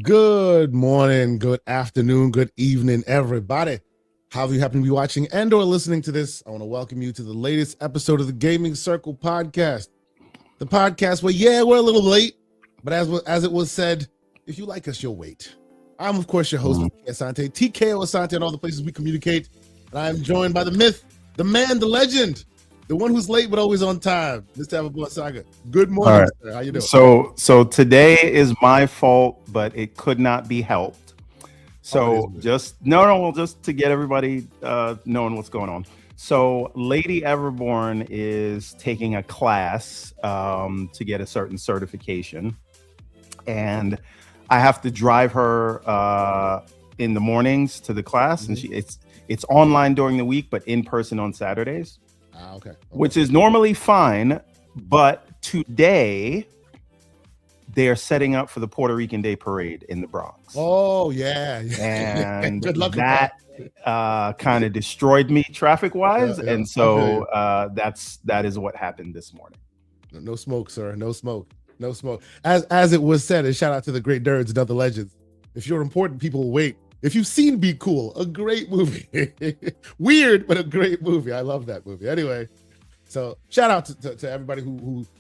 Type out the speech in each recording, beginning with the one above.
Good morning, good afternoon, good evening, everybody. However you happen to be watching and or listening to this, I want to welcome you to the latest episode of the Gaming Circle podcast. The podcast where, we're a little late, but as it was said, if you like us, you'll wait. I'm, of course, your host, Asante, TKO Asante, and all the places we communicate. And I am joined by the myth, the man, the legend, the one who's late but always on time, Mr. Everborn Saga. Good morning, right, sir. How you doing? So today is my fault, but it could not be helped. So just to get everybody knowing what's going on. So Lady Everborn is taking a class to get a certain certification, and I have to drive her in the mornings to the class, and it's online during the week, but in person on Saturdays. Okay. Which is normally fine, but today they're setting up for the Puerto Rican Day Parade in the Bronx. Oh yeah, and good luck that kind of destroyed me traffic-wise, and so that is what happened this morning. No smoke, sir. No smoke. As it was said, and shout out to the great nerds and other legends. If you're important, people will wait. If you've seen Be Cool, a great movie. Weird, but a great movie. I love that movie. Anyway, so shout out to everybody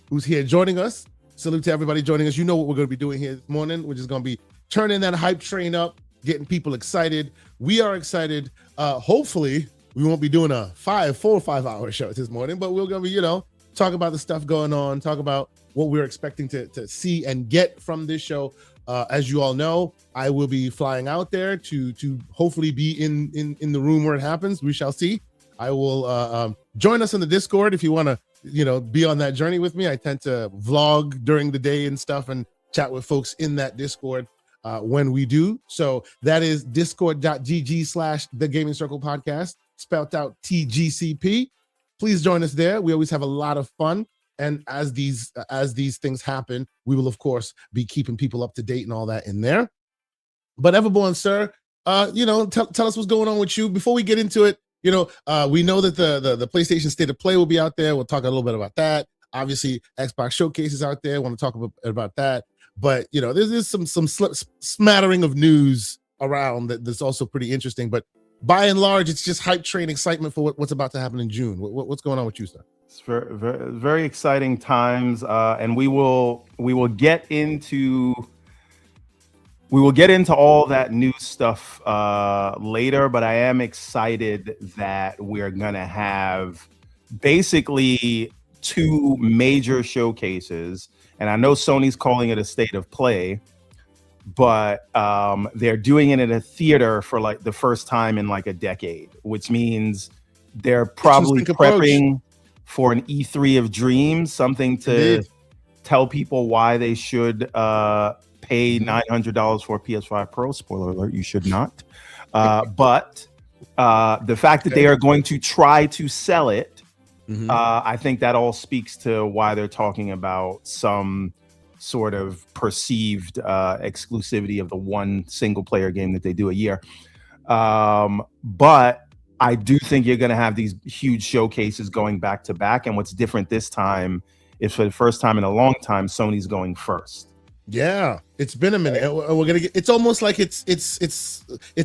who's here joining us. Salute to everybody joining us. You know what we're going to be doing here this morning. We're just going to be turning that hype train up, getting people excited. We are excited. Hopefully, we won't be doing a 4 or 5 hour show this morning, but we're going to be, talk about the stuff going on, talk about what we're expecting to see and get from this show. As you all know, I will be flying out there to hopefully be in the room where it happens. We shall see. I will join us in the Discord if you want to, be on that journey with me. I tend to vlog during the day and stuff and chat with folks in that Discord when we do. So that is discord.gg/the Gaming Circle podcast, spelled out TGCP. Please join us there. We always have a lot of fun. And as these things happen, we will, of course, be keeping people up to date and all that in there. But Everborn, sir, tell us what's going on with you. Before we get into it, we know that the PlayStation State of Play will be out there. We'll talk a little bit about that. Obviously, Xbox Showcase is out there. I want to talk about that. But, there's some smattering of news around that's also pretty interesting. But by and large, it's just hype train excitement for what's about to happen in June. What's going on with you, sir? It's very, very, very exciting times, and we will get into all that new stuff later. But I am excited that we're gonna have basically 2 major showcases, and I know Sony's calling it a state of play, but they're doing it in a theater for like the first time in like a decade, which means they're probably prepping for an E3 of dreams, something to tell people why they should pay $900 for a PS5 Pro. Spoiler alert, you should not. But the fact that they are going to try to sell it, I think that all speaks to why they're talking about some sort of perceived exclusivity of the one single player game that they do a year. But I do think you're going to have these huge showcases going back to back. And what's different this time is for the first time in a long time, Sony's going first. Yeah, it's been a minute. We're gonna get. It's almost like it's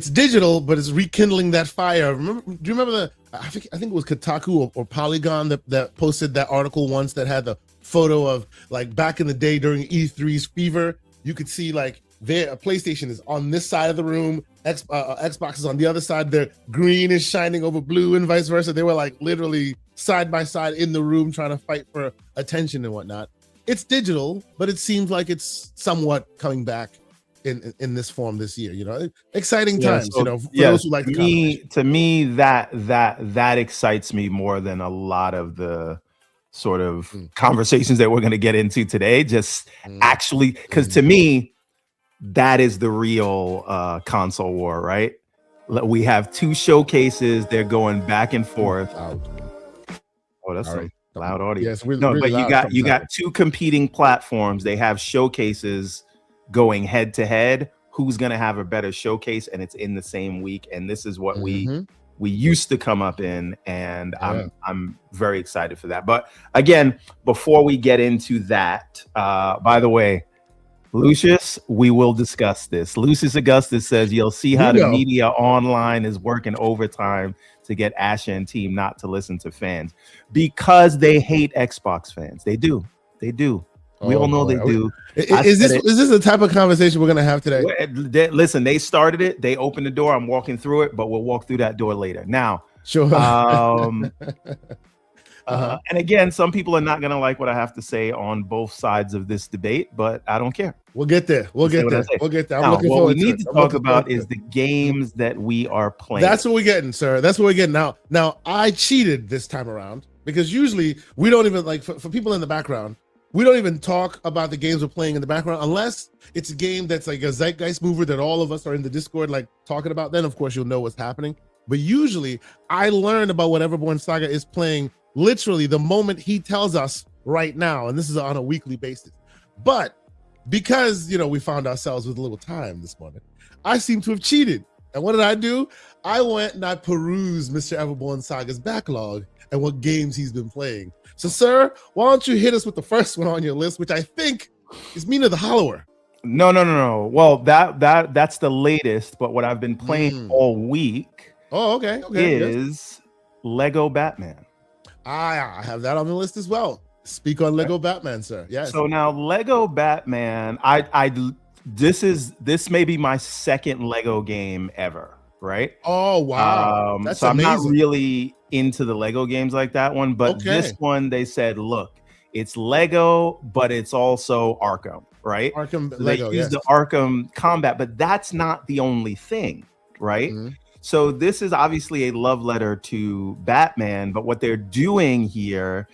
digital, but it's rekindling that fire. Do you remember I think it was Kotaku or Polygon that posted that article once that had the photo of like back in the day during E3's fever. You could see like PlayStation is on this side of the room, Xbox is on the other side. Their green is shining over blue and vice versa. They were like literally side by side in the room trying to fight for attention and whatnot. It's digital, but it seems like it's somewhat coming back in this form this year. Exciting times. For those who like to me that excites me more than a lot of the sort of conversations that we're going to get into today. Just actually, because to me, that is the real console war, right? We have 2 showcases. They're going back and forth. Oh, that's all right. Loud audio. Yes, but you got 2 competing platforms. They have showcases going head to head. Who's going to have a better showcase? And it's in the same week. And this is what we used to come up in, and I'm very excited for that. But again, before we get into that, by the way, Lucius, we will discuss this. Lucius Augustus says you'll see how the media online is working overtime to get Asher and team not to listen to fans because they hate Xbox fans. They do. We all know they do. Is this the type of conversation we're gonna have today? Listen, they started it. They opened the door. I'm walking through it, but we'll walk through that door later. Now, sure. And again, some people are not going to like what I have to say on both sides of this debate, but I don't care. We'll get there. We'll get there. I'm now, looking what forward we need to talk about is the games that we are playing. That's what we're getting, sir. That's what we're getting now. Now, I cheated this time around because usually we don't even like for people in the background. We don't even talk about the games we're playing in the background unless it's a game that's like a zeitgeist mover that all of us are in the Discord like talking about. Then, of course, you'll know what's happening. But usually, I learn about what Everborn Saga is playing literally the moment he tells us right now, and this is on a weekly basis. But because we found ourselves with a little time this morning, I seem to have cheated. And what did I do? I went and I perused Mr. Everborn Saga's backlog and what games he's been playing. So, sir, why don't you hit us with the first one on your list, which I think is Mina the Hollower. No. Well, that's the latest, but what I've been playing all week is Lego Batman. I have that on the list as well. Speak on Lego Batman, sir. Yes. So now Lego Batman, this may be my second Lego game ever, right? Oh wow. That's so amazing. I'm not really into the Lego games like that one, but this one they said, look, it's Lego, but it's also Arkham, right? Arkham so Lego. They use the Arkham combat, but that's not the only thing, right? Mm-hmm. So this is obviously a love letter to Batman, but what they're doing here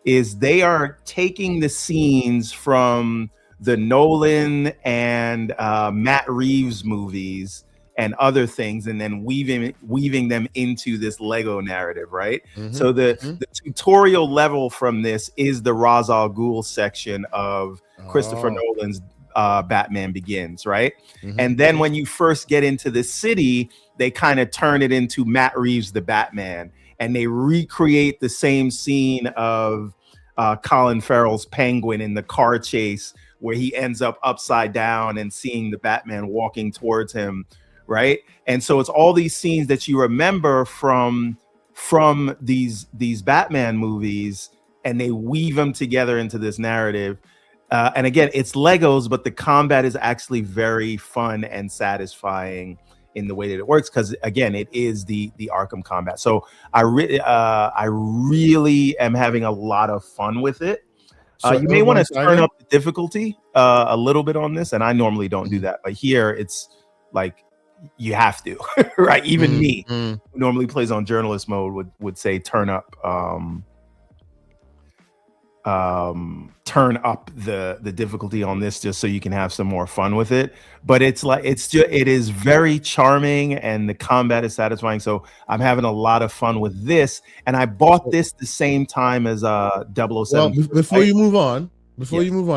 is they are taking the scenes from the Nolan and Matt Reeves movies and other things, and then weaving them into this Lego narrative, right? Mm-hmm. So the tutorial level from this is the Ra's al Ghul section of Christopher Nolan's Batman Begins, right? Mm-hmm. And then when you first get into the city, they kind of turn it into Matt Reeves, the Batman, and they recreate the same scene of Colin Farrell's Penguin in the car chase where he ends up upside down and seeing the Batman walking towards him, right? And so it's all these scenes that you remember from these Batman movies, and they weave them together into this narrative. And again, it's Legos, but the combat is actually very fun and satisfying in the way that it works, because again, it is the Arkham combat. So I really am having a lot of fun with it. So you may want to turn up the difficulty a little bit on this, and I normally don't do that, but here it's like you have to, right? Even me, who normally plays on journalist mode, would say turn up the difficulty on this just so you can have some more fun with it. But it is very charming and the combat is satisfying. So I'm having a lot of fun with this. And I bought this the same time as 007. Well, before you move on,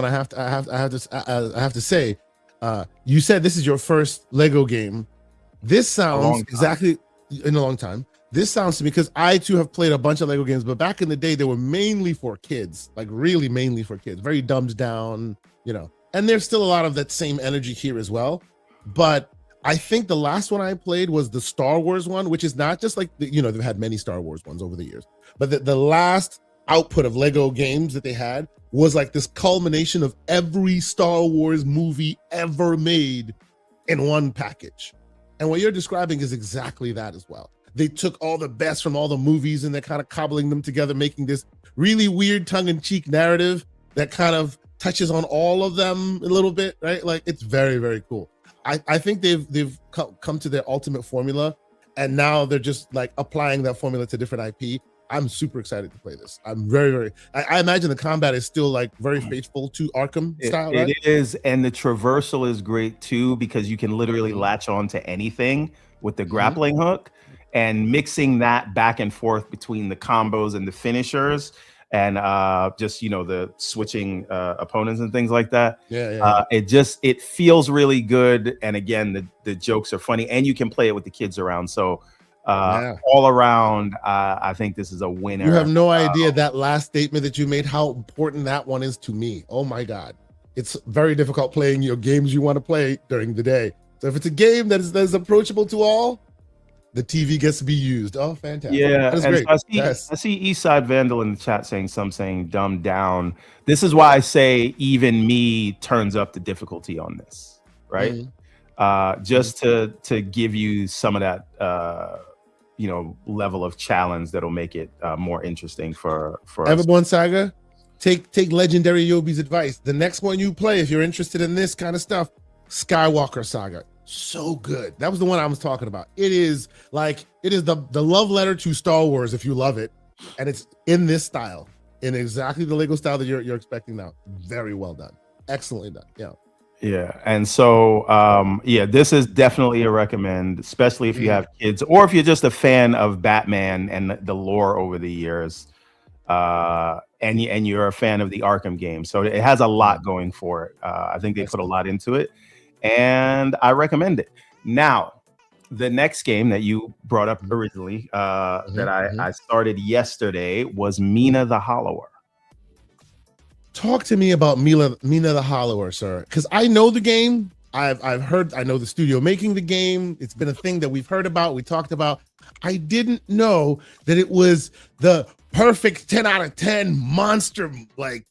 I have to say, you said this is your first Lego game. This sounds exactly in a long time. This sounds to me, because I too have played a bunch of Lego games, but back in the day, they were mainly for kids, like really mainly for kids, very dumbed down, and there's still a lot of that same energy here as well. But I think the last one I played was the Star Wars one, which is not just like, they've had many Star Wars ones over the years, but the last output of Lego games that they had was like this culmination of every Star Wars movie ever made in one package. And what you're describing is exactly that as well. They took all the best from all the movies and they're kind of cobbling them together, making this really weird tongue-in-cheek narrative that kind of touches on all of them a little bit, right? Like, it's very, very cool. I think they've come to their ultimate formula, and now they're just like applying that formula to different IP. I'm super excited to play this. I'm very, very. I imagine the combat is still like very faithful to Arkham style. Right? It is, and the traversal is great too, because you can literally latch on to anything with the grappling hook. And mixing that back and forth between the combos and the finishers, and just the switching opponents and things like that. It feels really good. And again, the jokes are funny, and you can play it with the kids around. So all around, I think this is a winner. You have no idea that last statement that you made, how important that one is to me. Oh my God. it's very difficult playing your games you want to play during the day. So if it's a game that is approachable to all, the TV gets to be used. Oh, fantastic. Yeah, That is and so great. Yes. I see Eastside Vandal in the chat saying dumbed down. This is why I say even me turns up the difficulty on this, right? Just to give you some of that level of challenge that'll make it more interesting for us. Everborn Saga, take Legendary Yobi's advice. The next one you play, if you're interested in this kind of stuff, Skywalker Saga. So good. That was the one I was talking about. It is the love letter to Star Wars if you love it, and it's in this style, in exactly the Lego style that you're expecting now. Very well done. Excellently done. Yeah, and so this is definitely a recommend, especially if you have kids or if you're just a fan of Batman and the lore over the years, and you're a fan of the Arkham game. So it has a lot going for it. I think they put a lot into it, and I recommend it. Now, the next game that you brought up originally that I started yesterday was Mina the Hollower. Talk to me about Mina the Hollower, sir, because I know the game. I've heard. I know the studio making the game. It's been a thing that we've heard about. We talked about. I didn't know that it was the perfect 10 out of 10 monster, like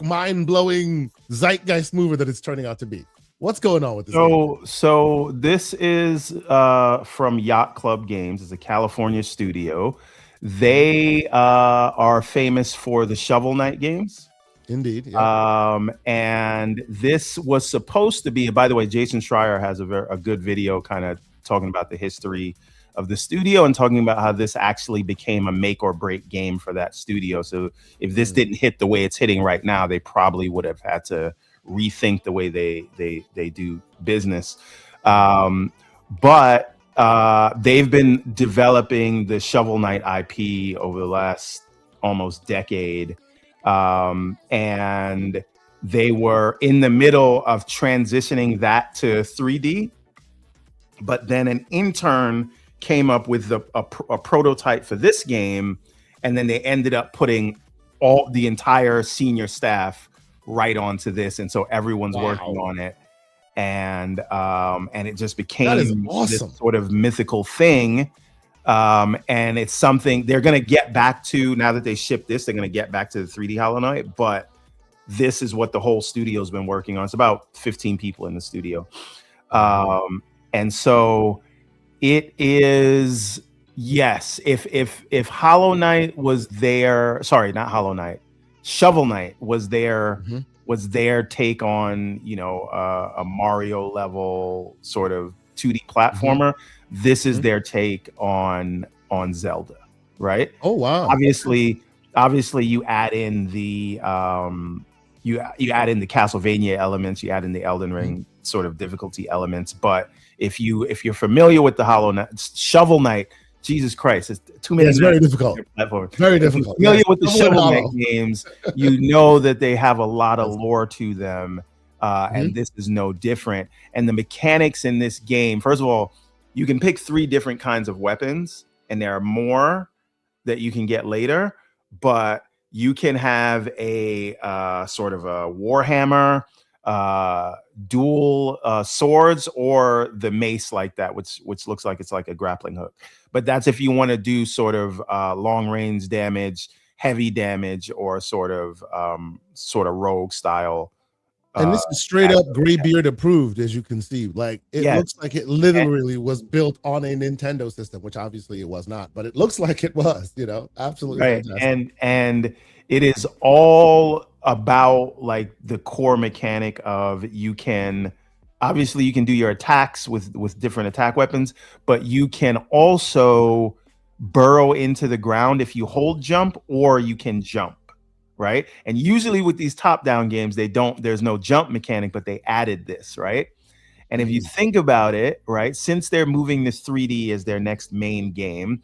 mind-blowing zeitgeist mover that it's turning out to be. What's going on with this game? So this is from Yacht Club Games. It's a California studio. They are famous for the Shovel Knight games. Indeed. Yeah. And this was supposed to be, by the way, Jason Schreier has a good video kind of talking about the history of the studio and talking about how this actually became a make or break game for that studio. So if this didn't hit the way it's hitting right now, they probably would have had to rethink the way they do business. But they've been developing the Shovel Knight IP over the last almost decade. And they were in the middle of transitioning that to 3D, but then an intern came up with a prototype for this game, and then they ended up putting the entire senior staff right onto this, and so everyone's working on it, and it just became this sort of mythical thing. And it's something they're going to get back to now that they ship this. They're going to get back to the 3D Hollow Knight, but this is what the whole studio's been working on. It's about 15 people in the studio. And so it is, yes, if Hollow Knight was there, sorry, not Hollow Knight, Shovel Knight was there, was their take on, a Mario level sort of 2D platformer. This is their take on Zelda, right? Oh wow! Obviously, you add in the you add in the Castlevania elements, you add in the Elden Ring sort of difficulty elements. But if you're familiar with the Hollow Knight, Shovel Knight, Jesus Christ, it's too many. It's very difficult. Very difficult. If you're familiar with the Shovel Knight games, you know that they have a lot of lore to them, and this is no different. And the mechanics in this game, first of all, you can pick 3 different kinds of weapons, and there are more that you can get later, but you can have a sort of a warhammer, dual swords, or the mace like that, which looks like it's like a grappling hook. But that's if you want to do sort of long range damage, heavy damage, or sort of rogue style. And this is straight up Graybeard approved, as you can see. Like it looks like it literally was built on a Nintendo system, which obviously it was not, but it looks like it was, absolutely right. Fantastic. And it is all about like the core mechanic of you can do your attacks with different attack weapons, but you can also burrow into the ground if you hold jump, or you can jump. Right. And usually with these top down games, there's no jump mechanic, but they added this. Right. And if you think about it, right, since they're moving this 3D as their next main game,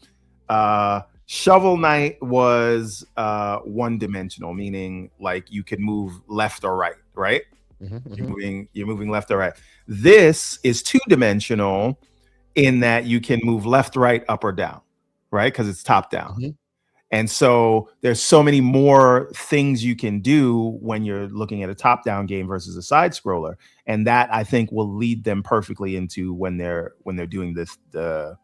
Shovel Knight was one dimensional, meaning like you could move left or right. Right. You're moving left or right. This is 2-dimensional in that you can move left, right, up, or down. Right. Because it's top down. And so there's so many more things you can do when you're looking at a top-down game versus a side scroller. And that I think will lead them perfectly into when they're doing the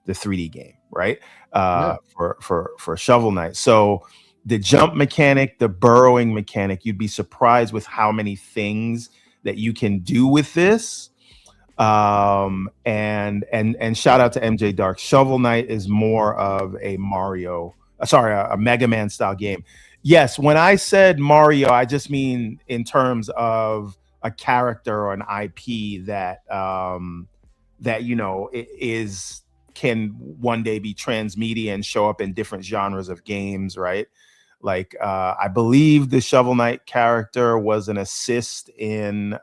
3D game, right? For Shovel Knight. So the jump mechanic, the burrowing mechanic, you'd be surprised with how many things that you can do with this. And shout out to MJ Dark. Shovel Knight is more of a a Mega Man style game. Yes, when I said Mario, I just mean in terms of a character or an IP that can one day be transmedia and show up in different genres of games, right? Like I believe the Shovel Knight character was an assist in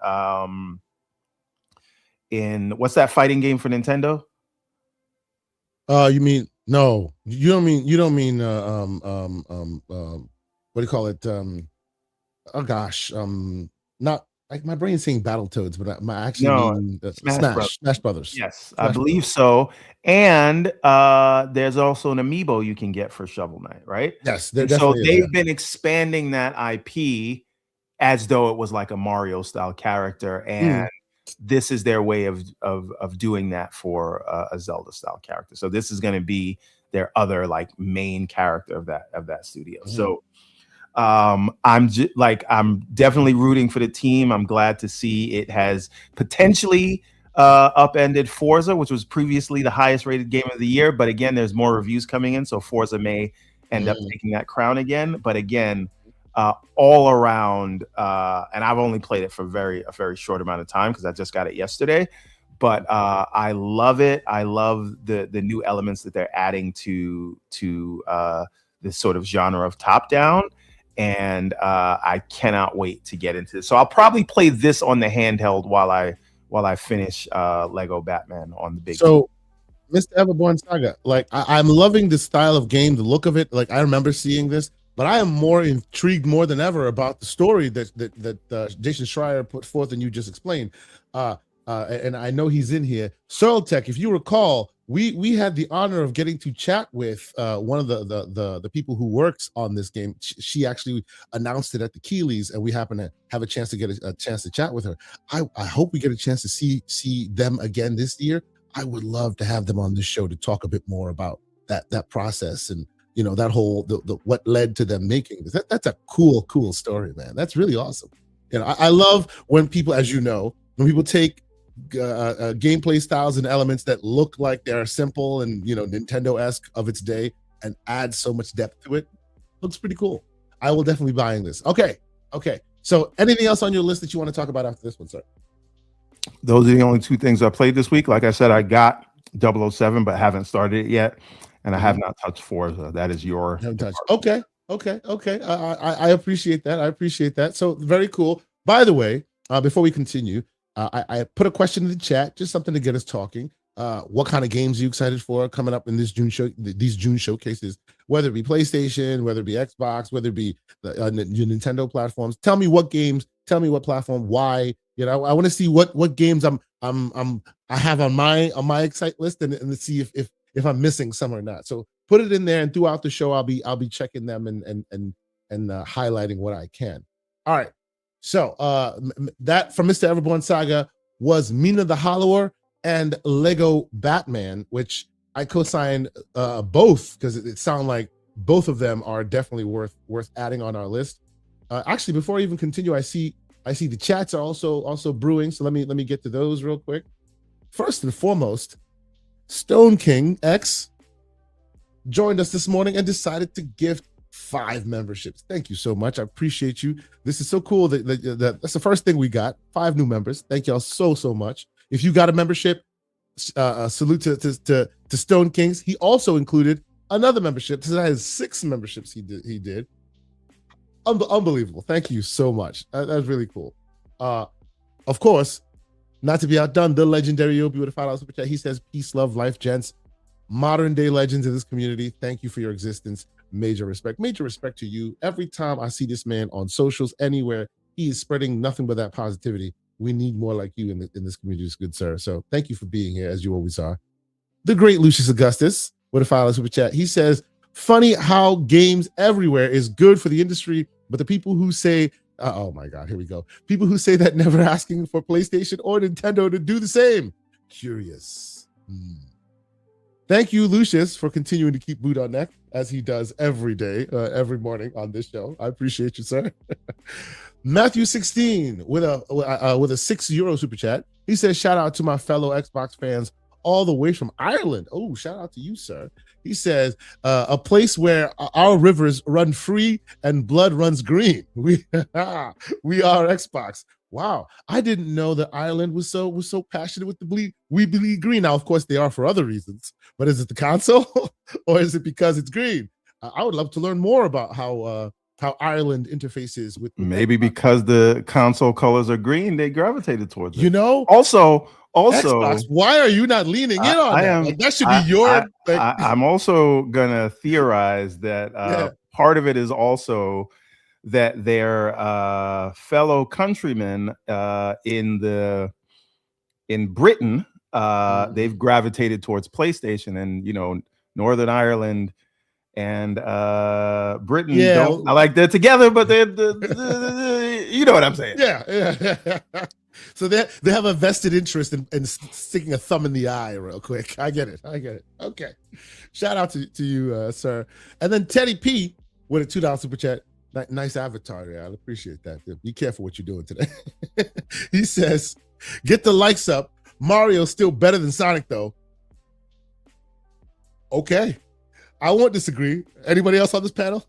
what's that fighting game for Nintendo? You mean no? You don't mean what do you call it? Oh gosh, not like my brain's saying Battletoads, but I actually mean Smash Brothers. Yes, I believe so. And there's also an amiibo you can get for Shovel Knight, right? Yes, so they've been expanding that IP as though it was like a Mario style character, and this is their way of doing that for a Zelda style character. So this is going to be their other like main character of that studio. So I'm definitely rooting for the team. I'm glad to see it has potentially upended Forza, which was previously the highest rated game of the year. But again, there's more reviews coming in, so Forza may end up taking that crown again. But again, all around, and I've only played it for a very short amount of time because I just got it yesterday. But I love it. I love the new elements that they're adding to this sort of genre of top down. And I cannot wait to get into this. So I'll probably play this on the handheld while I finish Lego Batman on the big. So, Mr. Everborn Saga, like I'm loving the style of game, the look of it. Like I remember seeing this, but I am more intrigued more than ever about the story that Jason Schreier put forth and you just explained. And I know he's in here. Soiltech, if you recall, we had the honor of getting to chat with one of the people who works on this game. She actually announced it at the Keeleys, and we happen to have a chance to get a chance to chat with her. I hope we get a chance to see them again this year. I would love to have them on this show to talk a bit more about that process and that whole the what led to them making this. That's a cool story, man. That's really awesome. I love when people, as when people take gameplay styles and elements that look like they're simple and Nintendo-esque of its day and add so much depth to it. Looks pretty cool. I will definitely be buying this. Okay. So anything else on your list that you want to talk about after this one, sir? Those are the only two things I played this week. Like I said, I got 007 but haven't started it yet, and I have not touched Forza. That is your okay. I appreciate that. So very cool. By the way, before we continue, I put a question in the chat, just something to get us talking. What kind of games are you excited for coming up in this these June showcases, whether it be PlayStation, whether it be Xbox, whether it be your Nintendo platforms? Tell me what games, tell me what platform, why. I want to see what games I have on my excite list and see if I'm missing some or not. So put it in there, and throughout the show I'll be checking them and highlighting what I can. All right. So that from Mr. Everborn Saga was Mina the Hollower and Lego Batman, which I co-signed both because it sounds like both of them are definitely worth adding on our list. Actually, before I even continue, I see the chats are also brewing. So let me get to those real quick. First and foremost, Stone King X joined us this morning and decided to gift 5 memberships. Thank you so much. I appreciate you. This is so cool that's the first thing we got. 5 new members. Thank y'all so much. If you got a membership, salute to Stone Kings. He also included another membership. So that has 6 memberships he did. Unbelievable. Thank you so much. That's really cool. Of course, not to be outdone, the legendary Obi with a $5 super chat. He says, peace, love, life, gents. Modern day legends in this community. Thank you for your existence. Major respect to you. Every time I see this man on socials anywhere, he is spreading nothing but that positivity. We need more like you in this community, good sir. So thank you for being here, as you always are. The great Lucius Augustus with a $5 super chat. He says, Funny how games everywhere is good for the industry, but the people who say, oh my God, here we go. People who say that never asking for PlayStation or Nintendo to do the same. Curious. Thank you, Lucius, for continuing to keep boot on neck as he does every day, every morning on this show. I appreciate you, sir. Matthew 16 with a €6 super chat. He says, shout out to my fellow Xbox fans all the way from Ireland. Oh, shout out to you, sir. He says, a place where our rivers run free and blood runs green. We are Xbox. Wow, I didn't know that Ireland was so passionate with the we bleed green. Now, of course, they are for other reasons, but is it the console or is it because it's green? I would love to learn more about how Ireland interfaces with maybe Xbox. Because the console colors are green, they gravitated towards it. You know, also, Xbox, why are you not leaning in on that? Like, that should be your. I'm also gonna theorize that part of it is also that their fellow countrymen in Britain, they've gravitated towards PlayStation, and Northern Ireland and Britain don't. I like they're together, but they're you know what I'm saying? Yeah. So they have a vested interest in sticking a thumb in the eye real quick. I get it. Okay. Shout out to you, sir. And then Teddy P with a $2 super chat. Nice avatar there. I appreciate that. Be careful what you're doing today. He says, get the likes up. Mario's still better than Sonic, though. Okay. I won't disagree. Anybody else on this panel?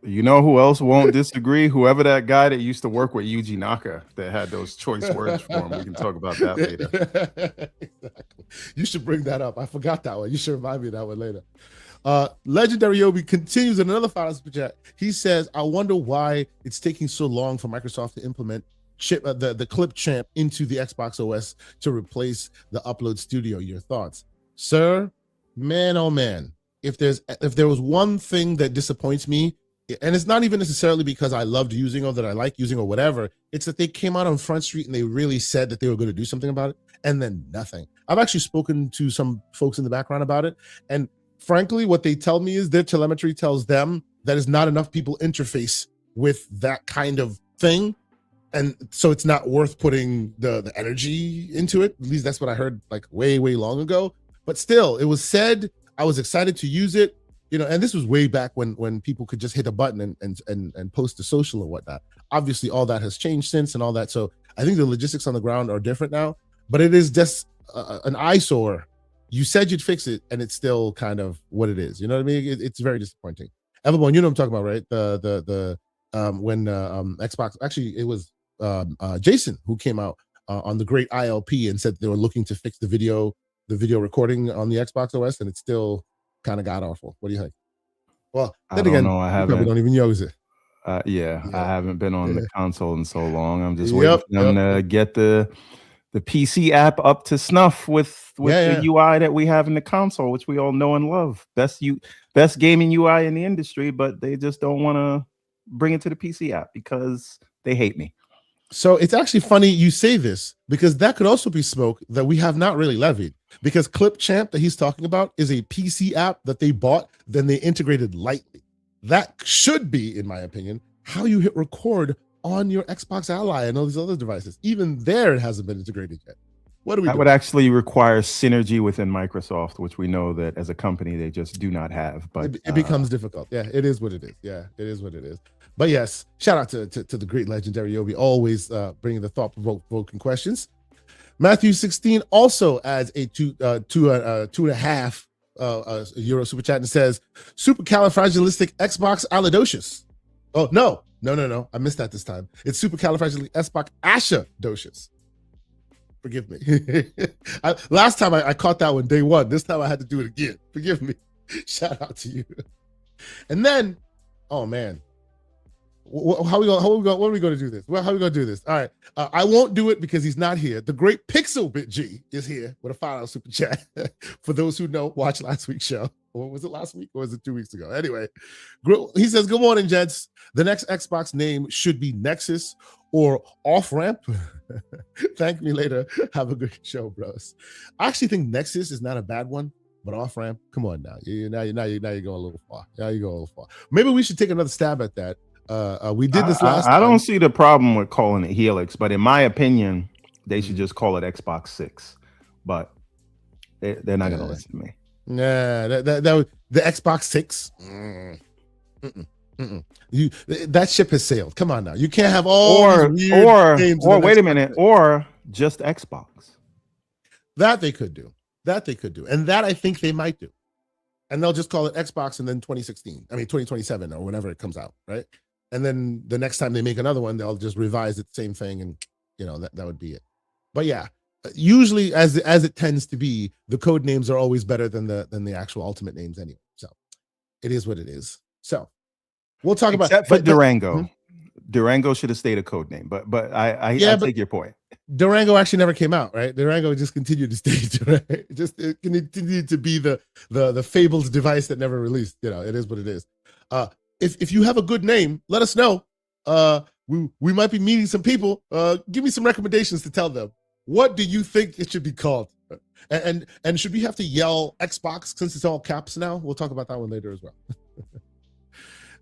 You know who else won't disagree? Whoever that guy that used to work with Yuji Naka that had those choice words for him. We can talk about that later. Exactly. You should bring that up. I forgot that one. You should remind me of that one later. Legendary Yobi continues in another $5 super chat. He says, I wonder why it's taking so long for Microsoft to implement the Clip Champ into the Xbox OS to replace the Upload Studio. Your thoughts? Sir, man, oh man. If there was one thing that disappoints me, and it's not even necessarily because I loved using or that I like using or whatever, it's that they came out on Front Street and they really said that they were going to do something about it, and then nothing. I've actually spoken to some folks in the background about it, and frankly, what they tell me is their telemetry tells them that is not enough people interface with that kind of thing. And so it's not worth putting the energy into it. At least that's what I heard like way, way long ago. But still, it was said, I was excited to use it, and this was way back when people could just hit a button and post to social and whatnot. Obviously, all that has changed since and all that. So I think the logistics on the ground are different now, but it is just an eyesore. You said you'd fix it, and it's still kind of what it is. You know what I mean? It's very disappointing. Everyone, you know what I'm talking about, right? When Xbox, actually, it was Jason who came out on the great ILP and said they were looking to fix the video recording on the Xbox OS, and it's still kind of god awful. What do you think? Well, then again, I haven't. Probably don't even use it. Yeah, I haven't been on the console in so long. I'm just waiting for them to get the PC app up to snuff with the UI that we have in the console, which we all know and love. Best gaming UI in the industry, but they just don't want to bring it to the PC app because they hate me. So it's actually funny you say this, because that could also be smoke that we have not really levied, because Clip Champ that he's talking about is a PC app that they bought, then they integrated lightly. That should be, in my opinion, how you hit record on your Xbox Ally and all these other devices. Even there, it hasn't been integrated yet. What do we do? That would actually require synergy within Microsoft, which we know that as a company, they just do not have. But it becomes difficult. Yeah, it is what it is. Yeah, it is what it is. But yes, shout out to the great legendary Yobi, always bringing the thought-provoking questions. Matthew 16 also adds a €2.5 super chat and says, supercalifragilistic Xbox Oh, no. I missed that this time. It's supercalifragilistic Xbox Forgive me. Last time I caught that one day one. This time I had to do it again. Forgive me. Shout out to you. And then, oh man, what are we going to do this? Well, how are we going to do this? All right. I won't do it because he's not here. The great Pixel Bit G is here with a $5 super chat. For those who know, watch last week's show. Or was it last week or was it 2 weeks ago? Anyway, he says, good morning, gents. The next Xbox name should be Nexus or Off-Ramp. Thank me later. Have a good show, bros. I actually think Nexus is not a bad one, But off ramp, come on now. Now you're going a little far. Now you go a little far. Maybe we should take another stab at that. We did this last time. I don't see the problem with calling it Helix, but in my opinion, they should just call it Xbox 6. But they're not going to listen to me. Nah, the Xbox 6. That ship has sailed. Come on now. You can't have all these weird games or wait a minute, or just Xbox. That they could do. And that I think they might do. And they'll just call it Xbox and then 2027 or whenever it comes out, right? And then the next time they make another one, they'll just revise it, same thing, and that would be it. But yeah, usually as it tends to be, the code names are always better than the actual ultimate names anyway. So it is what it is. So we'll talk Except for Durango. Durango should have stayed a code name, but I take your point. Durango actually never came out, right? Durango just continued to stay, right? It continued to be the fabled device that never released. It is what it is. If you have a good name, let us know. We might be meeting some people. Give me some recommendations to tell them. What do you think it should be called? And should we have to yell Xbox since it's all caps now? We'll talk about that one later as well.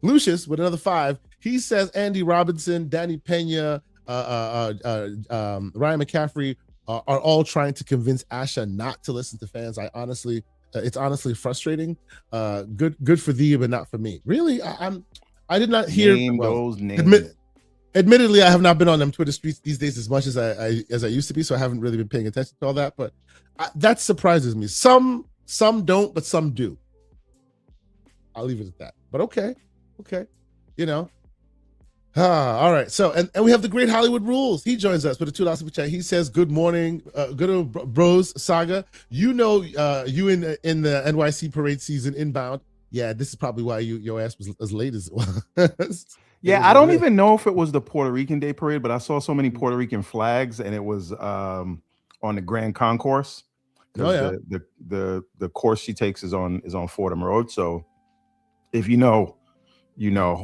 Lucius with another 5. He says Andy Robinson, Danny Pena, Ryan McCaffrey are all trying to convince Asha not to listen to fans. It's honestly frustrating. Good for thee, but not for me. Really, I did not hear those names. Admittedly, I have not been on them Twitter streets these days as much as I used to be, so I haven't really been paying attention to all that. But that surprises me. Some don't, but some do. I'll leave it at that. But okay. All right. So and we have the great Hollywood Rules. He joins us with a $2 super chat. He says, "Good morning, good old bros saga. You in the NYC parade season inbound. Yeah, this is probably why your ass was as late as it was." Yeah, I don't even know if it was the Puerto Rican Day Parade, but I saw so many Puerto Rican flags, and it was on the Grand Concourse. Oh yeah. The course she takes is on Fordham Road. So if you know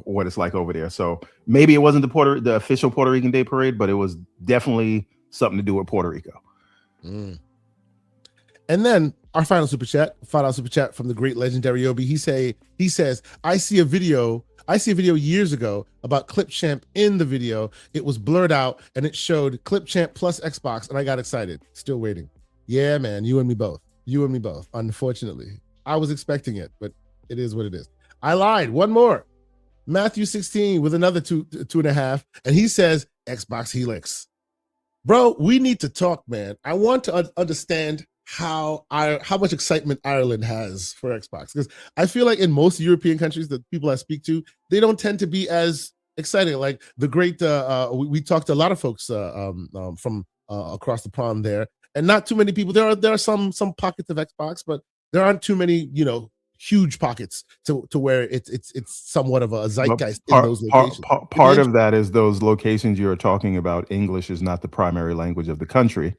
what it's like over there. So maybe it wasn't the official Puerto Rican Day Parade, but it was definitely something to do with Puerto Rico. And then our final super chat, $5 super chat from the great legendary Obi. He says, I see a video years ago about Clipchamp. In the video, it was blurred out and it showed Clipchamp plus Xbox, and I got excited. Still waiting. Yeah, man, you and me both. Unfortunately, I was expecting it, but it is what it is. I lied. One more. Matthew 16 with another 2.5, and he says Xbox Helix. Bro, we need to talk, man. I want to understand how much excitement Ireland has for Xbox, because I feel like in most European countries, the people I speak to, they don't tend to be as excited. Like the great, we talked to a lot of folks from across the pond there, and not too many people. There are some pockets of Xbox, but there aren't too many, huge pockets to where it's somewhat of a zeitgeist in those locations. Part of that is those locations you're talking about. English is not the primary language of the country.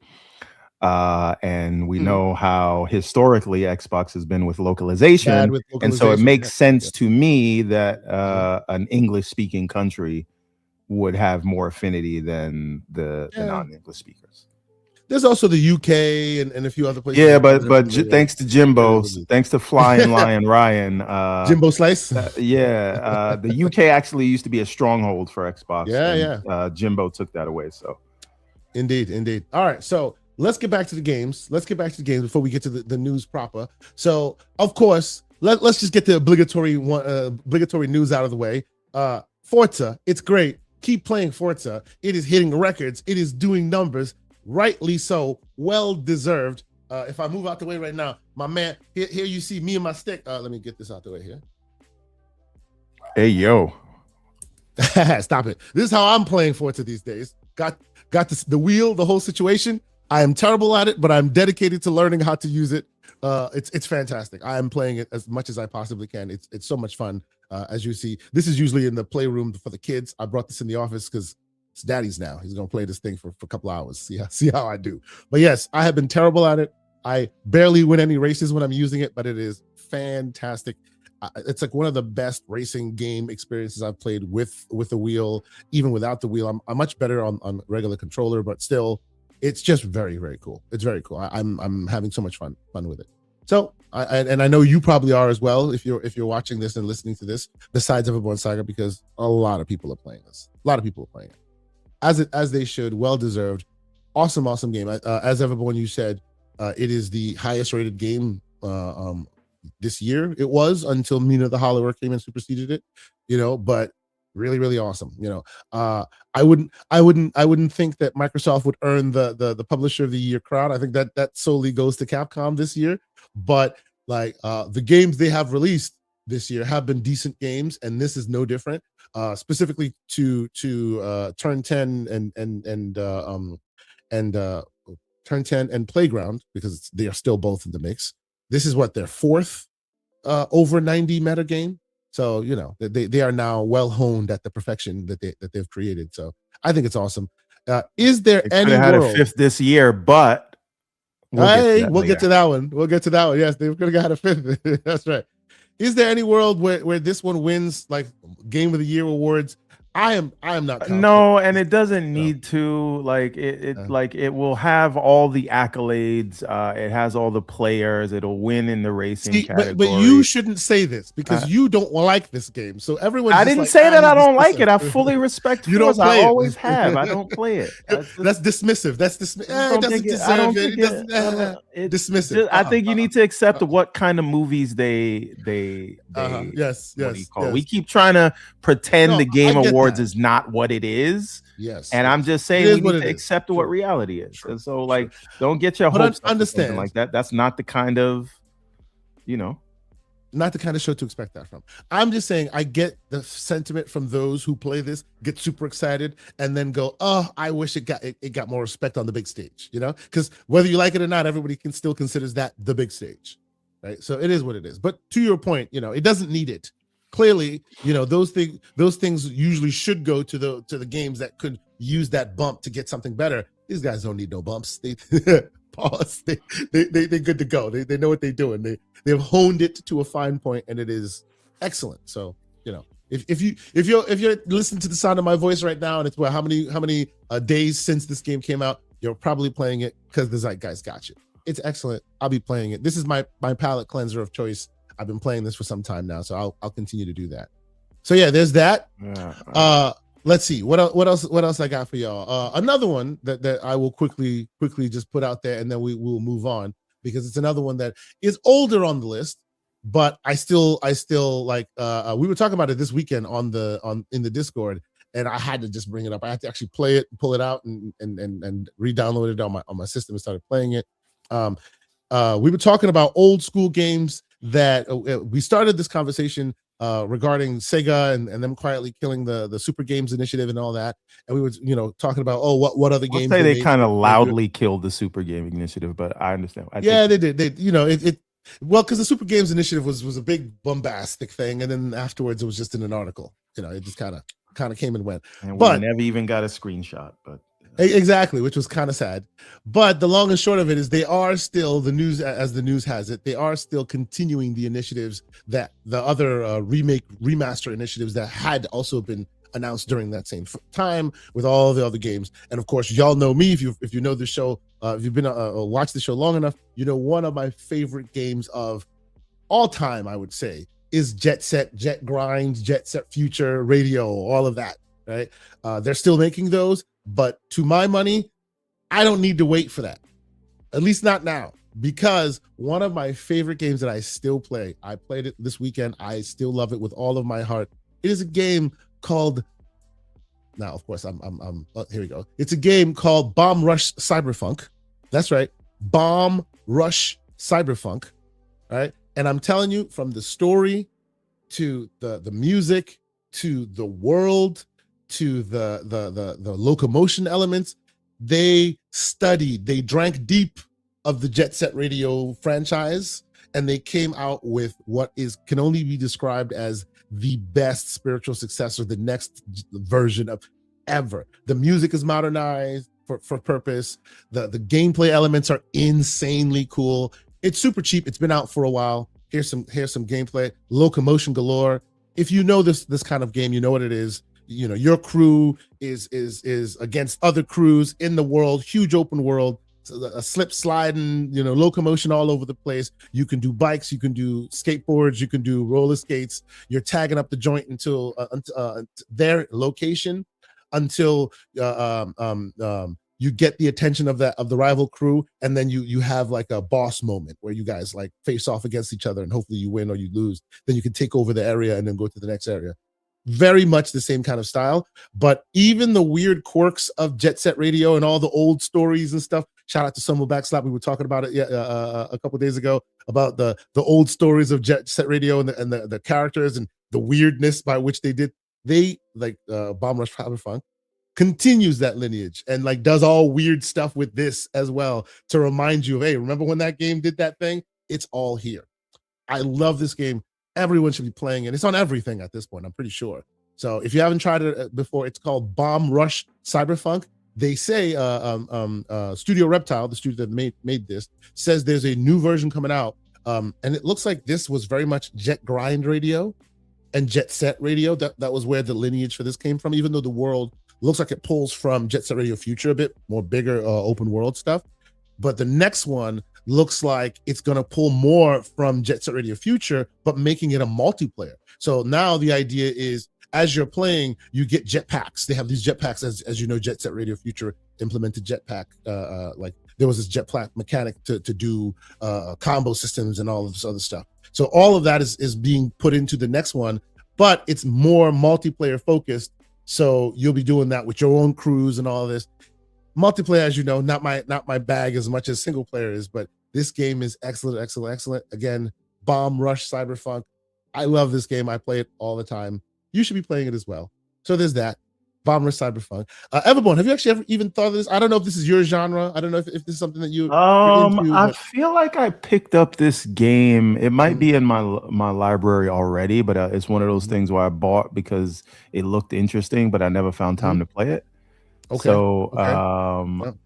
And we know how historically Xbox has been with localization. And so it makes sense to me that an English-speaking country would have more affinity than the non-English speakers. There's also the UK and a few other places. Yeah, but thanks to Jimbo, thanks to Flying Lion Ryan, Jimbo Slice. The UK actually used to be a stronghold for Xbox. Jimbo took that away. So, indeed. All right, so let's get back to the games. Before we get to the news proper. So, of course, let's just get the obligatory news out of the way. Forza, it's great. Keep playing Forza. It is hitting records. It is doing numbers. Rightly so, well deserved. If I move out the way right now, my man, here you see me and my stick. Let me get this out the way here. Hey yo, stop it! This is how I'm playing Forza these days. Got the wheel, the whole situation. I am terrible at it, but I'm dedicated to learning how to use it. It's fantastic. I am playing it as much as I possibly can. It's so much fun. As you see, this is usually in the playroom for the kids. I brought this in the office because it's daddy's now. He's gonna play this thing for a couple hours. See how I do. But yes, I have been terrible at it. I barely win any races when I'm using it, but it is fantastic. It's like one of the best racing game experiences I've played with the wheel. Even without the wheel, I'm much better on regular controller, but still, it's just very, very cool. It's very cool. I'm having so much fun with it. So and I know you probably are as well if you're watching this and listening to this, besides Everborn Saga, because a lot of people are playing this. A lot of people are playing it. As they should, well deserved. Awesome game. As Everborn, you said, it is the highest rated game this year. It was until Mina the Hollower came and superseded it, but really awesome. I wouldn't think that Microsoft would earn the Publisher of the Year crown. I think that solely goes to Capcom this year, but like the games they have released this year have been decent games, and this is no different. Specifically to Turn 10 and Turn 10 and Playground, because they are still both in the mix. This is what their fourth over 90 meta game. So they are now well honed at the perfection that they've created. So I think it's awesome. Is there any had world? a fifth this year, but we'll get to that one. We'll get to that one. Yes, they could have got a fifth. That's right. Is there any world where this one wins like Game of the Year awards? I am not confident. No, and it doesn't need to. Like it will have all the accolades. It has all the players. It'll win in the racing category. But you shouldn't say this because you don't like this game. So everyone. I didn't say that I don't like it. I fully respect. You don't play I always have. I don't play it. That's dismissive. That's dismissive. It doesn't deserve it. Dismissive. I think you need to accept what kind of movies they yes. We keep trying to pretend the Game Awards is not what it is. Yes. And I'm just saying we need to accept what reality is. And so don't get your hopes up understand like that. That's not the kind of, not the kind of show to expect that from. I'm just saying I get the sentiment from those who play this, get super excited, and then go, oh, I wish it got more respect on the big stage, because whether you like it or not, everybody still considers that the big stage, right? So it is what it is. But to your point, it doesn't need it. Clearly, those things usually should go to the games that could use that bump to get something better. These guys don't need no bumps. They pause. They're good to go. They know what they're doing. They've honed it to a fine point, and it is excellent. So if you're listening to the sound of my voice right now, and it's how many days since this game came out, you're probably playing it because the Zeitgeist got you. It's excellent. I'll be playing it. This is my palate cleanser of choice. I've been playing this for some time now, so I'll continue to do that. So yeah, there's that. Let's see what else I got for y'all. Another one that I will quickly just put out there, and then we will move on, because it's another one that is older on the list, but I still like. We were talking about it this weekend in the Discord, and I had to just bring it up. I had to actually play it, pull it out, and re-download it on my system and started playing it. We were talking about old school games that we started this conversation regarding Sega and them quietly killing the Super Games Initiative and all that, and we were talking about what other games. I'll say they kind of loudly killed the Super Gaming Initiative, but I understand. They did. Because the Super Games Initiative was a big bombastic thing, and then afterwards it was just in an article. It just kind of came and went. And we never even got a screenshot, but. Exactly, which was kind of sad. But the long and short of it is they are still, the news has it, they are still continuing the initiatives that the other remaster initiatives that had also been announced during that same time with all the other games. And of course, y'all know me, if you know the show, if you've been watched the show long enough, one of my favorite games of all time, I would say, is Jet Set, Jet Grind, Jet Set Future, Radio, all of that, right? They're still making those. But to my money, I don't need to wait for that. At least not now, because one of my favorite games that I still play, I played it this weekend. I still love it with all of my heart. It is a game called, now of course here we go. It's a game called Bomb Rush Cyberfunk. That's right, Bomb Rush Cyberfunk. All right, and I'm telling you, from the story to the music to the world, to the locomotion elements, they drank deep of the Jet Set Radio franchise, and they came out with what can only be described as the best spiritual successor, the next version of ever. The music is modernized for purpose. The gameplay elements are insanely cool. It's super cheap. It's been out for a while. Here's some gameplay. Locomotion galore. If you know this kind of game, you know what it is. Your crew is against other crews in the world, huge open world. a slip sliding, locomotion all over the place. You can do bikes, you can do skateboards, you can do roller skates. You're tagging up the joint until their location, until you get the attention of the rival crew, and then you have like a boss moment where you guys like face off against each other, and hopefully you win or you lose. Then you can take over the area and then go to the next area. Very much the same kind of style, but even the weird quirks of Jet Set Radio and all the old stories and stuff. Shout out to Summer Backslap. We were talking about it a couple days ago about the old stories of Jet Set Radio and the characters and the weirdness by which they like Bomb Rush Cyberpunk continues that lineage and like does all weird stuff with this as well to remind you of, hey, remember when that game did that thing? It's all here. I love this game. Everyone should be playing it. It's on everything at this point, I'm pretty sure. So if you haven't tried it before, it's called Bomb Rush Cyberpunk. They say Studio Reptile, the studio that made this, says there's a new version coming out. And it looks like this was very much Jet Grind Radio and Jet Set Radio. That was where the lineage for this came from, even though the world looks like it pulls from Jet Set Radio Future a bit, more bigger open world stuff. But the next one looks like it's going to pull more from Jet Set Radio Future, but making it a multiplayer. So now the idea is, as you're playing, you get jetpacks. They have these jetpacks, as you know, Jet Set Radio Future implemented jetpack. Like there was this jetpack mechanic to do combo systems and all of this other stuff. So all of that is being put into the next one, but it's more multiplayer focused. So you'll be doing that with your own crews and all of this. Multiplayer, as you know, not my bag as much as single player is, but this game is excellent. Again, Bomb Rush Cyberpunk. I love this game. I play it all the time. You should be playing it as well. So there's that. Bomb Rush Cyberpunk. Everborn, have you actually ever even thought of this? I don't know if this is your genre. I don't know if this is something that you're into, I feel like I picked up this game. It might be in my library already, but it's one of those things where I bought because it looked interesting, but I never found time to play it. Okay. So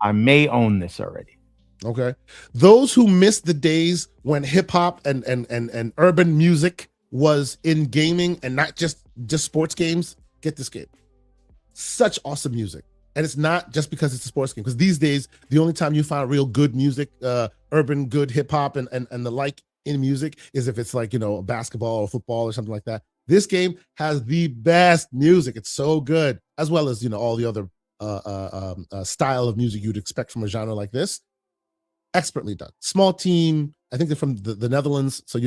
I may own this already. Okay. Those who missed the days when hip hop and urban music was in gaming and not just sports games, get this game. Such awesome music. And it's not just because it's a sports game, because these days, the only time you find real good music, urban good hip hop and the like in music is if it's like, basketball or football or something like that. This game has the best music. It's so good, as well as, all the other style of music you'd expect from a genre like this. Expertly done. Small team. I think they're from the Netherlands. So,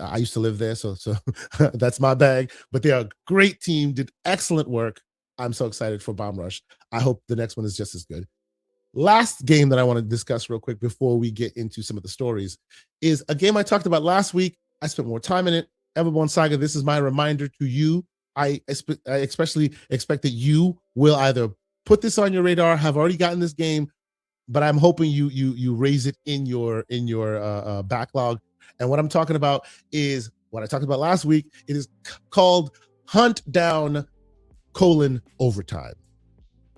I used to live there. So that's my bag. But they are a great team, did excellent work. I'm so excited for Bomb Rush. I hope the next one is just as good. Last game that I want to discuss real quick before we get into some of the stories is a game I talked about last week. I spent more time in it. Everborn Saga, this is my reminder to you. I especially expect that you will either put this on your radar, have already gotten this game, but I'm hoping you raise it in your backlog. And what I'm talking about is what I talked about last week. It is called Hunt Down: Overtime.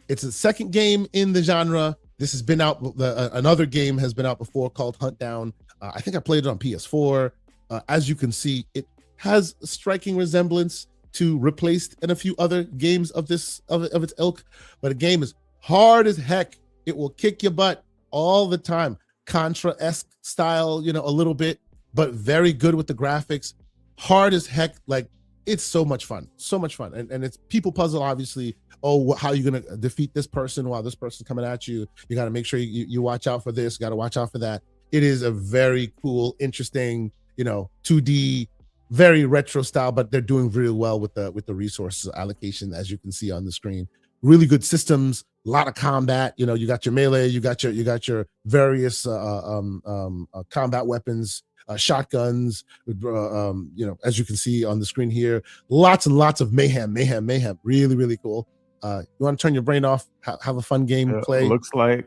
It's the second game in the genre. This has been out. Another game has been out before called Hunt Down. I think I played it on PS4. As you can see, it has a striking resemblance to Replaced and a few other games of its ilk, but the game is hard as heck. It will kick your butt all the time. Contra-esque style, a little bit, but very good with the graphics. Hard as heck. Like, it's so much fun. And it's people puzzle, obviously. Oh, how are you going to defeat this person while this person's coming at you? You got to make sure you watch out for this. You got to watch out for that. It is a very cool, interesting, 2D, very retro style, but they're doing really well with the resource allocation, as you can see on the screen. Really good systems, a lot of combat. You got your melee, you got your various combat weapons, shotguns. As you can see on the screen here, lots and lots of mayhem. Really, really cool. You want to turn your brain off, have a fun game, play. Looks like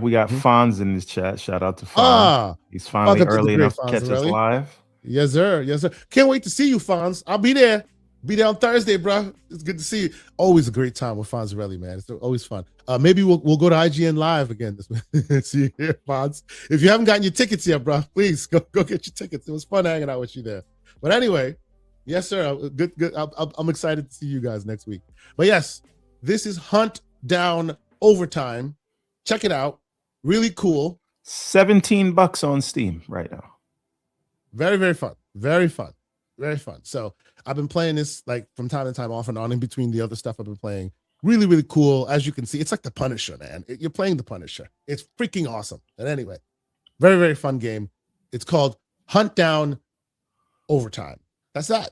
we got Fonz in this chat. Shout out to Fonz. He's finally early enough to catch us live. Yes, sir. Can't wait to see you, Fonz. I'll be there. Be there on Thursday, bro. It's good to see you. Always a great time with Fonzarelli, man. It's always fun. Maybe we'll go to IGN Live again this see you here, Fonz. If you haven't gotten your tickets yet, bro, please go get your tickets. It was fun hanging out with you there. But anyway, yes, sir. Good. I'm excited to see you guys next week. But yes, this is Hunt Down Overtime. Check it out. Really cool. $17 on Steam right now. Very, very fun. Very fun. Very fun. So I've been playing this like from time to time, off and on, in between the other stuff I've been playing. Really, really cool. As you can see, it's like the Punisher, man. You're playing the Punisher. It's freaking awesome. And anyway, very, very fun game. It's called Hunt Down Overtime. That's that.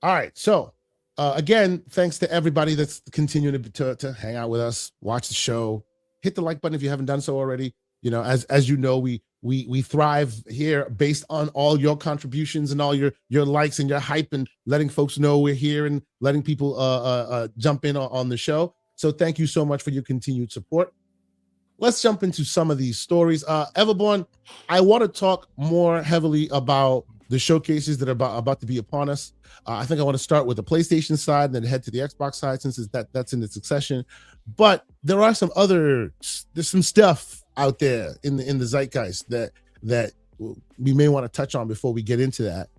All right. So again, thanks to everybody that's continuing to hang out with us, watch the show, hit the like button if you haven't done so already. You know, as you know, we thrive here based on all your contributions and all your likes and your hype and letting folks know we're here and letting people jump in on the show. So thank you so much for your continued support. Let's jump into some of these stories. Everborn, I want to talk more heavily about the showcases that are about to be upon us. I think I want to start with the PlayStation side and then head to the Xbox side, since that's in the succession. But there are there's some stuff out there in the zeitgeist that we may want to touch on before we get into that.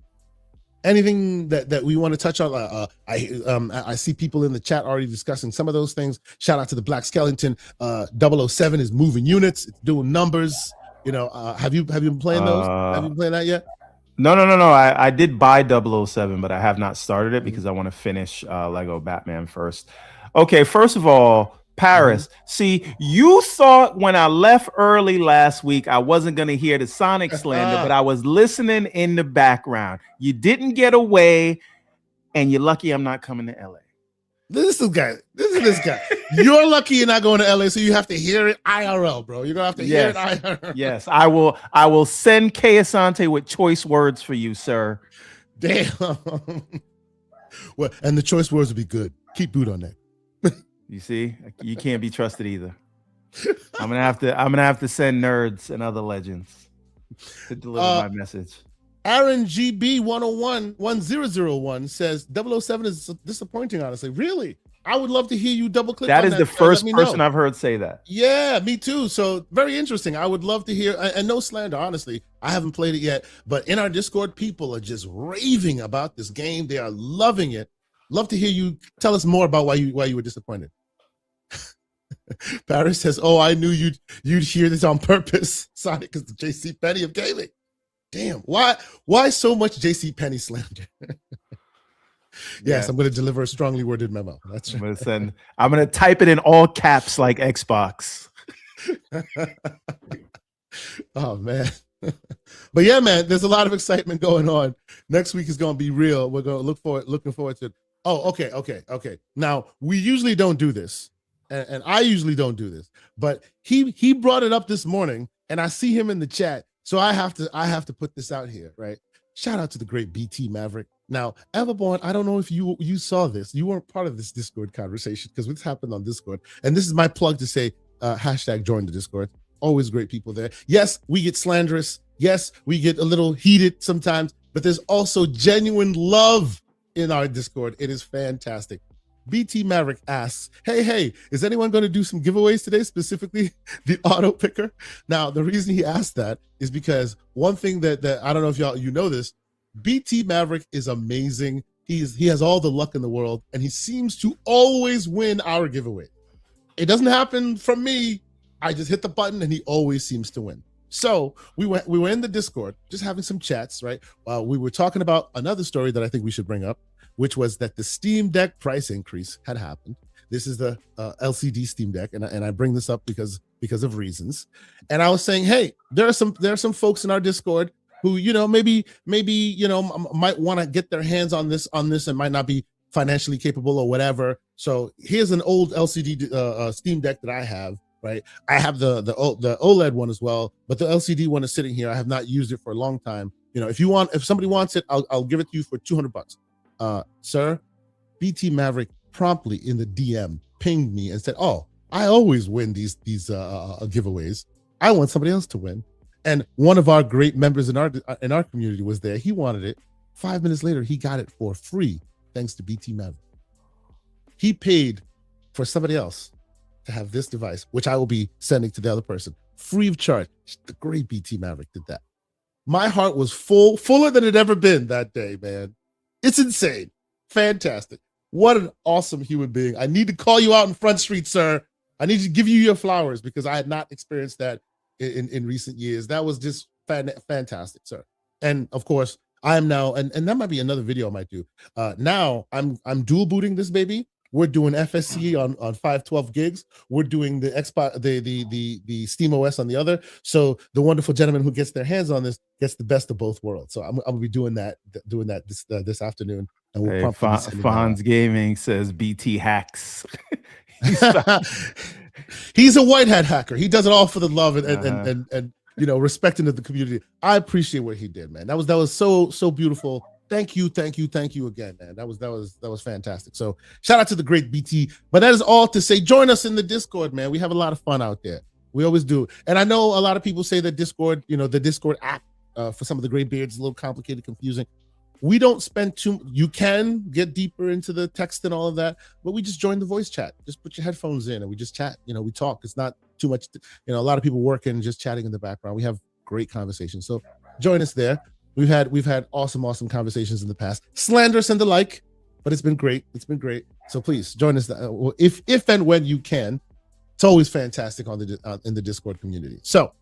Anything that we want to touch on? I see people in the chat already discussing some of those things. Shout out to the Black Skeleton. 007 is moving units. It's doing numbers. You know, have you been playing those? Have you been playing that yet? No. I did buy 007, but I have not started it because I want to finish Lego Batman first. Okay, first of all, Paris. See, you thought when I left early last week, I wasn't going to hear the Sonic slander, but I was listening in the background. You didn't get away, and you're lucky I'm not coming to LA. This is this guy. You're lucky you're not going to LA, so you have to hear it IRL, bro. You're gonna have to hear it IRL. Yes, I will send Kay Asante with choice words for you, sir. Damn. Well, and the choice words will be good. Keep boot on that. You see, you can't be trusted either. I'm gonna have to send nerds and other legends to deliver my message. Aaron GB 1001 says 007 is disappointing, honestly. Really? I would love to hear you double click. That is the first person I've heard say that. Yeah, me too. So very interesting. I would love to hear, and no slander, honestly. I haven't played it yet, but in our Discord, people are just raving about this game. They are loving it. Love to hear you tell us more about why you were disappointed. Paris says, "Oh, I knew you'd hear this on purpose. Sonic is the JC Penney of gaming." Damn, why so much JC Penney slander? Yes, I'm going to deliver a strongly worded memo. That's right. I'm going to type it in all caps like Xbox. Oh man. But yeah, man, there's a lot of excitement going on. Next week is going to be real. We're going to looking forward to it. Oh, okay. Now, we usually don't do this. And I usually don't do this, but he brought it up this morning, and I see him in the chat, so I have to put this out here, right? Shout out to the great BT Maverick. Now, Everborn, I don't know if you saw this. You weren't part of this Discord conversation because this happened on Discord, and this is my plug to say hashtag join the Discord. Always great people there. Yes, we get slanderous. Yes, we get a little heated sometimes, but there's also genuine love in our Discord. It is fantastic. BT Maverick asks, hey, is anyone going to do some giveaways today, specifically the auto picker? Now, the reason he asked that is because one thing that I don't know if you know this, BT Maverick is amazing. He has all the luck in the world, and he seems to always win our giveaway. It doesn't happen from me. I just hit the button, and he always seems to win. So we were in the Discord, just having some chats, right? We were talking about another story that I think we should bring up, which was that the Steam Deck price increase had happened. This is the LCD Steam Deck, and I bring this up because of reasons. And I was saying, hey, there are some folks in our Discord who, maybe might want to get their hands on this and might not be financially capable or whatever. So here's an old LCD Steam Deck that I have. Right, I have the OLED one as well, but the LCD one is sitting here. I have not used it for a long time. If somebody wants it, I'll give it to you for $200. Sir, BT Maverick promptly in the DM pinged me and said, "Oh, I always win these giveaways. I want somebody else to win." And one of our great members in our community was there. He wanted it. 5 minutes later, he got it for free thanks to BT Maverick. He paid for somebody else to have this device, which I will be sending to the other person free of charge. The great BT Maverick did that. My heart was fuller than it ever been that day, man. It's insane. Fantastic. What an awesome human being. I need to call you out in Front Street, sir. I need to give you your flowers because I had not experienced that in recent years. That was just fantastic, sir. And of course, I am now, and that might be another video I might do. Now I'm dual booting this baby. We're doing FSC on 512 gigs. We're doing the Xbox, the Steam OS on the other. So the wonderful gentleman who gets their hands on this gets the best of both worlds. So I'm gonna be doing that this afternoon. And we'll Fonz Gaming says BT hacks. He's a white hat hacker. He does it all for the love and you know, respecting of the community. I appreciate what he did, man. That was so beautiful. Thank you again, man. That was fantastic. So shout out to the great BT. But that is all to say, join us in the Discord, man. We have a lot of fun out there. We always do. And I know a lot of people say that Discord, you know, the Discord app for some of the gray beards is a little complicated, confusing. We don't spend you can get deeper into the text and all of that, but we just join the voice chat. Just put your headphones in and we just chat. You know, we talk. It's not too much, you know, a lot of people working, just chatting in the background. We have great conversations. So join us there. We've had awesome conversations in the past, slanderous and the like, but it's been great. So please join us if and when you can. It's always fantastic on in the Discord community. So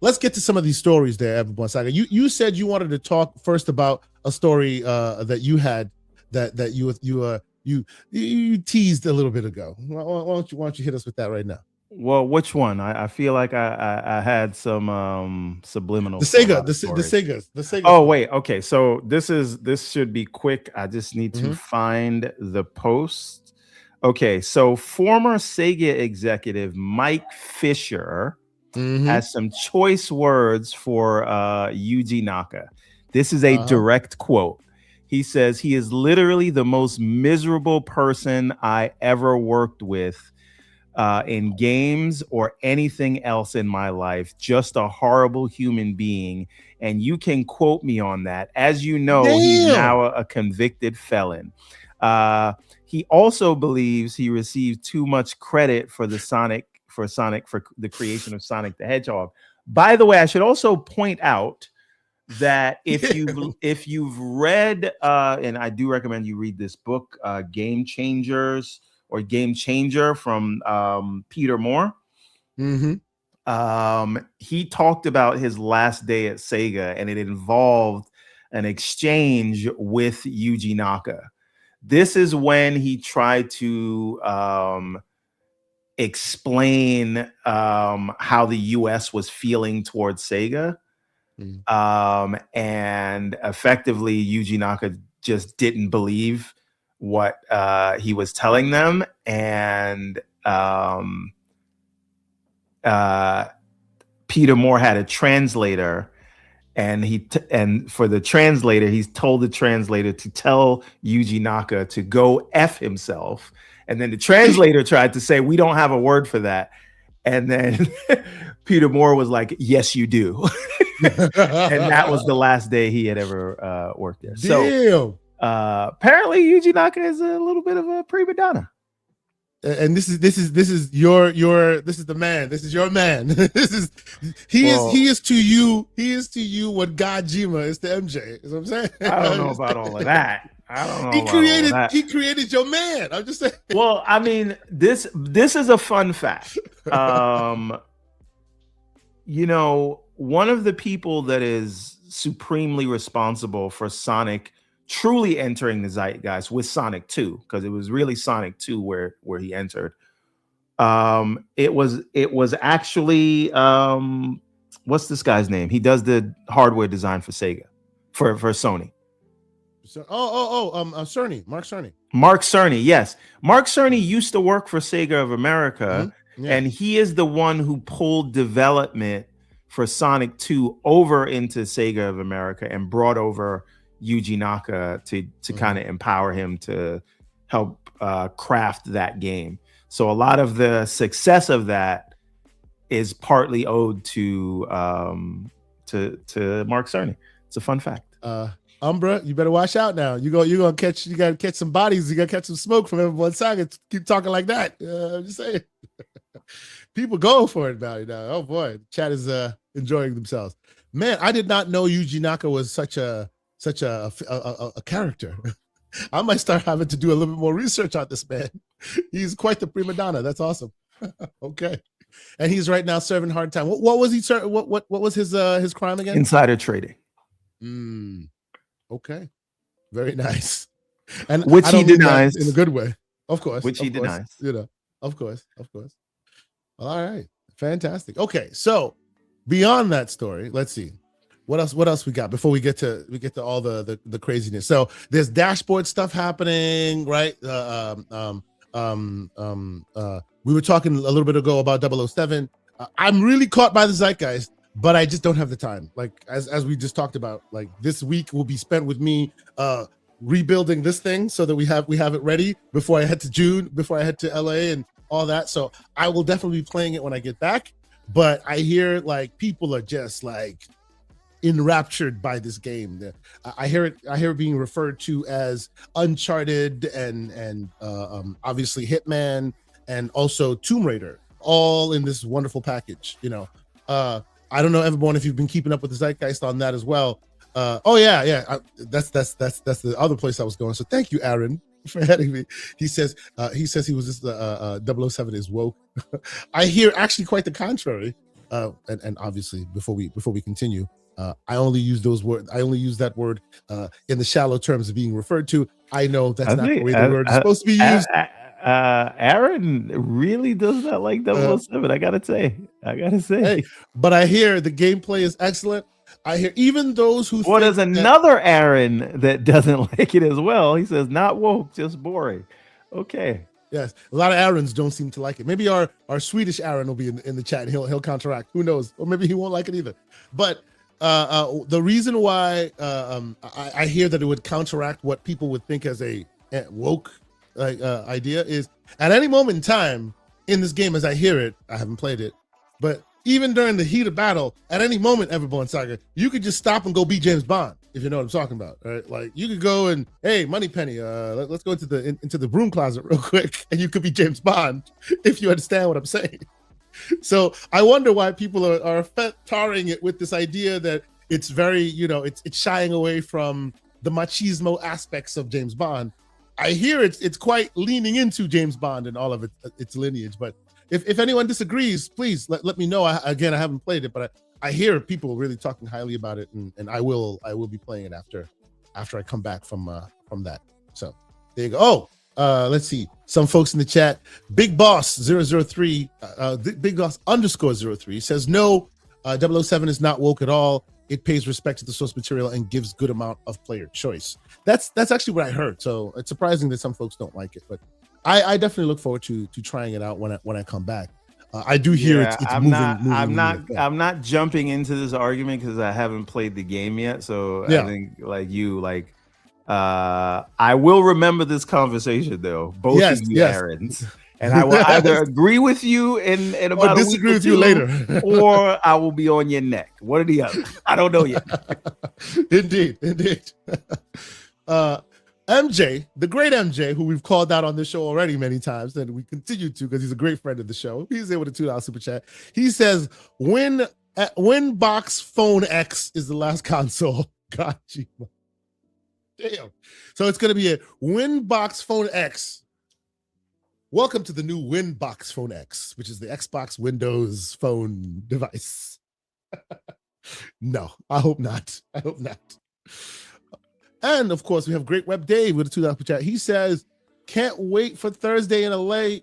let's get to some of these stories there, Everborn Saga. You said you wanted to talk first about a story that you had that you teased a little bit ago. Why don't you hit us with that right now? Well, which one? I feel like I had some subliminal. The Sega. Oh wait, okay. So this should be quick. I just need to find the post. Okay, so former Sega executive Mike Fisher has some choice words for Yuji Naka. This is a direct quote. He says, "He is literally the most miserable person I ever worked with in games or anything else in my life. Just a horrible human being. And you can quote me on that. As you know, he's now a convicted felon. He also believes he received too much credit for the for the creation of Sonic the Hedgehog. By the way, I should also point out that if you've read, and I do recommend you read this book, Game Changers or Game Changer from Peter Moore. He talked about his last day at Sega, and it involved an exchange with Yuji Naka. This is when he tried to explain how the US was feeling towards Sega. And effectively Yuji Naka just didn't believe what he was telling them, and Peter Moore had a translator, and for the translator, he's told the translator to tell Yuji Naka to go F himself. And then the translator tried to say, we don't have a word for that. And then Peter Moore was like, yes, you do. And that was the last day he had ever worked there. So apparently Yuji Naka is a little bit of a prima donna. And this is the man. This is your man. He is to you what Gojima is to MJ. Is what I'm saying. I don't know about all of that. I don't know. He created your man. I'm just saying. Well, I mean, this is a fun fact. You know, one of the people that is supremely responsible for Sonic truly entering the zeitgeist with Sonic 2, because it was really Sonic 2 where he entered. It was actually what's this guy's name? He does the hardware design for Sega, for Sony. Cerny, Mark Cerny. Mark Cerny, yes. Mark Cerny used to work for Sega of America, and he is the one who pulled development for Sonic 2 over into Sega of America and brought over Yuji Naka to kind of empower him to help craft that game. So a lot of the success of that is partly owed to Mark Cerny. It's a fun fact. Umbra, you better watch out now. You gotta catch some bodies. You gotta catch some smoke from Everborn Saga. Keep talking like that. I'm just saying. People go for it now. Oh boy, the chat is enjoying themselves. Man, I did not know Yuji Naka was such a character. I might start having to do a little bit more research on this man. He's quite the prima donna. That's awesome. Okay. And he's right now serving hard time. What was he? What was his crime again? Insider trading. Okay. Very nice. And which I he don't mean that denies. in a good way. Of course. Which he denies. You know, of course. All right. Fantastic. Okay. So beyond that story, let's see. What else we got before we get to all the craziness. So there's dashboard stuff happening, right? We were talking a little bit ago about 007. I'm really caught by the zeitgeist, but I just don't have the time. Like as we just talked about, like this week will be spent with me rebuilding this thing so that we have it ready before I head to LA and all that. So I will definitely be playing it when I get back. But I hear like people are just like enraptured by this game. I hear it being referred to as Uncharted and obviously Hitman and also Tomb Raider, all in this wonderful package. You know, I don't know, everyone, if you've been keeping up with the zeitgeist on that as well. That's the other place I was going. So thank you, Aaron, for heading me. He says he was just 007 is woke. I hear actually quite the contrary. And obviously before we continue, I only use those words. I only use that word in the shallow terms of being referred to. I know that's not the way the word is supposed to be used. Aaron really does not like 007. I gotta say. Hey, but I hear the gameplay is excellent. I hear even those who. Well, there's another Aaron that doesn't like it as well. He says not woke, just boring. Okay. Yes, a lot of Aarons don't seem to like it. Maybe our Swedish Aaron will be in the chat and he'll counteract. Who knows? Or maybe he won't like it either. But the reason why I hear that it would counteract what people would think as a woke idea is at any moment in time in this game, as I hear it, I haven't played it, but even during the heat of battle, at any moment, Everborn Saga, you could just stop and go be James Bond, if you know what I'm talking about, right? Like you could go and, hey, Moneypenny, let's go into the broom closet real quick, and you could be James Bond, if you understand what I'm saying. So I wonder why people are tarring it with this idea that it's very, it's shying away from the machismo aspects of James Bond. I hear it's quite leaning into James Bond and all of its lineage, but if anyone disagrees, please let me know. I haven't played it, but I hear people really talking highly about it, and I will be playing it after I come back from that. So there you go. Oh, let's see. Some folks in the chat. Big Boss 003, Big Boss _03 says no. 007 is not woke at all. It pays respect to the source material and gives good amount of player choice. That's actually what I heard. So it's surprising that some folks don't like it, but I definitely look forward to trying it out when I come back. I do hear it's moving. I'm not jumping into this argument because I haven't played the game yet. So yeah. I think like you, I will remember this conversation though. Both of you, Aarons. And I will either agree with you in about or disagree with you later, or I will be on your neck. One or the other. I don't know yet. Indeed. MJ, the great MJ, who we've called out on this show already many times, and we continue to because he's a great friend of the show. He's there with a $2 super chat. He says, "When Box Phone X is the last console." God, damn. So it's going to be a Winbox Phone X. Welcome to the new Winbox Phone X, which is the Xbox Windows phone device. No, I hope not. And of course, we have Great Web Dave with a $2 chat. He says, "Can't wait for Thursday in LA.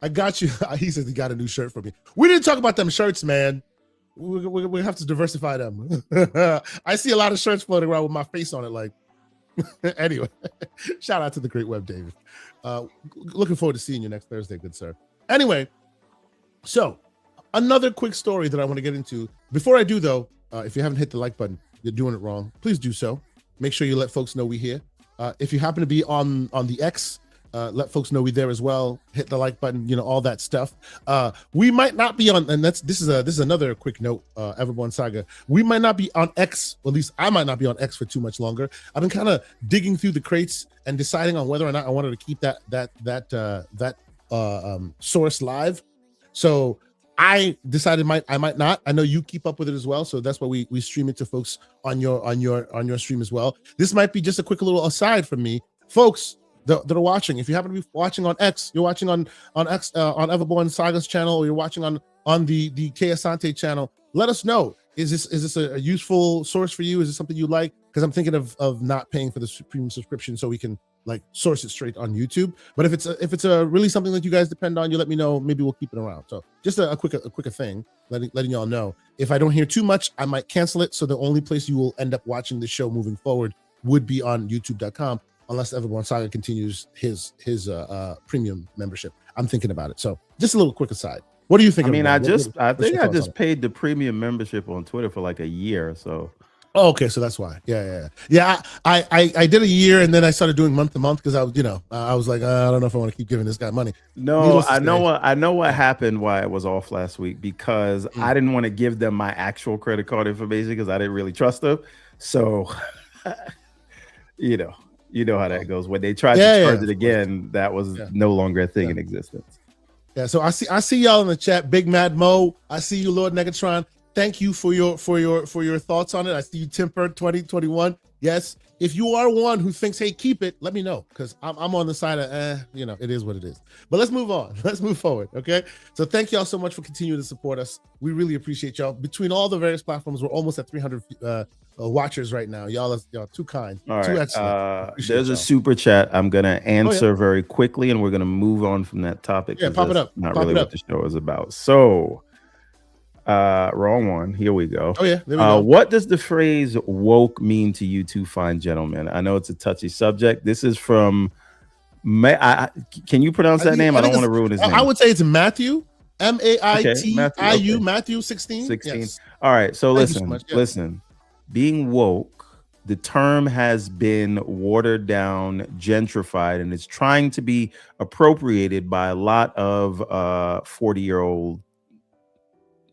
I got you." He says he got a new shirt for me. We didn't talk about them shirts, man. We have to diversify them. I see a lot of shirts floating around with my face on it. Like, anyway, shout out to the Great Web Dave. Looking forward to seeing you next Thursday, good sir. Anyway, so another quick story that I want to get into. Before I do, though, if you haven't hit the like button, you're doing it wrong. Please do so. Make sure you let folks know we're here. If you happen to be on the X, let folks know we're there as well. Hit the like button, all that stuff. We might not be on, and this is another quick note, Everborn Saga. We might not be on X, or at least I might not be on X for too much longer. I've been kind of digging through the crates and deciding on whether or not I wanted to keep that source live. So I decided I might not. I know you keep up with it as well, so that's why we stream it to folks on your stream as well. This might be just a quick little aside from me, folks. that are watching. If you happen to be watching on X, you're watching on X on Everborn Saga's channel, or you're watching on the K Asante channel. Let us know. Is this a useful source for you? Is this something you like? Because I'm thinking of not paying for the premium subscription so we can like source it straight on YouTube. But if it's a really something that you guys depend on, you let me know. Maybe we'll keep it around. So just a quicker thing, letting y'all know. If I don't hear too much, I might cancel it. So the only place you will end up watching the show moving forward would be on YouTube.com, unless Everborn Saga continues his premium membership. I'm thinking about it. So just a little quick aside. What do you think? I mean, I just paid the premium membership on Twitter for like a year. So, oh, okay, so that's why. Yeah. I did a year, and then I started doing month to month because I was, I was like, I don't know if I want to keep giving this guy money. No, I know what happened. Why I was off last week, because I didn't want to give them my actual credit card information because I didn't really trust them. So, you know how that goes. When they tried to charge it again, that was no longer a thing in existence. Yeah, so I see y'all in the chat. Big Mad Mo, I see you, Lord Negatron. Thank you for your thoughts on it. I see you, Temper 2021. Yes, if you are one who thinks, hey, keep it, let me know, because I'm on the side of it is what it is. But let's move on. Let's move forward. Okay. So thank y'all so much for continuing to support us. We really appreciate y'all. Between all the various platforms, we're almost at 300 watchers right now. Y'all too kind. All too right. excellent. There's a super chat I'm gonna answer very quickly, and we're gonna move on from that topic. Yeah, pop it up. Not really what the show is about. So, wrong one. Here we go. Oh yeah. There we go. What does the phrase "woke" mean to you two fine gentlemen? I know it's a touchy subject. This is from. Can you pronounce that name? I don't want to ruin his name. I would say it's Matthew. Mattiu. Matthew 16. 16. Yes. All right. So listen. Yeah. Listen. Being woke, the term has been watered down, gentrified, and it's trying to be appropriated by a lot of 40-year-old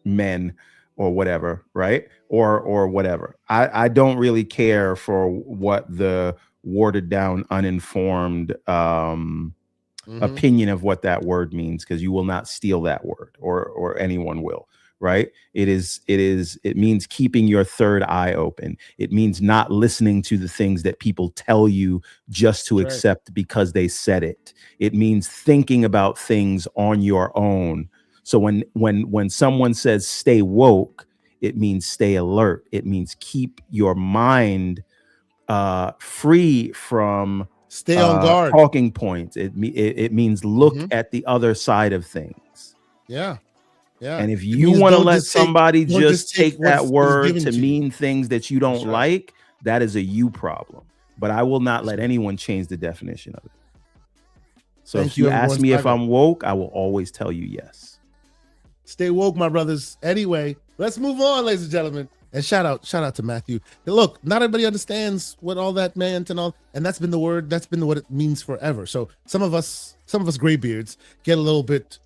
men or whatever, right? Or whatever. I don't really care for what the watered down, uninformed opinion of what that word means, because you will not steal that word, or anyone will. Right? It means keeping your third eye open. It means not listening to the things that people tell you just to accept because they said it. It means thinking about things on your own. So when someone says stay woke, it means stay alert. It means keep your mind free from stay on guard talking points. It means look at the other side of things. Yeah. And if you want to let somebody just take that word to mean things that you don't like, that is a you problem. But I will not let anyone change the definition of it. So if you ask me if I'm woke, I will always tell you yes. Stay woke, my brothers. Anyway, let's move on, ladies and gentlemen. And shout out to Matthew. Look, not everybody understands what all that meant and that's been the word. That's been what it means forever. So some of us graybeards get a little bit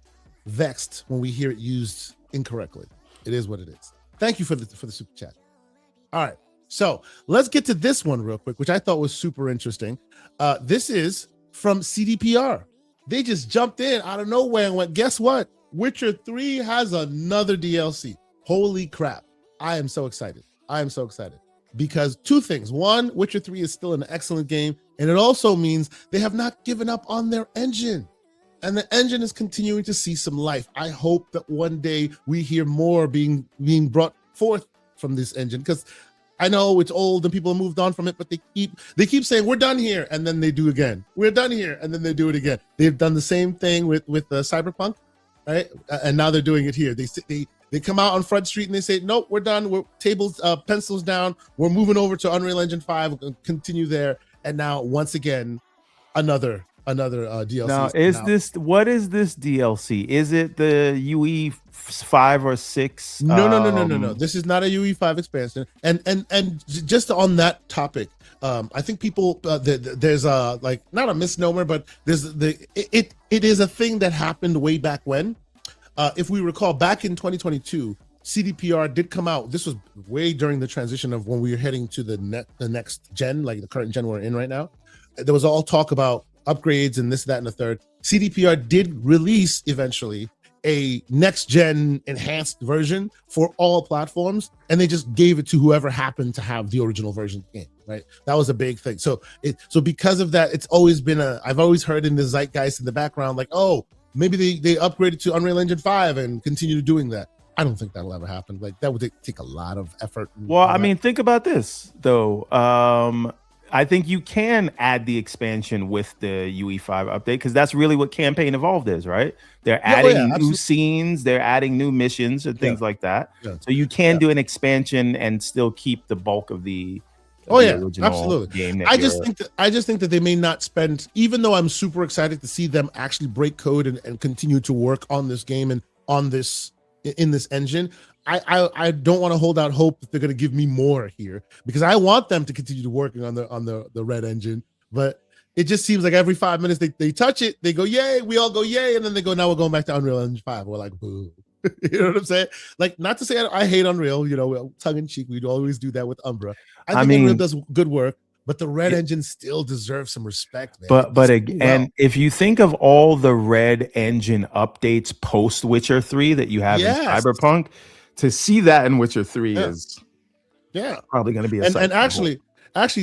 vexed when we hear it used incorrectly. It is what it is. Thank you for the super chat. All right, so let's get to this one real quick, which I thought was super interesting. This is from CDPR. They just jumped in out of nowhere and went, guess what? Witcher 3 has another DLC. Holy crap. I am so excited. Because two things. One, Witcher 3 is still an excellent game, and it also means they have not given up on their engine. And the engine is continuing to see some life. I hope that one day we hear more being brought forth from this engine, because I know it's old and people have moved on from it, but they keep saying we're done here, and then they do again. We're done here, and then they do it again. They've done the same thing with Cyberpunk, right? And now they're doing it here. They come out on Front Street and they say, nope, we're done. We're pencils down. We're moving over to Unreal Engine 5. We'll continue there. And now once again, another DLC. Now, what is this DLC? Is it the UE 5 or 6? No. This is not a UE5 expansion. And just on that topic, I think people there's like not a misnomer, but it is a thing that happened way back when. If we recall, back in 2022, CDPR did come out. This was way during the transition of when we were heading to the next gen, like the current gen we're in right now. There was all talk about upgrades and this, that, and the third. CDPR did release eventually a next gen enhanced version for all platforms, and they just gave it to whoever happened to have the original version in. right? That was a big thing. So because of that, it's always been I've always heard in the zeitgeist in the background, like, oh, maybe they upgraded to Unreal Engine 5 and continue doing that. I don't think that'll ever happen. Like, that would take a lot of effort. Well, I mean, think about this though. I think you can add the expansion with the UE5 update, because that's really what Campaign Evolved is, right? They're adding new scenes, they're adding new missions and things like that. Yeah. So you can do an expansion and still keep the bulk of the original absolutely game. I just think that they may not spend, even though I'm super excited to see them actually break code and continue to work on this game and on this in this engine. I don't want to hold out hope that they're going to give me more here, because I want them to continue to working on the Red engine. But it just seems like every 5 minutes they touch it, they go yay, we all go yay, and then they go, now we're going back to Unreal Engine 5. We're like, boo. You know what I'm saying? Like, not to say I hate Unreal, you know, tongue in cheek, we'd always do that with Umbra. I think Unreal does good work, but the Red engine still deserves some respect, man. But again, if you think of all the Red engine updates post Witcher 3 that you have in Cyberpunk, to see that in Witcher 3 is probably going to be a and actually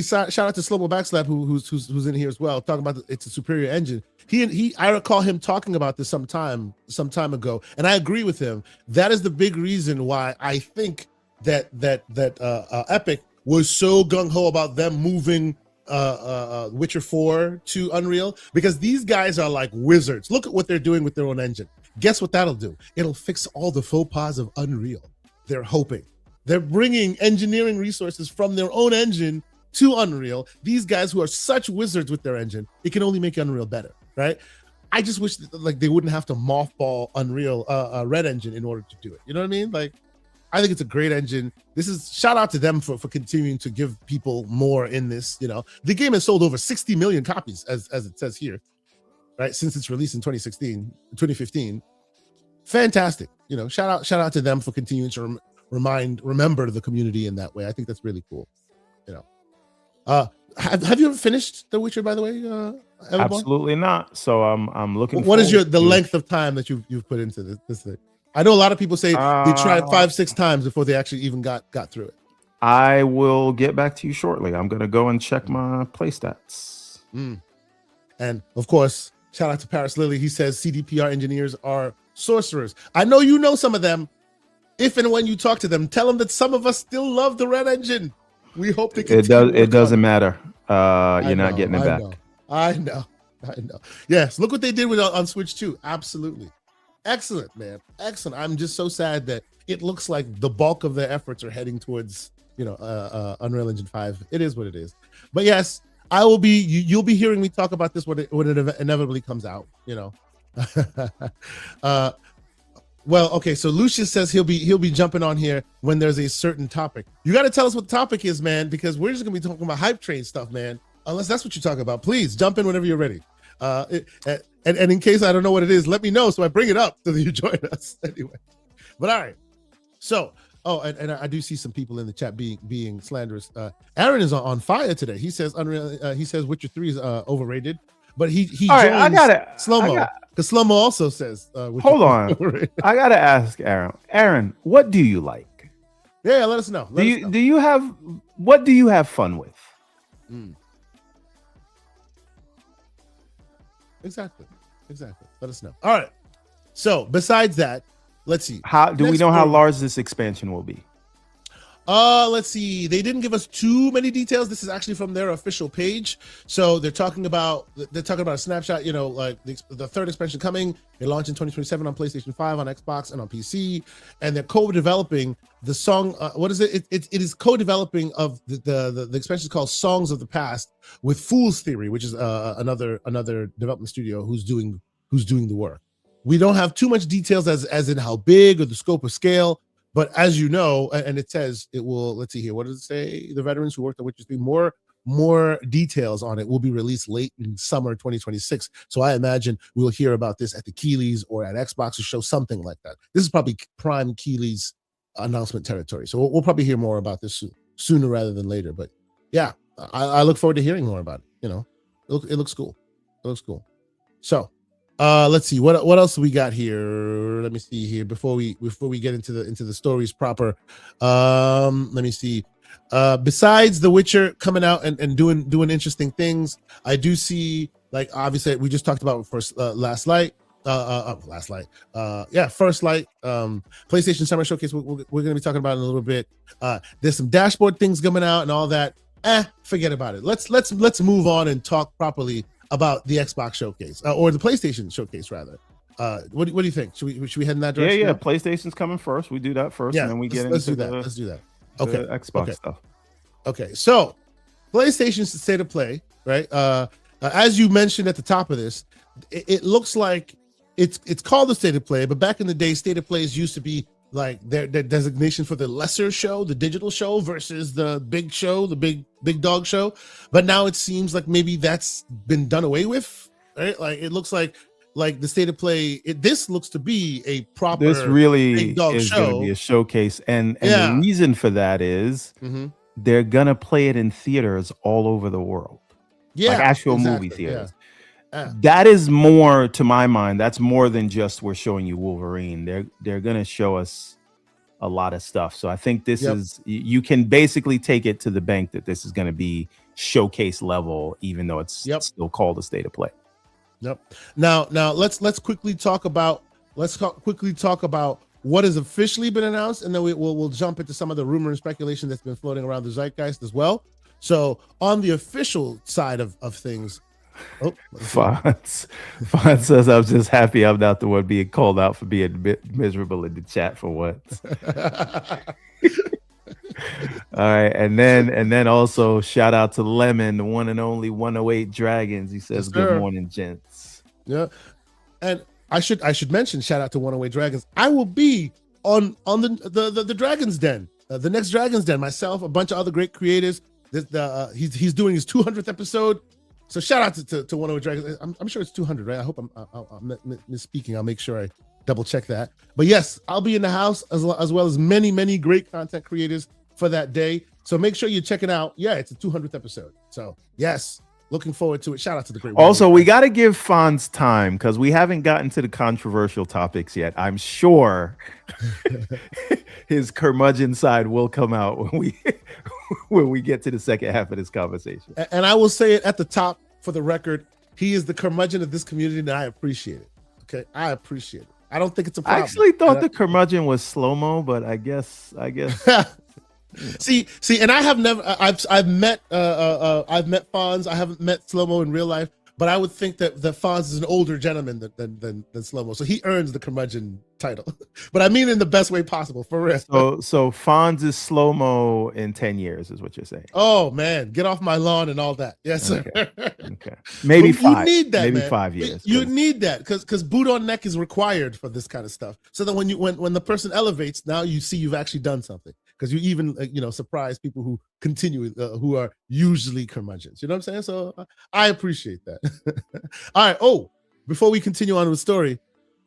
shout out to Slow-Mo Backslap who's in here as well, talking about it's a superior engine. I recall him talking about this some time ago, and I agree with him. That is the big reason why I think that Epic was so gung-ho about them moving Witcher 4 to Unreal, because these guys are like wizards. Look at what they're doing with their own engine. Guess what that'll do? It'll fix all the faux pas of Unreal. They're hoping. They're bringing engineering resources from their own engine to Unreal. These guys who are such wizards with their engine, it can only make Unreal better, right? I just wish they wouldn't have to mothball Unreal Red engine in order to do it. You know what I mean? Like, I think it's a great engine. This is shout out to them for continuing to give people more in this. You know, the game has sold over 60 million copies, as it says here, right, since its release in 2015. Fantastic. You know, shout out to them for continuing to remember the community in that way. I think that's really cool. You know, have you ever finished The Witcher, by the way? Absolutely not. So I'm looking. What is the length of time that you've put into this thing? I know a lot of people say they tried 5-6 times before they actually even got through it. I will get back to you shortly. I'm gonna go and check my play stats. And of course, shout out to Paris Lily. He says CDPR engineers are sorcerers. I know you know some of them. If and when you talk to them, tell them that some of us still love the Red engine. We hope they continue. It doesn't matter. You're not getting it back. I know. Yes, look what they did on Switch 2. Absolutely. Excellent, man. Excellent. I'm just so sad that it looks like the bulk of their efforts are heading towards, Unreal Engine 5. It is what it is. But yes, I will be. You'll be hearing me talk about this when it inevitably comes out. You know. Well, okay. So Lucius says he'll be jumping on here when there's a certain topic. You got to tell us what the topic is, man, because we're just gonna be talking about hype train stuff, man. Unless that's what you're talking about, please jump in whenever you're ready. And in case I don't know what it is, let me know so I bring it up so that you join us anyway. But all right. So, and I do see some people in the chat being slanderous. Aaron is on fire today. He says Unreal. He says Witcher 3 is overrated, but he all right, I got it. Slow-Mo, because Slow-Mo also says. Hold on, I gotta ask Aaron. Aaron, what do you like? Yeah, let us know. Do you have fun with? Exactly. Let us know. All right. So besides that, let's see. How do we know how large this expansion will be? Let's see. They didn't give us too many details. This is actually from their official page. So they're talking about a snapshot, like the third expansion coming. They launch in 2027 on PlayStation 5, on Xbox, and on PC. And they're co-developing the song. What is it? It is co-developing of the expansion called Songs of the Past with Fool's Theory, which is another development studio who's doing the work. We don't have too much details as in how big or the scope or scale. But as you know, and it says it will, let's see here. What does it say? The veterans who worked on Witcher 3, more details on it will be released late in summer 2026. So I imagine we'll hear about this at the Keeleys or at Xbox or show something like that. This is probably prime Keeley's announcement territory. So we'll probably hear more about this sooner rather than later. But yeah, I look forward to hearing more about it. It looks cool. So let's see what else we got here. Let me see here before we get into the stories proper. Let me see. Besides The Witcher coming out and doing interesting things, I do see, like, obviously we just talked about first First Light. PlayStation Summer Showcase. We're going to be talking about in a little bit. There's some dashboard things coming out and all that. Forget about it. Let's move on and talk properly about the Xbox Showcase or the PlayStation Showcase rather. What do you think? Should we head in that direction? Yeah. PlayStation's coming first. We do that first, and then we get into Let's do that. Okay. Xbox stuff. Okay. So, PlayStation's State of Play, right? As you mentioned at the top of this, it looks like it's called the State of Play, but back in the day, State of Plays used to be like their designation for the lesser show, the digital show, versus the big show, the big dog show. But now it seems like maybe that's been done away with, right? Like it looks like the State of Play. This looks to be a proper. This really big dog is show. going to be a showcase, and the reason for that is they're gonna play it in theaters all over the world. Yeah, like actual exactly, movie theaters. Yeah. That is more, to my mind, that's more than just we're showing you Wolverine. They're gonna show us a lot of stuff. So I think this is, you can basically take it to the bank that this is going to be showcase level, even though it's still called a State of Play. Yep. Now let's quickly talk about what has officially been announced, and then we'll jump into some of the rumor and speculation that's been floating around the zeitgeist as well. So on the official side of things, Fonz says, I'm just happy I'm not the one being called out for being miserable in the chat for once. All right, and then also shout out to Lemon, the one and only 108 Dragons. He says, good morning, gents. Yeah, and I should mention, shout out to 108 Dragons. I will be on the Dragons Den, the next Dragons Den. Myself, a bunch of other great creators. He's doing his 200th episode. So shout out to 108 Dragons. I'm sure it's 200, right? I hope I'm misspeaking. I'll make sure I double check that. But yes, I'll be in the house as well as many great content creators for that day. So make sure you check it out. Yeah, it's a 200th episode. So yes, looking forward to it. Shout out to the great. Also, we got to give Fonz time because we haven't gotten to the controversial topics yet. I'm sure his curmudgeon side will come out when we get to the second half of this conversation. And I will say it at the top for the record. He is the curmudgeon of this community, and I appreciate it. Okay, I appreciate it. I don't think it's a problem. I actually thought the curmudgeon was slow-mo, but I guess. See, and I have never. I've met Fonz. I haven't met Slow-Mo in real life, but I would think that Fonz is an older gentleman than Slow-Mo, so he earns the curmudgeon title. But I mean in the best way possible, for real. So Fonz is Slow-Mo in 10 years, is what you're saying. Oh man, get off my lawn and all that. Yes, sir. Okay. Maybe 5. You need that, maybe man. 5 years. You need that because boot on neck is required for this kind of stuff. So that when the person elevates, now you see you've actually done something. Because you even surprise people who continue who are usually curmudgeons. You know what I'm saying? So I appreciate that. All right. Oh, before we continue on with the story,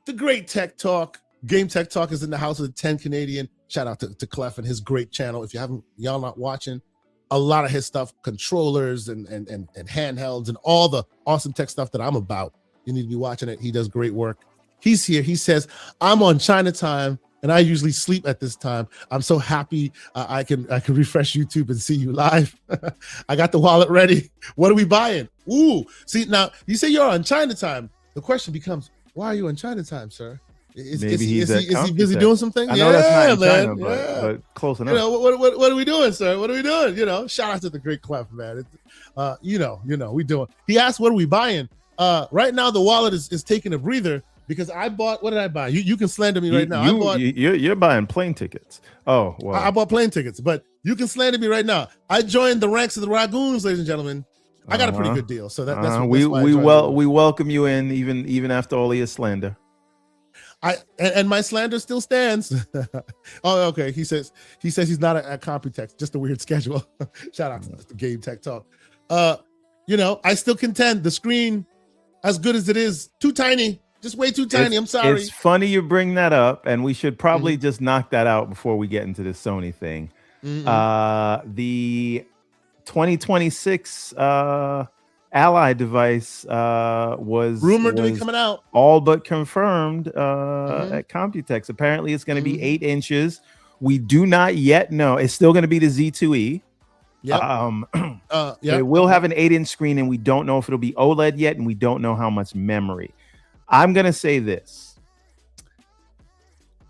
the great Tech Talk, Game Tech Talk is in the house of the 10 Canadian. Shout out to Clef and his great channel. If y'all not watching, a lot of his stuff, controllers and handhelds and all the awesome tech stuff that I'm about. You need to be watching it. He does great work. He's here. He says, I'm on China time, and I usually sleep at this time. I'm so happy I can refresh YouTube and see you live. I got the wallet ready. What are we buying? Ooh, see, now you say you're on China time. The question becomes, why are you on China time, sir? Is he busy doing something? I know that's not in China, but close enough. What are we doing, sir? What are we doing? Shout out to the great Clef, man. We doing. He asked, what are we buying? Right now the wallet is taking a breather. Because I bought, what did I buy? You can slander me right now. You're buying plane tickets. Oh, wow. I bought plane tickets, but you can slander me right now. I joined the ranks of the Ragoons, ladies and gentlemen. I got a pretty good deal, so that's we welcome you in, even after all your slander. And my slander still stands. Oh, okay. He says he's not at Computex, just a weird schedule. Shout out to the Game Tech Talk. I still contend the screen, as good as it is, too tiny. Just way too tiny. I'm sorry. It's funny you bring that up, and we should probably just knock that out before we get into this Sony thing. The 2026 Ally device was rumored to be coming out, all but confirmed at Computex. Apparently, it's going to be 8 inches We do not yet know. It's still going to be the Z2E. Yeah. It will have an 8-inch screen, and we don't know if it'll be OLED yet, and we don't know how much memory. I'm going to say this.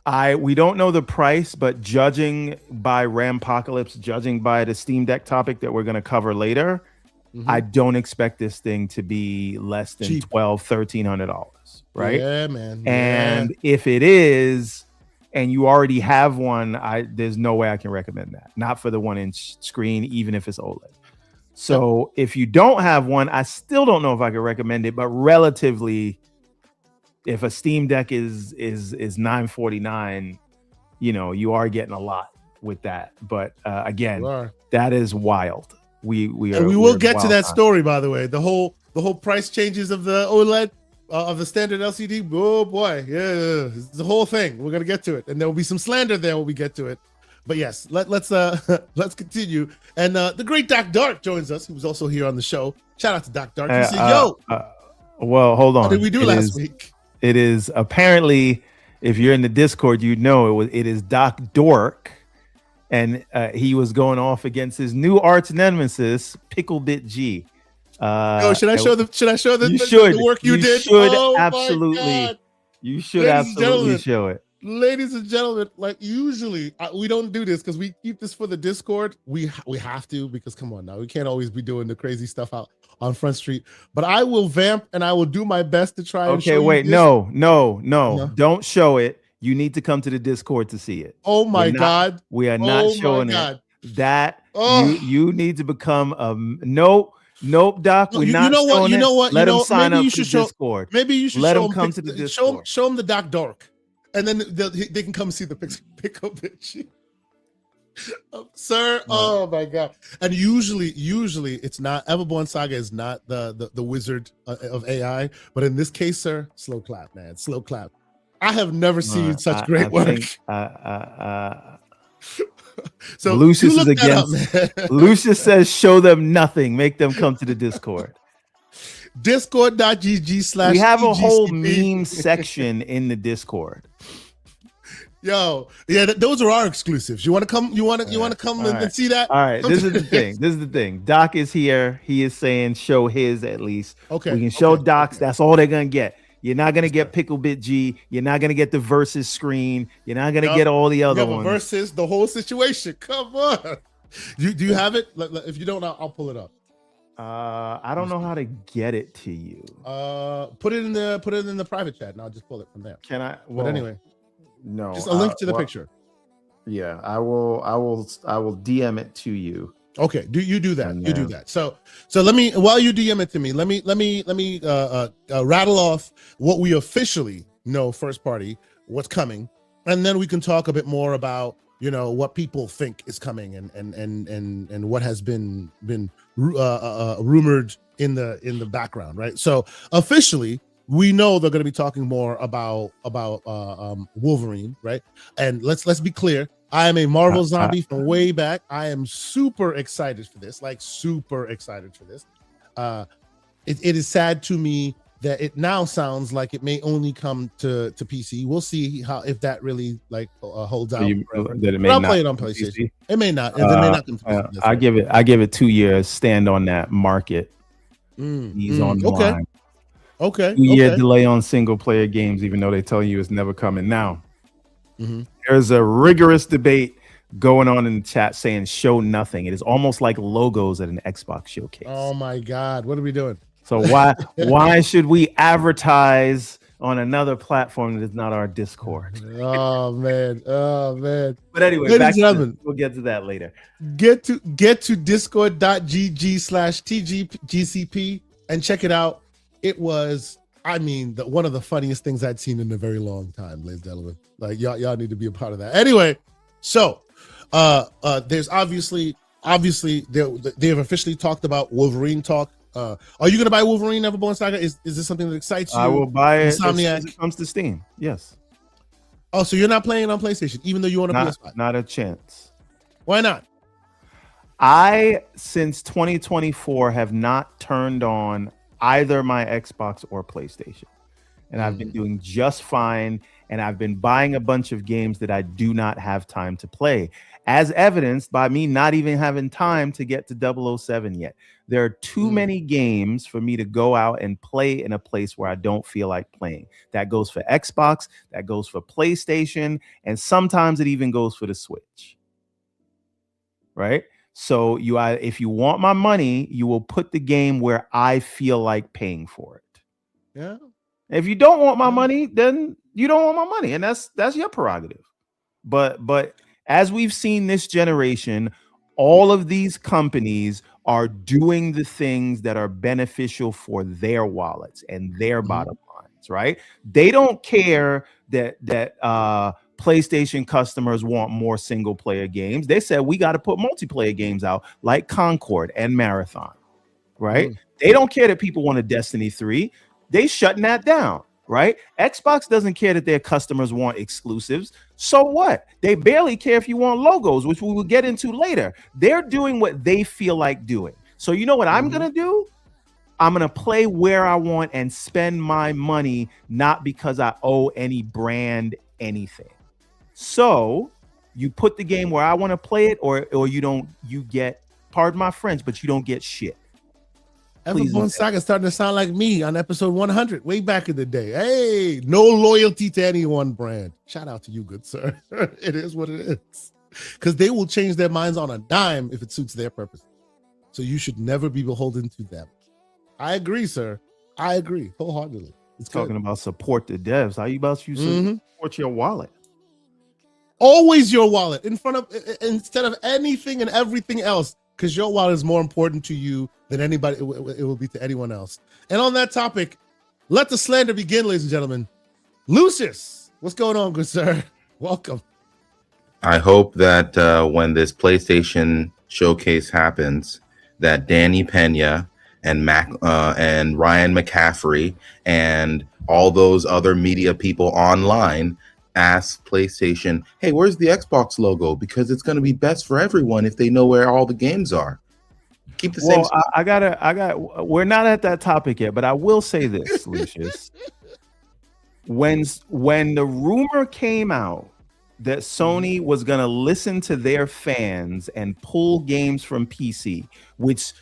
We don't know the price, but judging by Rampocalypse, judging by the Steam Deck topic that we're going to cover later, I don't expect this thing to be less than $1,200-$1,300, right? Yeah, man. And if it is, and you already have one, there's no way I can recommend that. Not for the 1-inch screen, even if it's OLED. So if you don't have one, I still don't know if I could recommend it, but relatively, if a Steam Deck is $949, you are getting a lot with that. But again, that is wild. We will get to that story, by the way. The whole price changes of the OLED of the standard LCD. Oh boy, yeah, it's the whole thing. We're gonna get to it, and there will be some slander there when we get to it. But yes, let's continue. And the great Doc Dark joins us. He was also here on the show. Shout out to Doc Dark. He said, "Yo, well, hold on. What did we do last week?" It is apparently, if you're in the Discord, it is Doc Dork, and he was going off against his new arch nemesis, Picklebit G. Should I show the work you did? You should absolutely show it. Ladies and gentlemen, like usually we don't do this because we keep this for the Discord. We have to, because come on now, we can't always be doing the crazy stuff out on Front Street. But I will vamp and I will do my best to try. Okay, wait, no, don't show it. You need to come to the Discord to see it. Oh my God, we are not showing it. That you need to become Nope, Doc. We're not showing it. You know what? Let him sign up to the Discord. Maybe you should let him come to the Discord. Show him the Doc Dark, and then they can come see the pickle bitch. Sir, oh my God. And usually it's not, Everborn Saga is not the wizard of AI, but in this case, sir, slow clap, man. Slow clap. I have never seen such great work. So Lucius is against. Lucius says, show them nothing. Make them come to the Discord. Discord.gg/. We have a whole meme section in the Discord. Yo, yeah, those are our exclusives. You want to come? You want to come and see that? All right, this is the thing. Doc is here. He is saying show his at least. Okay, we can show Doc's. That's all they're gonna get. You're not gonna get Picklebit G. You're not gonna get the versus screen. You're not gonna get all the other ones. Versus the whole situation. Come on. Do you have it? If you don't, I'll pull it up. I don't know how to get it to you. Put it in the private chat, and I'll just pull it from there. Can I? But anyway. No, just a link to the picture. Yeah, I will DM it to you. Okay, you do that. You do that. So let me, while you DM it to me, let me rattle off what we officially know first party, what's coming, and then we can talk a bit more about what people think is coming and what has been rumored in the background, right? So officially, we know they're going to be talking more about Wolverine, right? And let's be clear. I am a Marvel zombie from way back. I am super excited for this, It is sad to me that it now sounds like it may only come to PC. We'll see if that really holds out. I'll play it on PlayStation. It may not. It may not come to PC. I give it 2 years. Stand on that market. He's on the line. Okay. 2-year delay on single player games, even though they tell you it's never coming. Now, there's a rigorous debate going on in the chat saying show nothing. It is almost like logos at an Xbox showcase. Oh my God, what are we doing? So why should we advertise on another platform that is not our Discord? Oh man. But anyway, we'll get to that later. Get to discord.gg/tggcp and check it out. It was, one of the funniest things I'd seen in a very long time, ladies and gentlemen. Like y'all need to be a part of that. Anyway, so there's obviously they have officially talked about Wolverine talk. Are you gonna buy Wolverine Everborn Saga? Is this something that excites you? I will buy it Insomniac? as it comes to Steam. Yes. Oh, so you're not playing it on PlayStation, even though you want a PS5? Not a chance. Why not? I, since 2024, have not turned on either my Xbox or PlayStation, and I've been doing just fine. and I've been buying a bunch of games that I do not have time to play, as evidenced by me not even having time to get to 007 yet. There are too many games for me to go out and play in a place where I don't feel like playing. That goes for Xbox, that goes for PlayStation, and sometimes it even goes for the Switch. Right? So if you want my money, you will put the game where I feel like paying for it. Yeah. If you don't want my money, then you don't want my money, and that's your prerogative. But as we've seen this generation, all of these companies are doing the things that are beneficial for their wallets and their bottom lines, right? They don't care that PlayStation customers want more single player games. They said we got to put multiplayer games out like Concord and Marathon, right? They don't care that people want a Destiny 3. They shutting that down, right? Xbox doesn't care that their customers want exclusives. So what? They barely care if you want logos, which we will get into later. They're doing what they feel like doing. So you know what I'm going to do? I'm going to play where I want and spend my money, not because I owe any brand anything. So you put the game where I want to play it, or you get, pardon my French, but you don't get shit. Everborn Saga starting to sound like me on episode 100, way back in the day. Hey, no loyalty to any one brand. Shout out to you, good sir. It is what it is. Because they will change their minds on a dime if it suits their purpose. So you should never be beholden to them. I agree, sir. I agree wholeheartedly. It's talking about support the devs. How you about to support your wallet? Always your wallet in front of, instead of anything and everything else, because your wallet is more important to you than anybody, it will be to anyone else. And on that topic, let the slander begin, ladies and gentlemen. Lucius, what's going on, good sir? Welcome. I hope that when this PlayStation showcase happens, that Danny Pena and and Ryan McCaffrey and all those other media people online ask PlayStation, hey, where's the Xbox logo? Because it's going to be best for everyone if they know where all the games are. Keep the same. Well, we're not at that topic yet, but I will say this, Lucius. When the rumor came out that Sony was going to listen to their fans and pull games from PC, which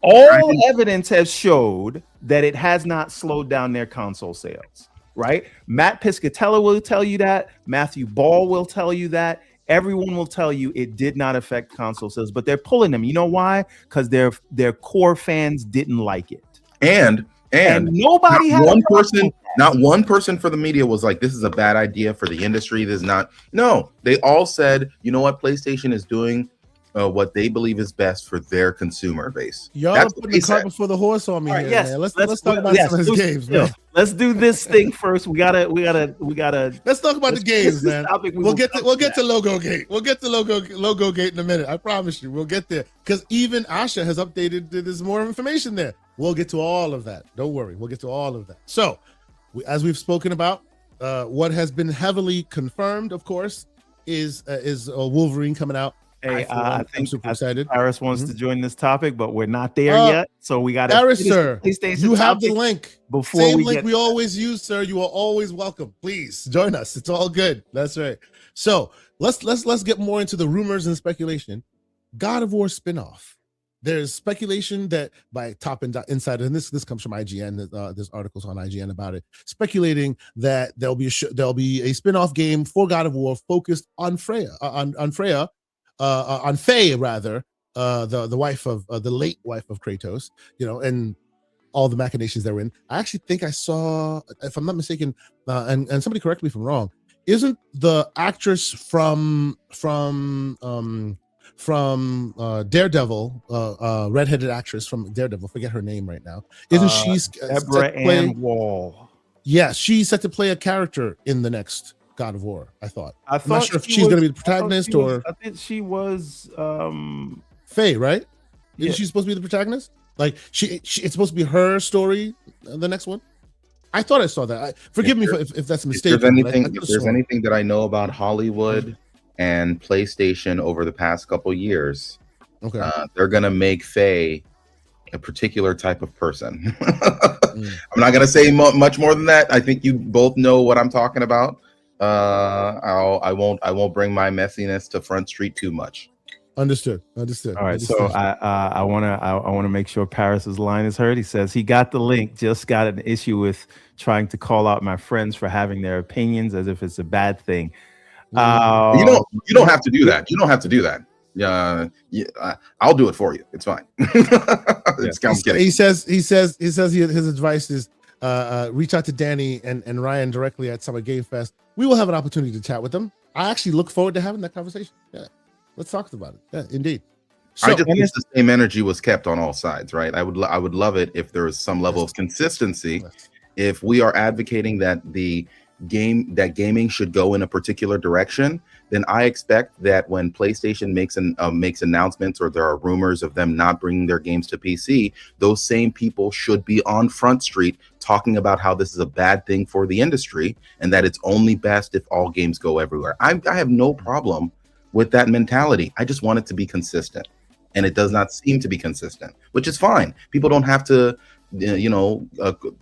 all evidence has showed that it has not slowed down their console sales. Right? Matt Piscatella will tell you that. Matthew Ball will tell you that. Everyone will tell you it did not affect console sales, but they're pulling them. You know why? Because their core fans didn't like it. And nobody had not one person for the media was like, this is a bad idea for the industry. This is not. No, they all said, you know what? PlayStation is doing what they believe is best for their consumer base. Y'all are putting the cart before the horse on me. Right, here, man. Let's talk about some of his games, man. Let's do this thing first. We gotta. Let's talk about the games, man. We'll get to Logo Gate. We'll get to Logo Gate in a minute. I promise you, we'll get there. Because even Asha has updated. There's more information there. We'll get to all of that. Don't worry. We'll get to all of that. So, as we've spoken about, what has been heavily confirmed, of course, is Wolverine coming out. Hey, I think super excited. Paris wants to join this topic, but we're not there yet. So we got to. Paris, sir, you have the link. Before Same link we always use, sir. You are always welcome. Please join us. It's all good. That's right. So let's get more into the rumors and speculation. God of War spinoff. There's speculation that by Top Insider, and this comes from IGN. There's articles on IGN about it, speculating that there'll be a spinoff game for God of War focused on Freya, on Faye rather, the wife of the late wife of Kratos, and all the machinations they're in. I actually think I saw, if I'm not mistaken, and somebody correct me if I'm wrong, isn't the actress from Daredevil, redheaded actress from Daredevil, forget her name right now, isn't she Deborah Ann Wall? Yeah, she's set to play a character in the next God of War. I'm not sure if she's going to be the protagonist or. I think she was Faye, right? Yeah. Isn't she supposed to be the protagonist? Like it's supposed to be her story, the next one. I thought I saw that. Forgive me if that's a mistake. If there's anything that I know about Hollywood and PlayStation over the past couple years, okay, they're gonna make Faye a particular type of person. I'm not gonna say much more than that. I think you both know what I'm talking about. I won't bring my messiness to Front Street too much. Understood. All right, Understood. so I wanna make sure Paris's line is heard. He says he got the link, just got an issue with trying to call out my friends for having their opinions as if it's a bad thing. You don't have to do that. You don't have to do that. I'll do it for you. It's fine. He says his advice is reach out to Danny and Ryan directly at Summer Game Fest. We will have an opportunity to chat with them. I actually look forward to having that conversation. Yeah, let's talk about it. Yeah, indeed. So, I just wish the same energy was kept on all sides, right? I would love it if there was some level of consistency. If we are advocating that gaming should go in a particular direction, then I expect that when PlayStation makes announcements or there are rumors of them not bringing their games to PC, those same people should be on Front Street talking about how this is a bad thing for the industry and that it's only best if all games go everywhere. I have no problem with that mentality. I just want it to be consistent, and it does not seem to be consistent, which is fine. People don't have to,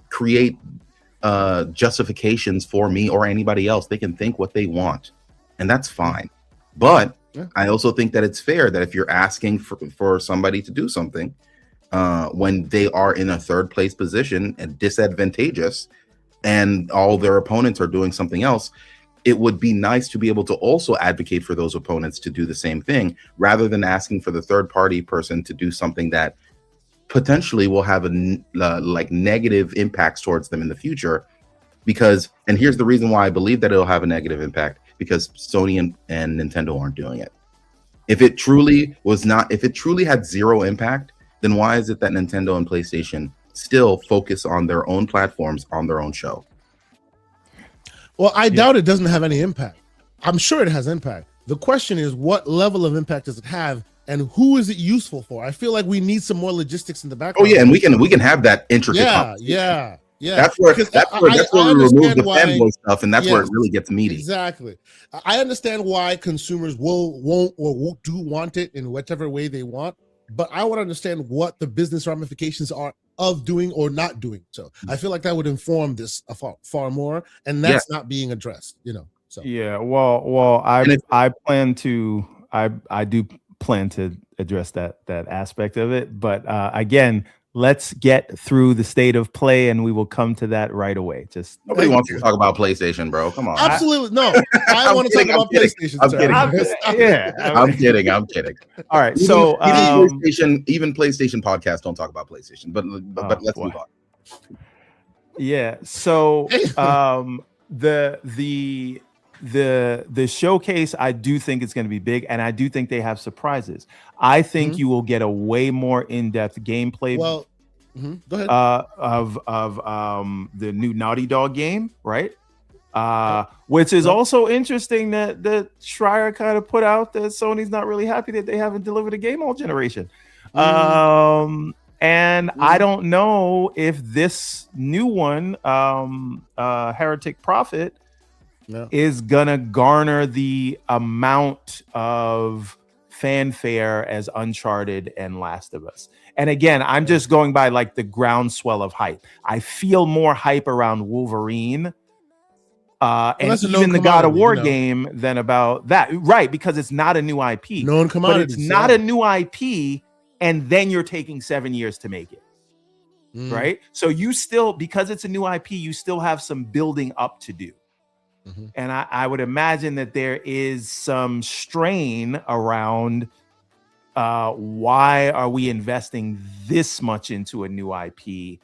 create justifications for me or anybody else. They can think what they want, and that's fine. But I also think that it's fair that if you're asking for somebody to do something when they are in a third place position and disadvantageous and all their opponents are doing something else, it would be nice to be able to also advocate for those opponents to do the same thing rather than asking for the third party person to do something that potentially will have negative impacts towards them in the future. And here's the reason why I believe that it'll have a negative impact, because Sony and Nintendo aren't doing it. If it truly had zero impact, then why is it that Nintendo and PlayStation still focus on their own platforms on their own show? Well, I doubt it doesn't have any impact. I'm sure it has impact. The question is, what level of impact does it have, and who is it useful for? I feel like we need some more logistics in the background. Oh yeah, and we can have that intricate. Yeah. That's where we remove the fanboy stuff, and that's where it really gets meaty. Exactly. I understand why consumers won't want it in whatever way they want, but I want to understand what the business ramifications are of doing or not doing so. I feel like that would inform this far more, and that's not being addressed. So yeah. Well, I do plan to address that aspect of it, but again, let's get through the state of play, and we will come to that right away. Just nobody wants to talk about PlayStation, bro. Come on. Absolutely no. I want to talk about PlayStation. I'm kidding. I'm kidding. All right. Even PlayStation podcasts don't talk about PlayStation, but let's move on. Yeah. So the showcase, I do think it's going to be big, and I do think they have surprises. I think you will get a way more in-depth gameplay. Go ahead. Of the new Naughty Dog game, right? Which is also interesting that Schreier kind of put out that Sony's not really happy that they haven't delivered a game all generation. And I don't know if this new one, Heretic Prophet, is gonna garner the amount of fanfare as Uncharted and Last of Us. And again, I'm just going by like the groundswell of hype. I feel more hype around Wolverine and even the God of War game than about that. Right, because it's not a new IP. Known commodity. But it's not a new IP, and then you're taking 7 years to make it. Right? So you still, because it's a new IP, you still have some building up to do. And I would imagine that there is some strain around why are we investing this much into a new IP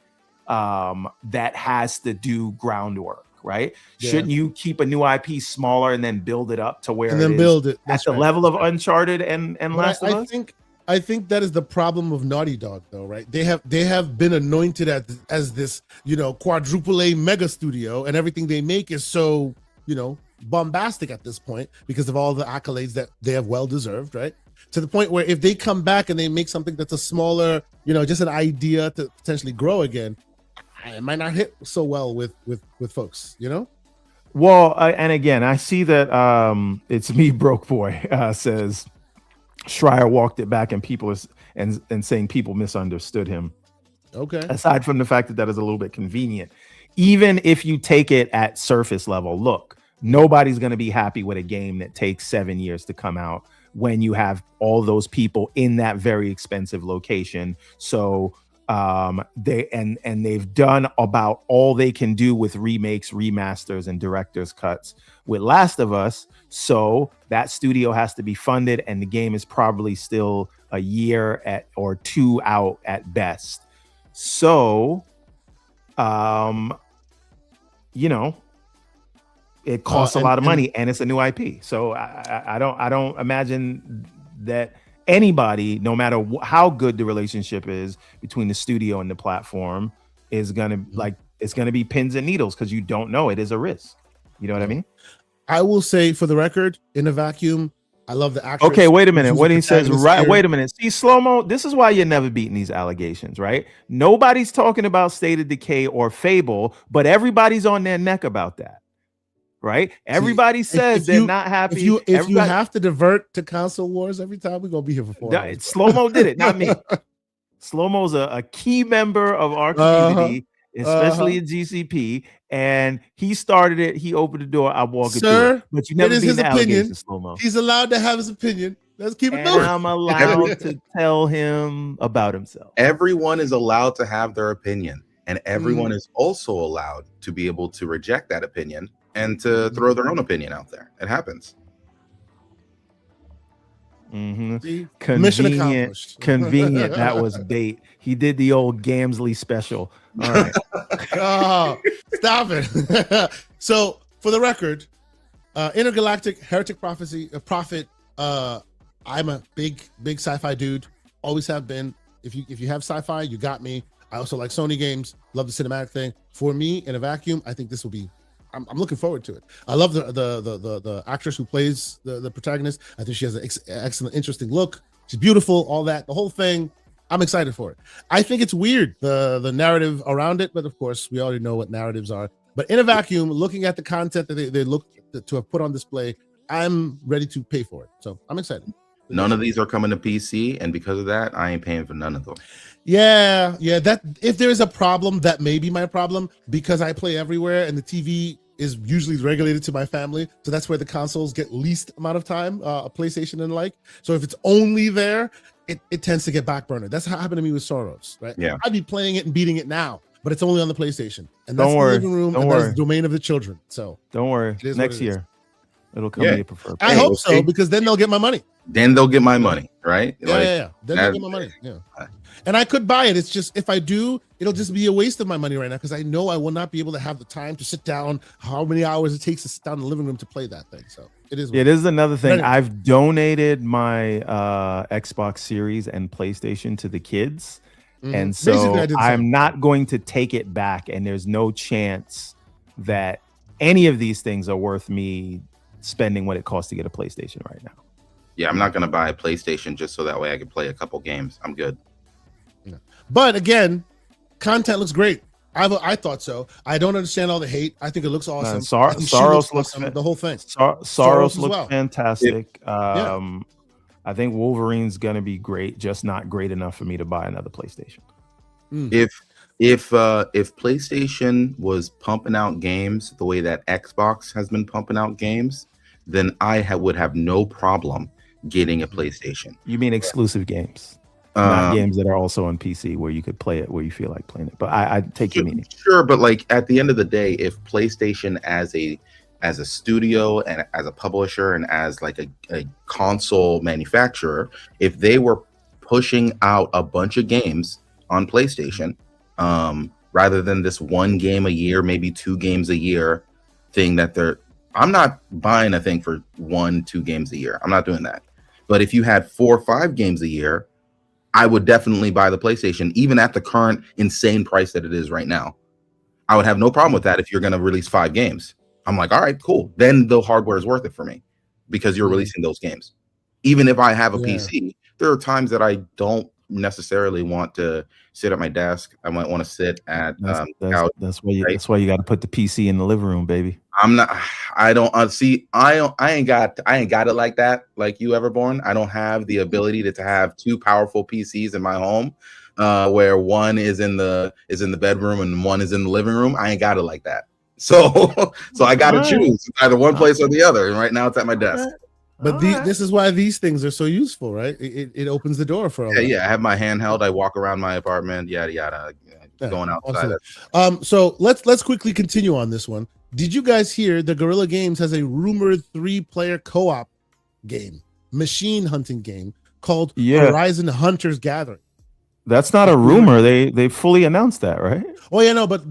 that has to do groundwork, right? Yeah. Shouldn't you keep a new IP smaller and then build it up to where and then build it at the level of Uncharted and Last of Us? I think that is the problem of Naughty Dog, though, right? They have been anointed as this, quadruple A mega studio, and everything they make is so, bombastic at this point because of all the accolades that they have well deserved, right? To the point where if they come back and they make something that's a smaller, just an idea to potentially grow again, it might not hit so well with folks, Well, and again, I see that it's me, broke boy, says Schreier walked it back, and people and saying people misunderstood him. Okay. Aside from the fact that is a little bit convenient, even if you take it at surface level, look, nobody's going to be happy with a game that takes 7 years to come out when you have all those people in that very expensive location. So they've done about all they can do with remakes, remasters, and director's cuts with Last of Us. So that studio has to be funded, and the game is probably still a year or 2 out at best. So, it costs a lot of money, and it's a new IP. So I don't imagine that anybody, no matter how good the relationship is between the studio and the platform, is gonna it's gonna be pins and needles, because you don't know. It is a risk. You know what I mean? I will say, for the record, in a vacuum, I love the actress. Okay, wait a minute. What he says, right? Wait a minute. See, slow-mo. This is why you're never beating these allegations, right? Nobody's talking about State of Decay or Fable, but everybody's on their neck about that. Right? Everybody says they're not happy. If you have to divert to console wars every time, we're gonna be here for 4 hours. Slow-mo did it, not me. Slow-mo's a key member of our community, especially in GCP, and he started it. He opened the door. I walked through it. But you never beat the allegations, Slow-mo. He's allowed to have his opinion. Let's keep it and moving. I'm allowed to tell him about himself. Everyone is allowed to have their opinion, and everyone is also allowed to be able to reject that opinion and to throw their own opinion out there. It happens. Mm-hmm. Mission accomplished. Convenient. That was bait. He did the old Gamsley special. All right. Oh, stop it. So, for the record, Intergalactic Heretic Prophet. I'm a big sci-fi dude. Always have been. If you have sci-fi, you got me. I also like Sony games. Love the cinematic thing. For me, in a vacuum, I think this will be. I'm looking forward to it. I love the actress who plays the protagonist. I think she has an excellent, interesting look. She's beautiful, all that, the whole thing. I'm excited for it. I think it's weird, the narrative around it, but of course, we already know what narratives are. But in a vacuum, looking at the content that they look to have put on display, I'm ready to pay for it. So I'm excited. None of these are coming to PC, and because of that, I ain't paying for none of them. Yeah. That if there is a problem, that may be my problem, because I play everywhere and the TV is usually regulated to my family, so that's where the consoles get least amount of time, a PlayStation and like. So if it's only there, it tends to get backburner. That's how happened to me with Soros, right? Yeah, I'd be playing it and beating it now, but it's only on the PlayStation, and that's the living room, and that's the domain of the children. So don't worry, next year it'll come to your preferred. I hope so, because then they'll get my money. Then they'll get my money, right? Yeah. Then they'll get my money. Yeah. And I could buy it. It's just, if I do, it'll just be a waste of my money right now, because I know I will not be able to have the time to sit down, how many hours it takes to sit down in the living room to play that thing. So it is. It is another thing. Anyway. I've donated my Xbox Series and PlayStation to the kids. And so I'm not going to take it back. And there's no chance that any of these things are worth me spending what it costs to get a PlayStation right now. Yeah, I'm not going to buy a PlayStation just so that way I can play a couple games. I'm good. But again, content looks great. I thought so. I don't understand all the hate. I think it looks awesome. Soros looks awesome. The whole thing. Soros looks fantastic. I think Wolverine's going to be great, just not great enough for me to buy another PlayStation. If PlayStation was pumping out games the way that Xbox has been pumping out games, then I would have no problem getting a PlayStation. You mean exclusive games, not games that are also on PC where you could play it where you feel like playing it. But I take your meaning. Sure, but like at the end of the day, if PlayStation as a studio and as a publisher and as like a console manufacturer, if they were pushing out a bunch of games on PlayStation, rather than this one game a year, maybe 2 games a year thing I'm not buying a thing for 1-2 games a year. I'm not doing that. But if you had 4 or 5 games a year, I would definitely buy the PlayStation, even at the current insane price that it is right now. I would have no problem with that if you're going to release 5 games. I'm like, all right, cool. Then the hardware is worth it for me because you're releasing those games. Even if I have a PC, there are times that I don't necessarily want to sit at my desk. I might want to sit at couch. That's why you got to put the PC in the living room, baby. I ain't got it like that, like you, Everborn. I don't have the ability to have 2 powerful PCs in my home. where one is in the bedroom and one is in the living room. I ain't got it like that. So I got to choose either one place or the other. And right now it's at my desk. But this is why these things are so useful, right? It opens the door for all yeah. I have my handheld. I walk around my apartment. Yada yada. Going outside. So let's quickly continue on this one. Did you guys hear the Guerrilla Games has a rumored 3-player co-op game, machine hunting game called Horizon Hunters Gathering? That's not a rumor. They fully announced that, right? Oh yeah, no, but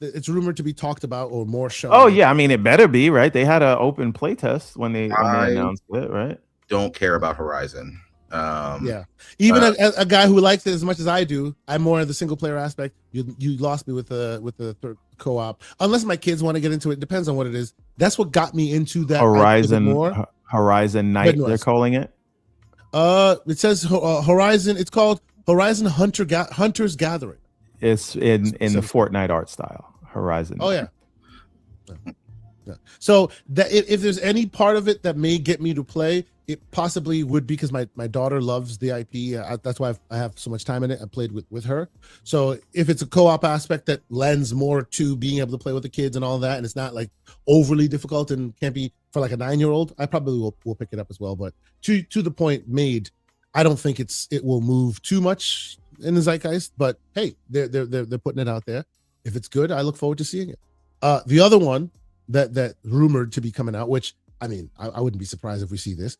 it's rumored to be talked about or more shown. Oh yeah, I mean it better be, right? They had an open play test when they announced it, right? Don't care about Horizon. Even a guy who likes it as much as I do, I'm more of the single player aspect. You lost me with the third co-op. Unless my kids want to get into it, depends on what it is. That's what got me into that Horizon Night. They're calling it. It says Horizon. It's called Horizon Hunters Gathering. It's in the Fortnite art style. Horizon. Oh yeah. So that if there's any part of it that may get me to play, it possibly would be because my daughter loves the IP. That's why I have so much time in it. I played with her. So if it's a co-op aspect that lends more to being able to play with the kids and all that, and it's not like overly difficult and can't be for like a 9-year-old, I probably will pick it up as well. But to the point made, I don't think it will move too much in the zeitgeist. But hey, they're putting it out there. If it's good, I look forward to seeing it. The other one that rumored to be coming out, which I mean, I wouldn't be surprised if we see this.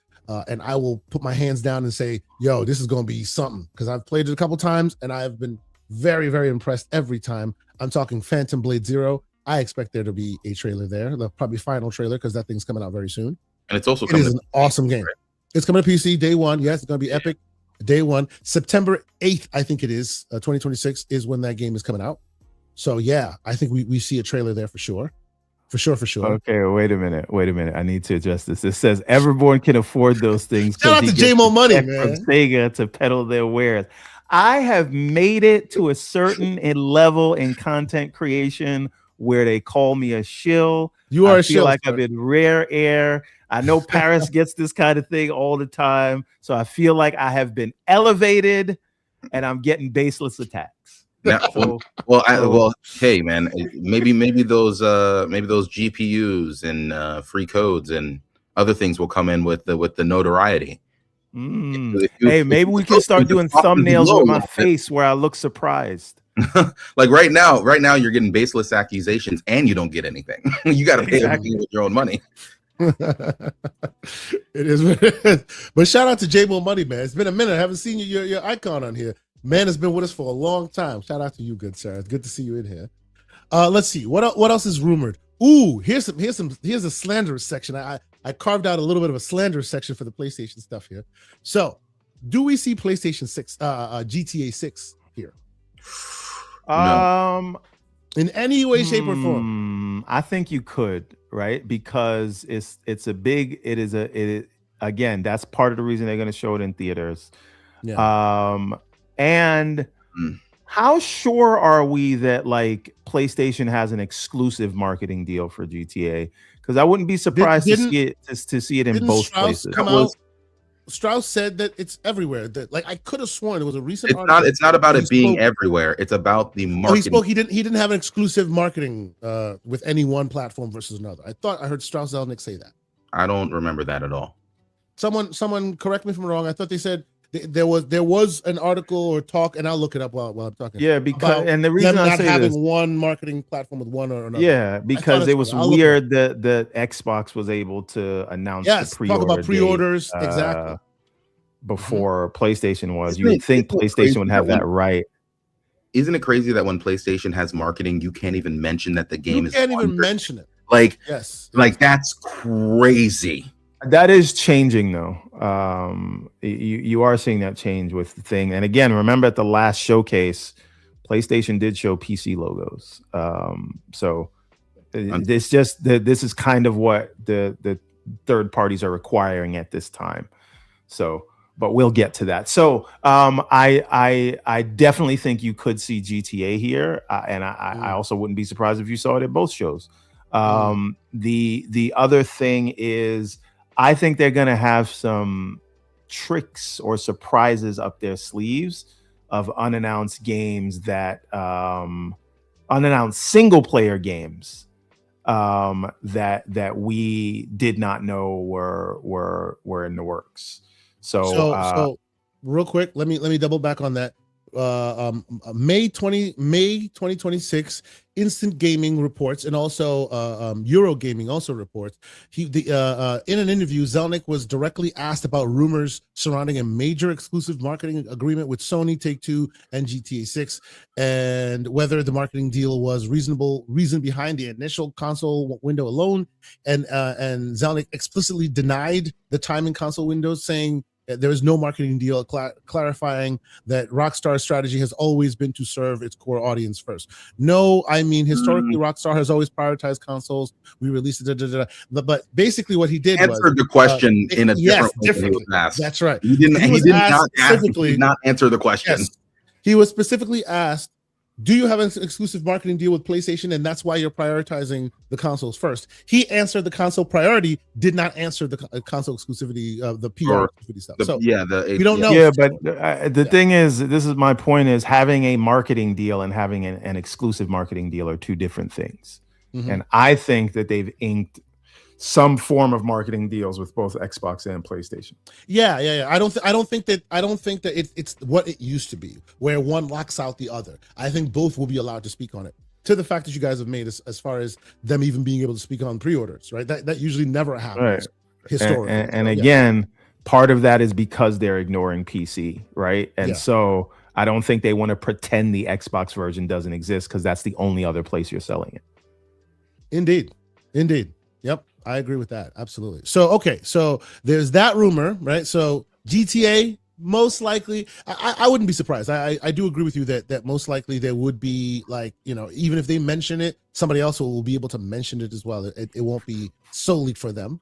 And I will put my hands down and say, yo, this is going to be something, because I've played it a couple times and I've been very, very impressed every time. I'm talking Phantom Blade Zero. I expect there to be a trailer there, the probably final trailer, because that thing's coming out very soon. And it's also it is an awesome game. Right? It's coming to PC day one. Yes, it's going to be epic. Day one, September 8th, I think it is. 2026 is when that game is coming out. So yeah, I think we see a trailer there for sure. For sure. Okay, wait a minute. I need to adjust this. It says Everborn can afford those things. Shout out to JMO Money, man. From Sega to peddle their wares. I have made it to a certain level in content creation where they call me a shill. You are I a feel shill, like sir. I'm in rare air. I know Paris gets this kind of thing all the time. So I feel like I have been elevated and I'm getting baseless attacks. Now, hey man, maybe those GPUs and free codes and other things will come in with the notoriety. Hey, maybe we can start doing thumbnails with my face where I look surprised. Like right now you're getting baseless accusations and you don't get anything. You got to pay everything with your own money. It is. But shout out to JMO Money, man. It's been a minute. I haven't seen your icon on here. Man has been with us for a long time. Shout out to you, good sir. It's good to see you in here. Let's see what else is rumored. Ooh, here's a slanderous section. I carved out a little bit of a slanderous section for the PlayStation stuff here. So, do we see PlayStation 6, GTA 6 here? No. In any way, shape, or form? I think you could, right? Because again, that's part of the reason they're going to show it in theaters. Yeah. And how sure are we that like PlayStation has an exclusive marketing deal for GTA? Because I wouldn't be surprised to see it in both places. Strauss said that it's everywhere. That like I could have sworn it was a recent. It's not about it being everywhere. It's about the marketing. He didn't have an exclusive marketing with any one platform versus another. I thought I heard Strauss Zelnick say that. I don't remember that at all. Someone correct me if I'm wrong. I thought they said there was an article or talk, and I'll look it up while I'm talking. Yeah, because and the reason them I not say having this, one marketing platform with one or another. Yeah, because it was weird that the Xbox was able to announce the pre-order talk about pre-orders date, exactly before PlayStation was. You would think PlayStation would have that right. Isn't it crazy that when PlayStation has marketing, you can't even mention that the game is? You can't even mention it. Like yes, like that's crazy. That is changing though. You are seeing that change with the thing. And again, remember at the last showcase, PlayStation did show PC logos. So this is kind of what the third parties are requiring at this time. So, but we'll get to that. So I definitely think you could see GTA here, and I also wouldn't be surprised if you saw it at both shows. The other thing is, I think they're going to have some tricks or surprises up their sleeves of unannounced games that unannounced single player games that we did not know were in the works. So real quick, let me double back on that. May 2026, Instant Gaming reports, and also Eurogaming also reports. In an interview, Zelnick was directly asked about rumors surrounding a major exclusive marketing agreement with Sony, Take-Two, and GTA 6, and whether the marketing deal was reason behind the initial console window alone. And Zelnick explicitly denied the timing console windows, saying there is no marketing deal, clarifying that Rockstar's strategy has always been to serve its core audience first. No, I mean, historically, Rockstar has always prioritized consoles. We released it, but basically what he did answered the question in a different way than he was asked. That's right. He did not answer the question. Yes, he was specifically asked, do you have an exclusive marketing deal with PlayStation, and that's why you're prioritizing the consoles first? He answered the console priority, did not answer the console exclusivity of the PR exclusivity stuff. We don't know. Yeah, but the thing is, this is my point: is having a marketing deal and having an exclusive marketing deal are two different things. Mm-hmm. And I think that they've inked some form of marketing deals with both Xbox and PlayStation. Yeah. I don't think that it's what it used to be, where one locks out the other. I think both will be allowed to speak on it. To the fact that you guys have made as far as them even being able to speak on pre-orders, right? That usually never happens, right, historically. And again, part of that is because they're ignoring PC, right? And so I don't think they want to pretend the Xbox version doesn't exist, because that's the only other place you're selling it. Indeed. Yep. I agree with that. Absolutely. So there's that rumor, right? So GTA, most likely, I wouldn't be surprised. I do agree with you that most likely there would be, like, even if they mention it, somebody else will be able to mention it as well. It won't be solely for them.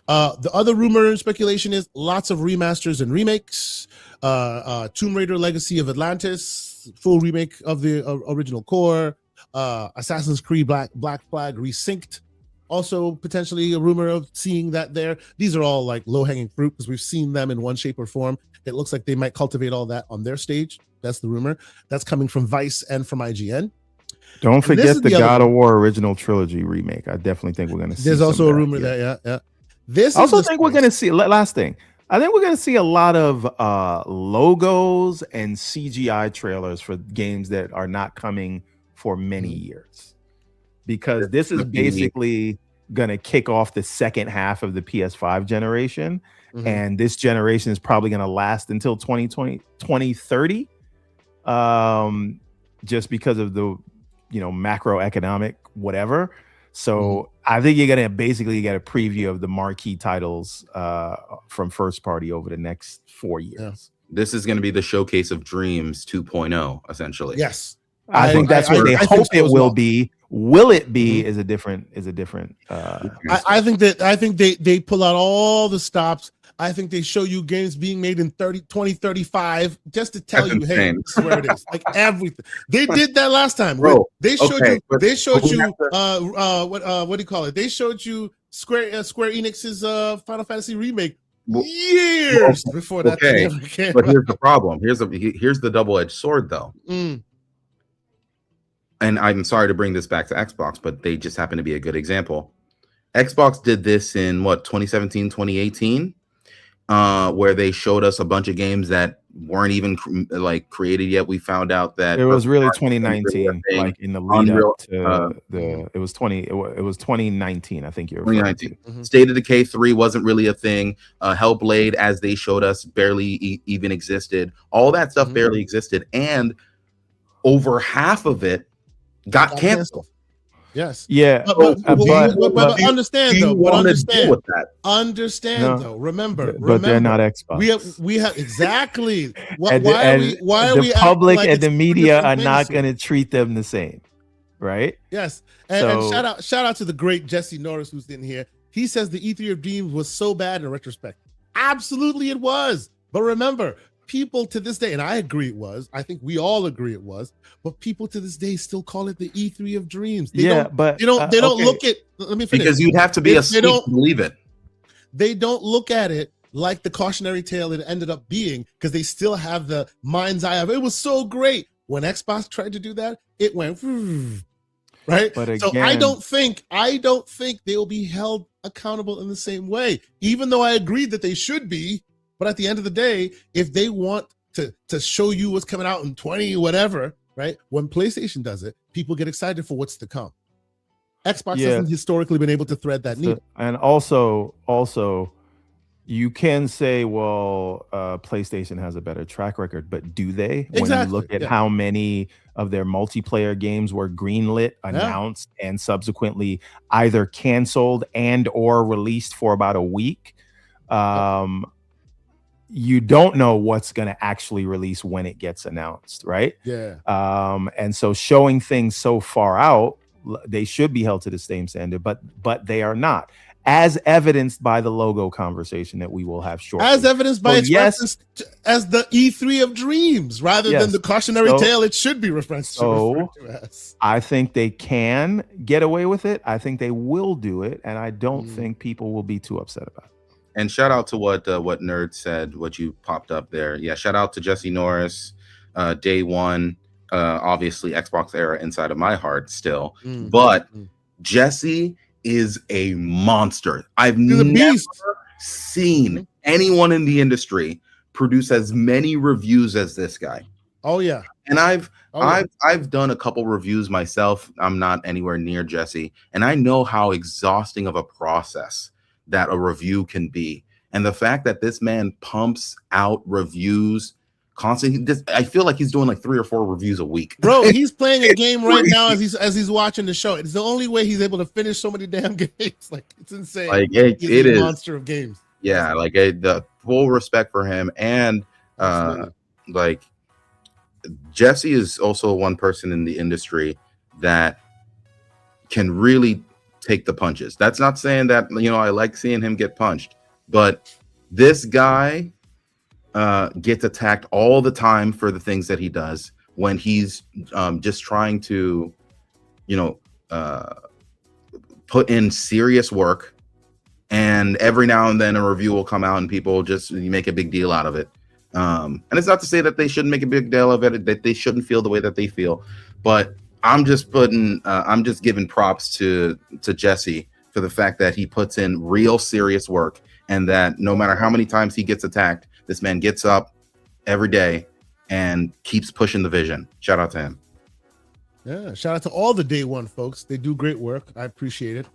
The other rumor and speculation is lots of remasters and remakes. Tomb Raider Legacy of Atlantis, full remake of the original core. Assassin's Creed Black Flag resynced. Also, potentially a rumor of seeing that there. These are all like low-hanging fruit, because we've seen them in one shape or form. It looks like they might cultivate all that on their stage. That's the rumor. That's coming from Vice and from IGN. Don't forget the God of War original trilogy remake. I definitely think we're going to see. There's also a rumor that, yeah. I also think we're going to see, last thing, I think we're going to see a lot of logos and CGI trailers for games that are not coming for many years. Because this is basically going to kick off the second half of the PS5 generation. Mm-hmm. And this generation is probably going to last until 2030. Just because of the, macroeconomic whatever. So I think you're going to basically get a preview of the marquee titles from first party over the next 4 years. Yeah. This is going to be the showcase of Dreams 2.0, essentially. Yes. I think that's what they hope it will be. Will it be is a different I think they pull out all the stops. I think they show you games being made in 2035 just to tell you, hey, this is where it is. Like everything. They did that last time. Bro, they showed you what do you call it? They showed you Square Enix's Final Fantasy remake years before that. Okay. But here's the problem. Here's the double-edged sword though. And I'm sorry to bring this back to Xbox, but they just happen to be a good example. Xbox did this in 2017, 2018, where they showed us a bunch of games that weren't even created yet. We found out that it was really 2019, like in the lead up to it was 2019. I think you're 2019. State of Decay 3 wasn't really a thing. Hellblade, as they showed us, barely even existed. All that stuff barely existed, and over half of it got canceled. Yes. Yeah. But understand though. Remember. But they're not Xbox. We have exactly. Why are we? The public and the media are not going to treat them the same, right? Yes. And shout out to the great Jesse Norris, who's in here. He says the E3 of Dreams was so bad in retrospect. Absolutely, it was. But remember, people to this day, and I agree it was, I think we all agree it was, but people to this day still call it the E3 of Dreams. They don't look at, let me finish. Because you'd have to be asleep to believe it. They don't look at it like the cautionary tale it ended up being, because they still have the mind's eye of it was so great. When Xbox tried to do that, it went right. But again, so I don't think they will be held accountable in the same way, even though I agreed that they should be. But at the end of the day, if they want to show you what's coming out in 20 whatever, right? When PlayStation does it, people get excited for what's to come. Xbox hasn't historically been able to thread that needle. And also, you can say, well, PlayStation has a better track record, but do they? Exactly. When you look at how many of their multiplayer games were greenlit, announced, and subsequently either canceled and or released for about a week, you don't know what's going to actually release when it gets announced, right? Yeah. And so showing things so far out, they should be held to the same standard, but they are not, as evidenced by the logo conversation that we will have shortly. As evidenced by its reference as the E3 of dreams, rather than the cautionary tale it should be referenced to as. I think they can get away with it. I think they will do it, and I don't think people will be too upset about it. And shout out to what Nerd said, what you popped up there. Yeah, shout out to Jesse Norris, day one. Obviously, Xbox era inside of my heart still. But Jesse is a monster. I've never seen anyone in the industry produce as many reviews as this guy. Oh yeah. And I've done a couple reviews myself. I'm not anywhere near Jesse, and I know how exhausting of a process that a review can be. And the fact that this man pumps out reviews constantly, I feel like he's doing like 3 or 4 reviews a week. Bro, he's playing a game right now as he's watching the show. It's the only way he's able to finish so many damn games. Like, it's insane. Like it is a monster of games. Yeah, like the full respect for him. And like Jesse is also one person in the industry that can really take the punches. That's not saying that, I like seeing him get punched, but this guy gets attacked all the time for the things that he does when he's just trying to, put in serious work. And every now and then a review will come out and people just make a big deal out of it. And it's not to say that they shouldn't make a big deal of it, that they shouldn't feel the way that they feel, but I'm just giving props to Jesse for the fact that he puts in real serious work, and that no matter how many times he gets attacked, this man gets up every day and keeps pushing the vision. Shout out to him. Yeah, shout out to all the day one folks. They do great work. I appreciate it.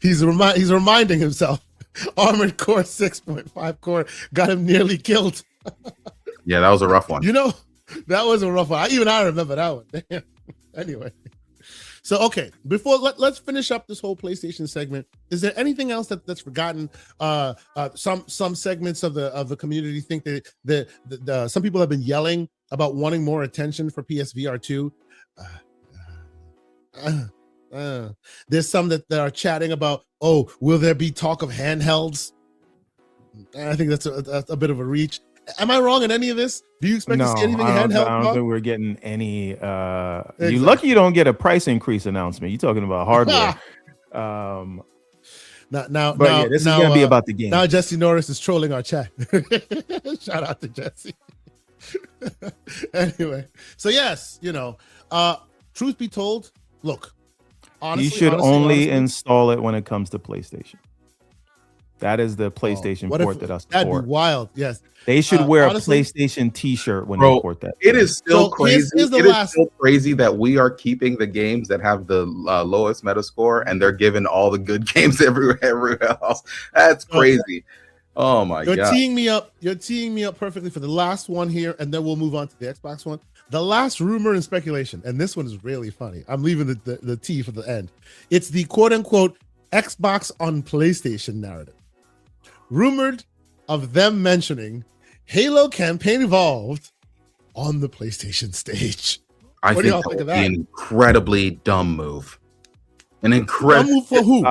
He's reminding himself. Armored Core 6.5 core got him nearly killed. Yeah, that was a rough one. That was a rough one. Even I remember that one. Damn. Anyway, so okay, before let's finish up this whole PlayStation segment. Is there anything else that's forgotten? Some segments of the community think that some people have been yelling about wanting more attention for PSVR 2. There's some that are chatting about, oh, will there be talk of handhelds? And I think that's a bit of a reach. Am I wrong in any of this? Do you expect to see anything handheld? I don't think we're getting any. Exactly. You're lucky you don't get a price increase announcement. You're talking about hardware. This is gonna be about the game. Now Jesse Norris is trolling our chat. Shout out to Jesse. Anyway, so yes, truth be told, look, honestly, you should only install it when it comes to PlayStation. That is the PlayStation port that I support. That'd be wild. Yes, they should wear a PlayStation T-shirt when they port that. It is still crazy. It is still crazy that we are keeping the games that have the lowest Metascore, and they're giving all the good games everywhere else. That's crazy. Oh my God! You're teeing me up. You're teeing me up perfectly for the last one here, and then we'll move on to the Xbox one. The last rumor and speculation, and this one is really funny. I'm leaving the tea for the end. It's the quote unquote Xbox on PlayStation narrative. Rumored of them mentioning Halo campaign evolved on the PlayStation stage. I think that would be an incredibly dumb move. An incredible dumb move for who?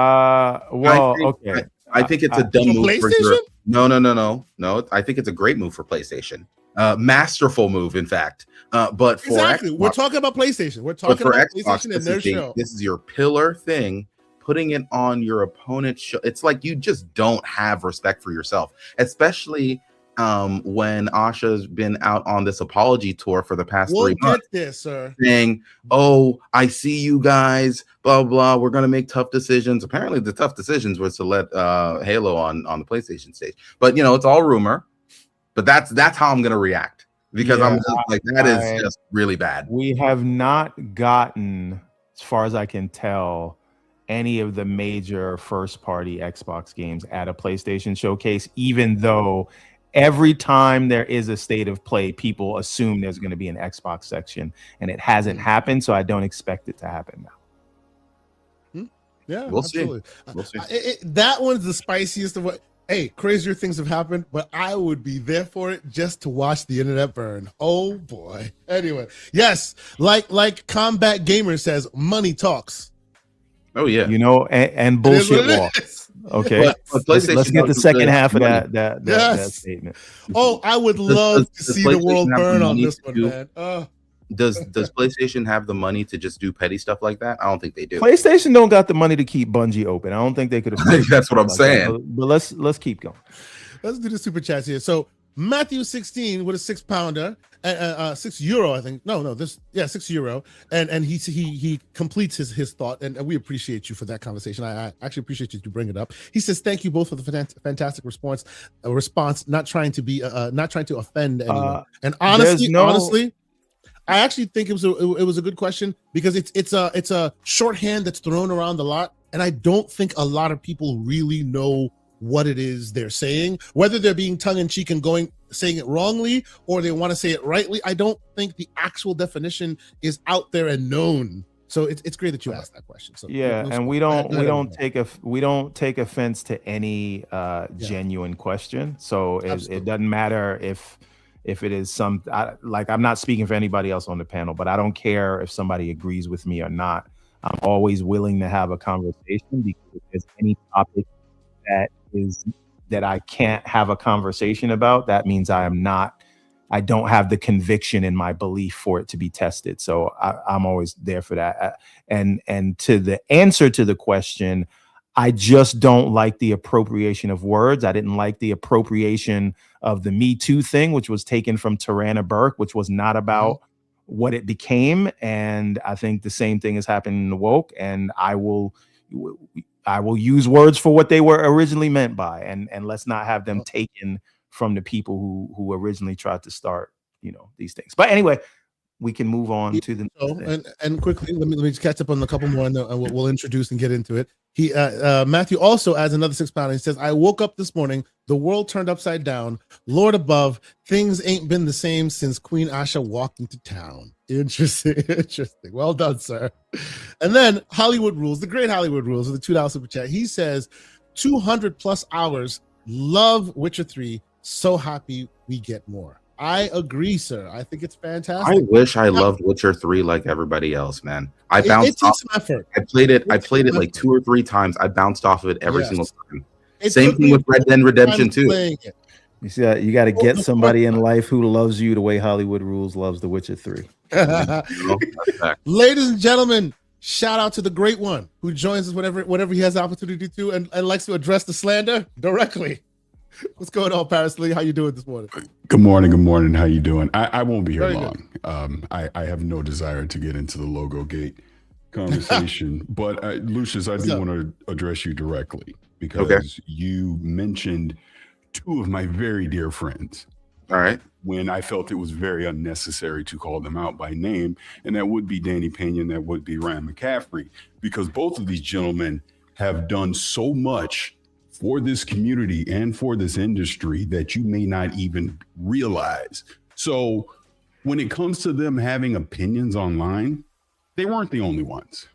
Okay. I think it's a dumb move for your, No. I think it's a great move for PlayStation. Masterful move, in fact. But for Xbox, we're talking about PlayStation. We're talking about Xbox, PlayStation and their show. This is your pillar thing. putting it on your opponent's show. It's like you just don't have respect for yourself, especially when Asha's been out on this apology tour for the past 3 months. Get this, sir. Saying, "Oh, I see you guys, blah blah. We're gonna make tough decisions." Apparently, the tough decisions was to let Halo on the PlayStation stage. But it's all rumor. But that's how I'm gonna react, because I'm just like, that is just really bad. We have not gotten, as far as I can tell, any of the major first-party Xbox games at a PlayStation showcase, even though every time there is a state of play, people assume there's going to be an Xbox section, and it hasn't happened, so I don't expect it to happen now. Yeah, We'll absolutely. see. We'll see. That one's the spiciest of what. Hey, crazier things have happened, but I would be there for it just to watch the internet burn. Oh boy. Anyway, yes, like Combat Gamer says, money talks. Oh yeah. And bullshit walks. Okay, but let's get the second half of that statement. Oh, I would love to see the world burn on this one, man. Does PlayStation have the money to just do petty stuff like that? I don't think they do. PlayStation don't got the money to keep Bungie open. I don't think they could have. That's what I'm saying. But let's keep going. Let's do the super chats here. So Matthew 16 with a €6, €6, I think. No, €6, and he completes his thought, and we appreciate you for that conversation. I actually appreciate you to bring it up. He says, "Thank you both for the fantastic response. Not trying to offend anyone." And honestly, I actually think it was a good question, because it's a shorthand that's thrown around a lot, and I don't think a lot of people really know what it is they're saying, whether they're being tongue-in-cheek and saying it wrongly, or they want to say it rightly. I don't think the actual definition is out there and known. So it's great that you asked that question. So and we don't take offense to any genuine question. So it doesn't matter if it is I'm not speaking for anybody else on the panel, but I don't care if somebody agrees with me or not. I'm always willing to have a conversation, because if there's any topic that I can't have a conversation about, that means I don't have the conviction in my belief for it to be tested. So I'm always there for that. And to the answer to the question, I just don't like the appropriation of words. I didn't like the appropriation of the Me Too thing, which was taken from Tarana Burke, which was not about what it became. And I think the same thing has happened in the woke, and I will use words for what they were originally meant by, and let's not have them taken from the people who originally tried to start, these things. But anyway, we can move on to the and quickly, let me just catch up on a couple more, and we'll introduce and get into it. Matthew also adds another £6. He says, "I woke up this morning, the world turned upside down. Lord above, things ain't been the same since Queen Asha walked into town." Interesting. Well done, sir. And then Hollywood Rules, the great Hollywood Rules, with the $2 super chat. He says, 200+ hours. Love Witcher 3. So happy we get more. I agree, sir. I think it's fantastic. I wish I loved Witcher 3 like everybody else, man. I bounced off. Effort. I played it like 2 or 3 times. I bounced off of it every single time. Same thing with Red Dead Redemption 2. You see, you got to get somebody in life who loves you the way Hollywood Rules loves The Witcher 3. Ladies and gentlemen, shout out to the great one who joins us whenever he has the opportunity to, and likes to address the slander directly. What's going on, Paris Lee? How you doing this morning? Good morning. How you doing? I won't be here long. I have no desire to get into the logo gate conversation, but Lucius, I do want to address you directly, because you mentioned 2 of my very dear friends. All right. When I felt it was very unnecessary to call them out by name, and that would be Danny Pena and that would be Ryan McCaffrey, because both of these gentlemen have done so much for this community and for this industry that you may not even realize. So when it comes to them having opinions online, they weren't the only ones.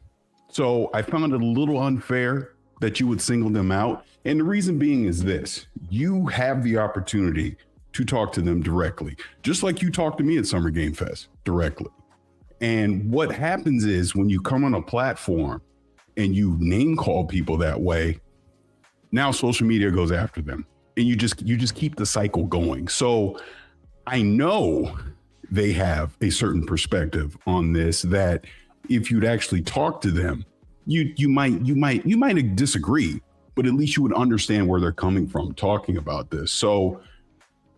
So I found it a little unfair that you would single them out. And the reason being is this: you have the opportunity to talk to them directly, just like you talked to me at Summer Game Fest directly. And what happens is, when you come on a platform and you name call people that way, now social media goes after them, and you just keep the cycle going. So I know they have a certain perspective on this, that if you'd actually talk to them, you might disagree, but at least you would understand where they're coming from talking about this. So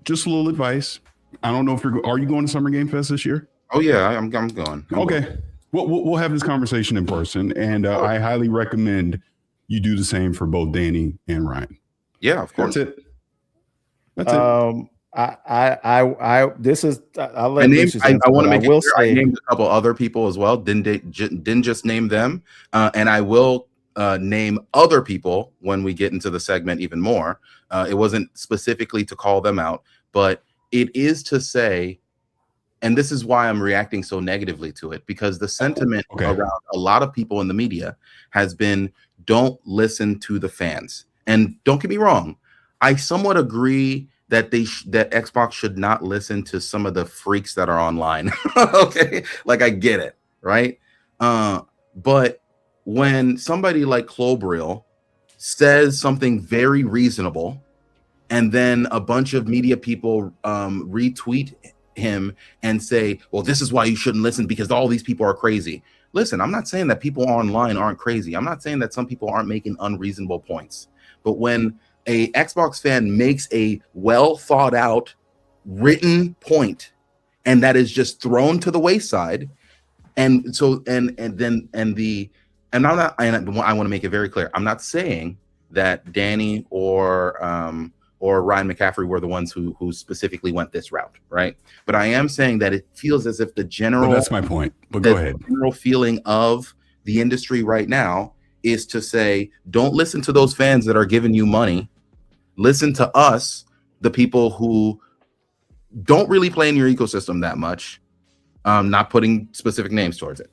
just a little advice. I don't know if are you going to Summer Game Fest this year? Oh yeah, I'm going. Okay. We'll have this conversation in person, and I highly recommend you do the same for both Danny and Ryan. Yeah, of course. That's it. I let Lucius I answer, want to but make it clear, I named a couple other people as well. Didn't just name them, and I will name other people when we get into the segment even more. It wasn't specifically to call them out, but it is to say, and this is why I'm reacting so negatively to it, because the sentiment around a lot of people in the media has been, don't listen to the fans. And don't get me wrong, I somewhat agree that that Xbox should not listen to some of the freaks that are online. Okay, like I get it, right? But when somebody like Clobril says something very reasonable, and then a bunch of media people retweet him and say, well, this is why you shouldn't listen because all these people are crazy. Listen, I'm not saying that people online aren't crazy. I'm not saying that some people aren't making unreasonable points. But when a Xbox fan makes a well thought out written point and that is just thrown to the wayside, and so and I want to make it very clear, I'm not saying that Danny or Ryan McCaffrey were the ones who specifically went this route, right? But I am saying that it feels as if the general, that's my point. But go ahead. General feeling of the industry right now is to say, don't listen to those fans that are giving you money. Listen to us, the people who don't really play in your ecosystem that much. Not putting specific names towards it.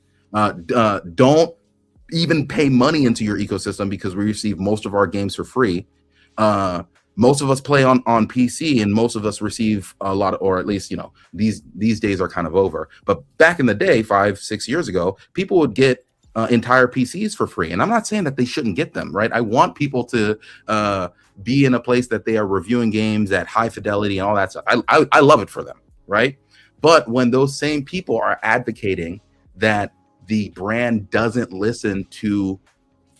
Don't even pay money into your ecosystem because we receive most of our games for free. Most of us play on PC, and most of us receive a lot or at least, these days are kind of over. But back in the day, 5-6 years ago, people would get entire PCs for free. And I'm not saying that they shouldn't get them, right? I want people to be in a place that they are reviewing games at high fidelity and all that stuff. I love it for them, right? But when those same people are advocating that the brand doesn't listen to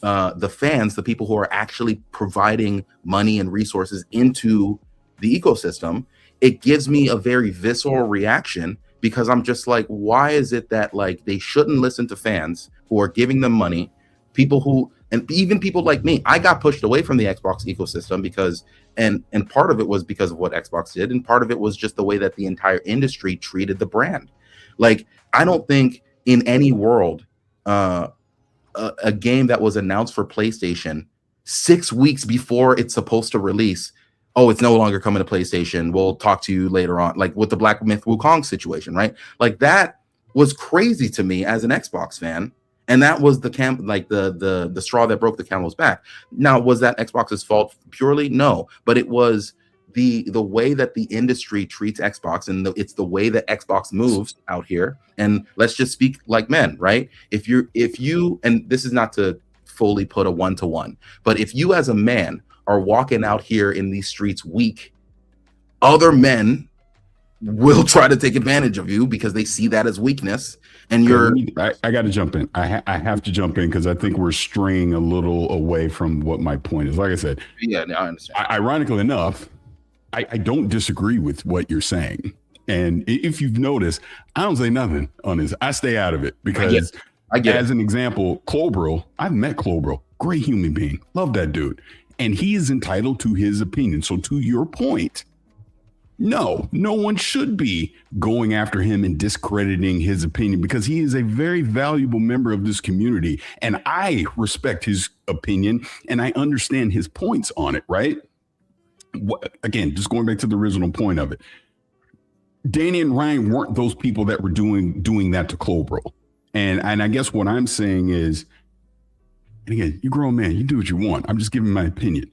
the fans, the people who are actually providing money and resources into the ecosystem, it gives me a very visceral reaction, because I'm just like, why is it that like they shouldn't listen to fans who are giving them money, people who, and even people like me, I got pushed away from the Xbox ecosystem because, and part of it was because of what Xbox did, and part of it was just the way that the entire industry treated the brand. Like, I don't think in any world, a game that was announced for PlayStation 6 weeks before it's supposed to release, oh, it's no longer coming to PlayStation, we'll talk to you later on, like with the Black Myth Wukong situation, right? Like, that was crazy to me as an Xbox fan, and that was the straw that broke the camel's back. Now, was that Xbox's fault purely? No, but it was the way that the industry treats Xbox, and it's the way that Xbox moves out here. And let's just speak like men, right? If you, and this is not to fully put a 1-to-1, but if you as a man are walking out here in these streets weak, other men will try to take advantage of you because they see that as weakness. And I got to jump in. I have to jump in because I think we're straying a little away from what my point is. Like I said, yeah, I understand. Ironically enough, I don't disagree with what you're saying. And if you've noticed, I don't say nothing on this. I stay out of it because I get as an example, Clobril, I've met Clobril, great human being, love that dude. And he is entitled to his opinion. So to your point, no one should be going after him and discrediting his opinion, because he is a very valuable member of this community. And I respect his opinion and I understand his points on it, right? Again, just going back to the original point of it, Danny and Ryan weren't those people that were doing that to Clobril. And I guess what I'm saying is, and again, you grown man, you do what you want. I'm just giving my opinion.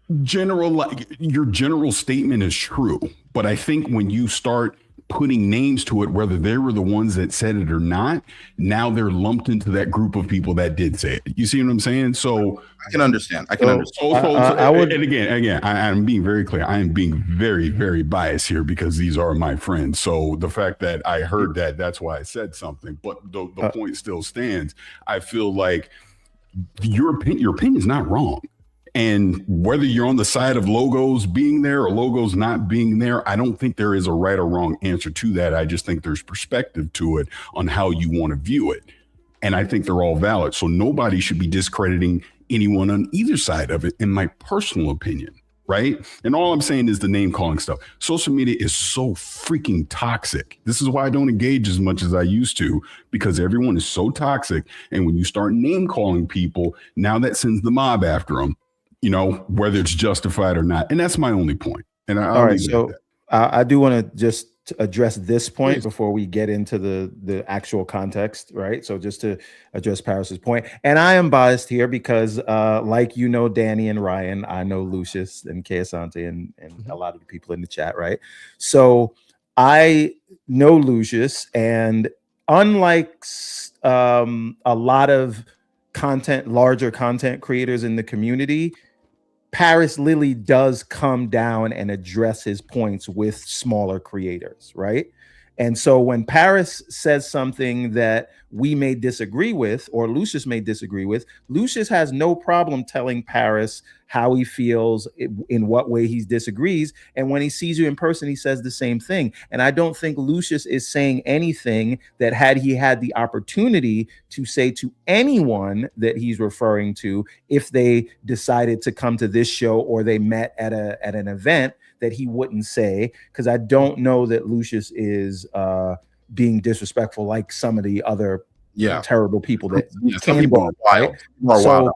Your general statement is true, but I think when you start putting names to it, whether they were the ones that said it or not. Now they're lumped into that group of people that did say it. You see what I'm saying? So I can understand. I can understand. I would, and again, I'm being very clear. I am being very, very biased here because these are my friends. So the fact that I heard that, that's why I said something. But the point still stands. I feel like your opinion is not wrong. And whether you're on the side of logos being there or logos not being there, I don't think there is a right or wrong answer to that. I just think there's perspective to it on how you want to view it. And I think they're all valid. So nobody should be discrediting anyone on either side of it, in my personal opinion, right? And all I'm saying is the name calling stuff. Social media is so freaking toxic. This is why I don't engage as much as I used to, because everyone is so toxic. And when you start name calling people, now that sends the mob after them. You know, whether it's justified or not. And that's my only point. And all right. So I do want to just address this point before we get into the actual context, right? So just to address Paris's point. And I am biased here because like, you know, Danny and Ryan, I know Lucius and Keasante and a lot of the people in the chat, right? So I know Lucius, and unlike a lot of larger content creators in the community, Paris Lilly does come down and address his points with smaller creators, right? And so when Paris says something that we may disagree with, or Lucius may disagree with, Lucius has no problem telling Paris how he feels, in what way he disagrees. And when he sees you in person, he says the same thing. And I don't think Lucius is saying anything that, had he had the opportunity to say to anyone that he's referring to, if they decided to come to this show or they met at an event, that he wouldn't say, because I don't know that Lucius is being disrespectful like some of the other terrible people that some people are wild.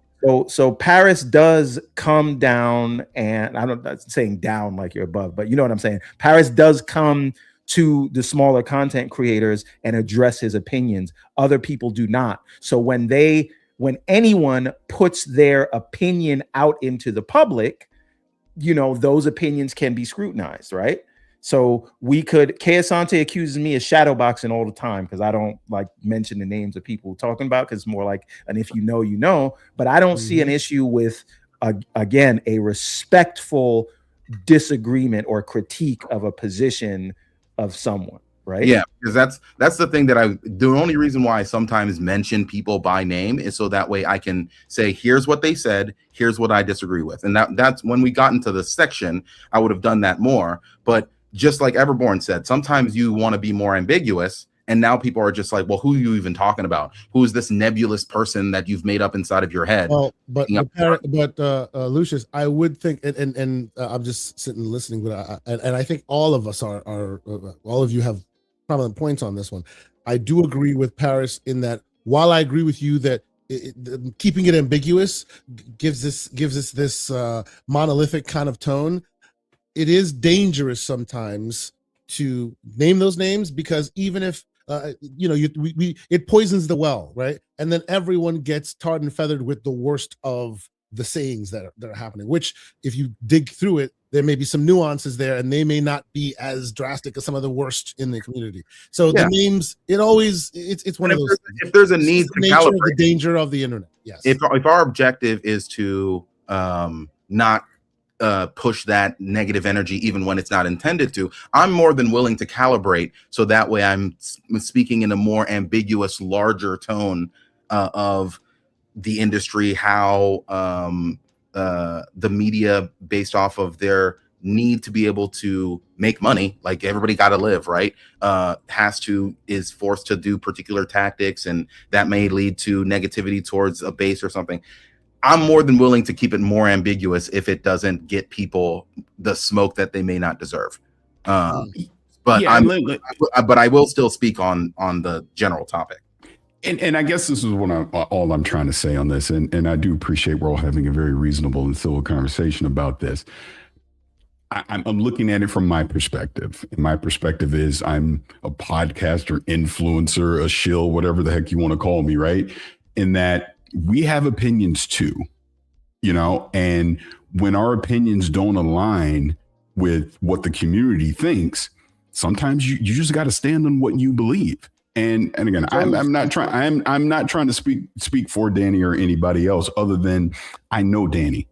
So Paris does come down, and I'm not saying down like you're above, but you know what I'm saying. Paris does come to the smaller content creators and address his opinions. Other people do not. So when anyone puts their opinion out into the public, you know, those opinions can be scrutinized, right? So Keasante accuses me of shadowboxing all the time because I don't like mention the names of people we're talking about, because it's more like, and if you know, you know. But I don't see an issue with, again, a respectful disagreement or critique of a position of someone, right? Yeah, because that's the thing that the only reason why I sometimes mention people by name is so that way I can say, here's what they said, here's what I disagree with. And that's when we got into this section, I would have done that more. But just like Everborn said, sometimes you want to be more ambiguous, and now people are just like, well, who are you even talking about? Who's this nebulous person that you've made up inside of your head? Well, but Lucius, I would think, and I'm just sitting listening, but I think all of us are all of you have prominent points on this one. I do agree with Paris in that, while I agree with you that keeping it ambiguous gives us this monolithic kind of tone, it is dangerous sometimes to name those names, because even if it poisons the well, right? And then everyone gets tarred and feathered with the worst of the sayings that are happening, which, if you dig through it, there may be some nuances there, and they may not be as drastic as some of the worst in the community. So the names, it's one of those. If there's a need to calibrate, the danger of the internet. Yes. If our objective is to not push that negative energy, even when it's not intended to, I'm more than willing to calibrate, so that way I'm speaking in a more ambiguous, larger tone of the industry, how the media, based off of their need to be able to make money, like everybody got to live, right? Is forced to do particular tactics, and that may lead to negativity towards a base or something. I'm more than willing to keep it more ambiguous if it doesn't get people the smoke that they may not deserve. But I will still speak on the general topic. And I guess this is all I'm trying to say on this. And I do appreciate we're all having a very reasonable and civil conversation about this. I'm looking at it from my perspective. And my perspective is, I'm a podcaster, influencer, a shill, whatever the heck you want to call me, right? In that we have opinions too, you know, and when our opinions don't align with what the community thinks, sometimes you just got to stand on what you believe. And again, I'm not trying to speak for Danny or anybody else other than I know Danny.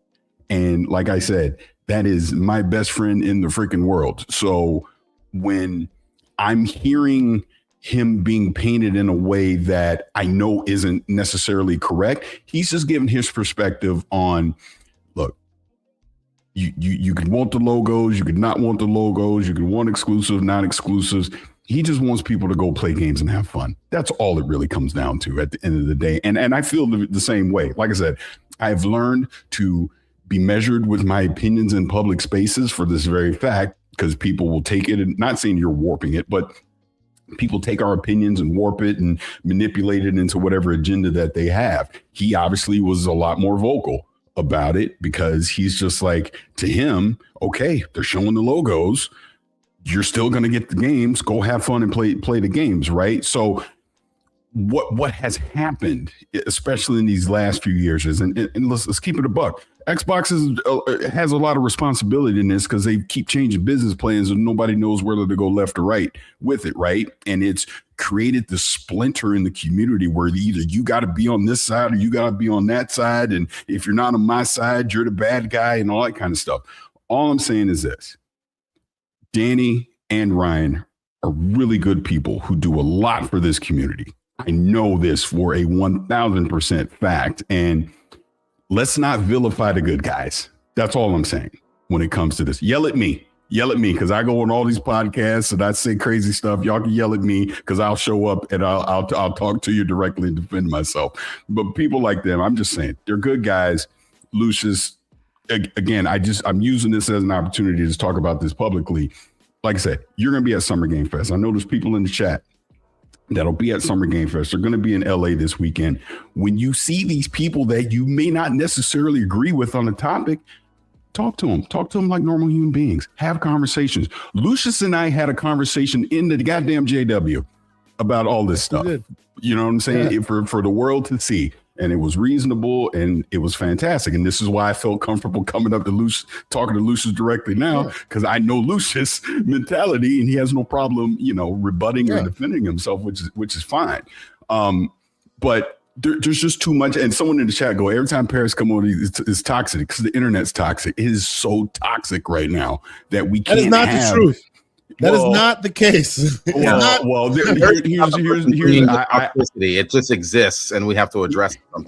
And like I said, that is my best friend in the freaking world. So when I'm hearing him being painted in a way that I know isn't necessarily correct, he's just giving his perspective on, look, you could want the logos, you could not want the logos, you could want exclusive, non-exclusives. He just wants people to go play games and have fun. That's all it really comes down to at the end of the day. And I feel the same way. Like I said, I've learned to be measured with my opinions in public spaces for this very fact, because people will take it, and not saying you're warping it, but people take our opinions and warp it and manipulate it into whatever agenda that they have. He obviously was a lot more vocal about it because he's just like, to him, okay, they're showing the logos. You're still going to get the games. Go have fun and play the games, right? So what has happened, especially in these last few years, is, and let's keep it a buck. Xbox has a lot of responsibility in this because they keep changing business plans and nobody knows whether to go left or right with it, right? And it's created this splinter in the community where either you got to be on this side or you got to be on that side. And if you're not on my side, you're the bad guy and all that kind of stuff. All I'm saying is this. Danny and Ryan are really good people who do a lot for this community. I know this for a 1000% fact. And let's not vilify the good guys. That's all I'm saying when it comes to this. Yell at me, because I go on all these podcasts and I say crazy stuff. Y'all can yell at me because I'll show up and I'll talk to you directly and defend myself. But people like them, I'm just saying, they're good guys. Lucius, again, I'm using this as an opportunity to just talk about this publicly. Like I said, you're going to be at Summer Game Fest. I know there's people in the chat that'll be at Summer Game Fest. They're going to be in LA this weekend. When you see these people that you may not necessarily agree with on the topic, talk to them like normal human beings. Have conversations. Lucius and I had a conversation in the goddamn JW about all this stuff. You know what I'm saying? Yeah. For the world to see. And it was reasonable and it was fantastic. And this is why I felt comfortable coming up to Lucius, talking to Lucius directly now, because I know Lucius' mentality and he has no problem, rebutting or defending himself, which is fine. But there's just too much. And someone in the chat go, every time Paris come on, it's toxic because the internet's toxic. It is so toxic right now that we can't. That is not the truth. That is not the case. Here's toxicity. It just exists, and we have to address it. I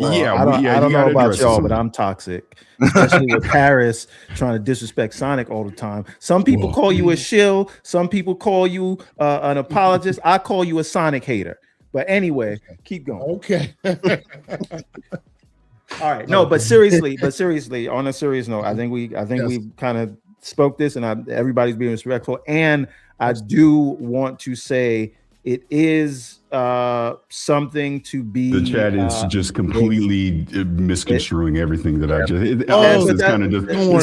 don't know about y'all, but I'm toxic, especially with Paris trying to disrespect Sonic all the time. Some people call you a shill. Some people call you an apologist. I call you a Sonic hater. But anyway, keep going. Okay. All right. No, but seriously, on a serious note, I think we kind of spoke this, and everybody's being respectful. And I do want to say it is something to be. The chat is just completely misconstruing everything that I just. It's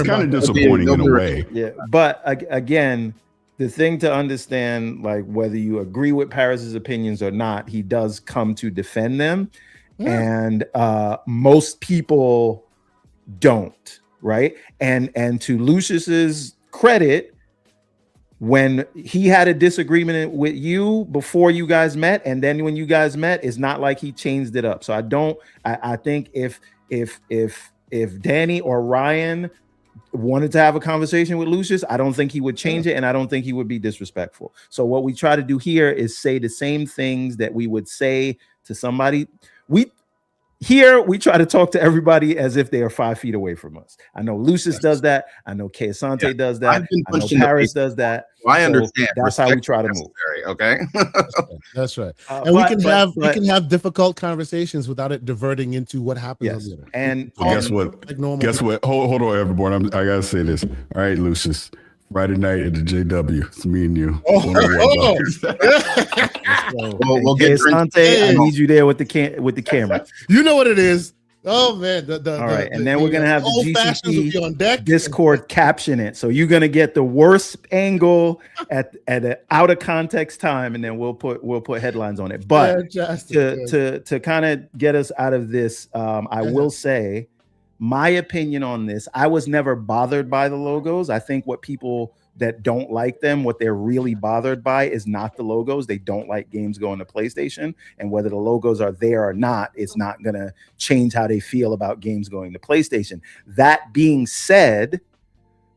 kind of disappointing in a way. Yeah, but again, the thing to understand, like whether you agree with Paris's opinions or not, he does come to defend them, and most people don't. Right. And to Lucius's credit, when he had a disagreement with you before you guys met, and then when you guys met, it's not like he changed it up. So I think if Danny or Ryan wanted to have a conversation with Lucius, I don't think he would change it, and I don't think he would be disrespectful. So what we try to do here is say the same things that we would say to somebody. Here, we try to talk to everybody as if they are 5 feet away from us. I know Lucius does that. I know Kay Asante does that. I know Paris does that. I understand. That's how we try to move. Okay. That's right. And we can have difficult conversations without it diverting into what happens on the internet. And guess what? Hold on, everyone. I gotta say this. All right, Lucius. Friday night at the JW. It's me and you. We'll get Asante, I need you there with the camera. You know what it is. Oh man. All right, and then we're gonna have the GCP on deck. Discord caption it. So you're gonna get the worst angle at an out of context time, and then we'll put headlines on it. But to kind of get us out of this, I will say my opinion on this, I was never bothered by the logos. I think what people that don't like them, what they're really bothered by is not the logos. They don't like games going to PlayStation, and whether the logos are there or not, it's not going to change how they feel about games going to PlayStation. That being said,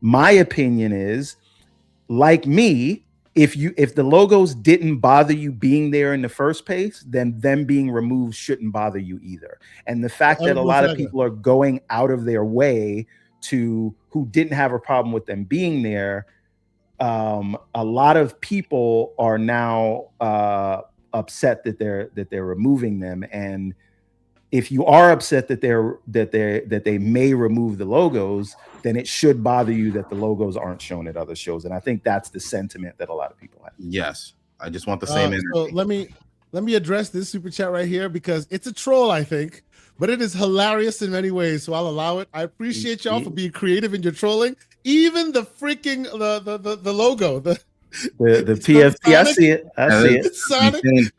my opinion is, like me, if the logos didn't bother you being there in the first place, then them being removed shouldn't bother you either. And the fact that a lot of people are going out of their way who didn't have a problem with them being there, a lot of people are now upset that they're removing them. And if you are upset that they may remove the logos, then it should bother you that the logos aren't shown at other shows. And I think that's the sentiment that a lot of people have. Yes, I just want the same energy. So let me address this super chat right here, because it's a troll, I think, but it is hilarious in many ways, so I'll allow it. I appreciate y'all for being creative in your trolling. Even the freaking the logo, the PFP, I see it.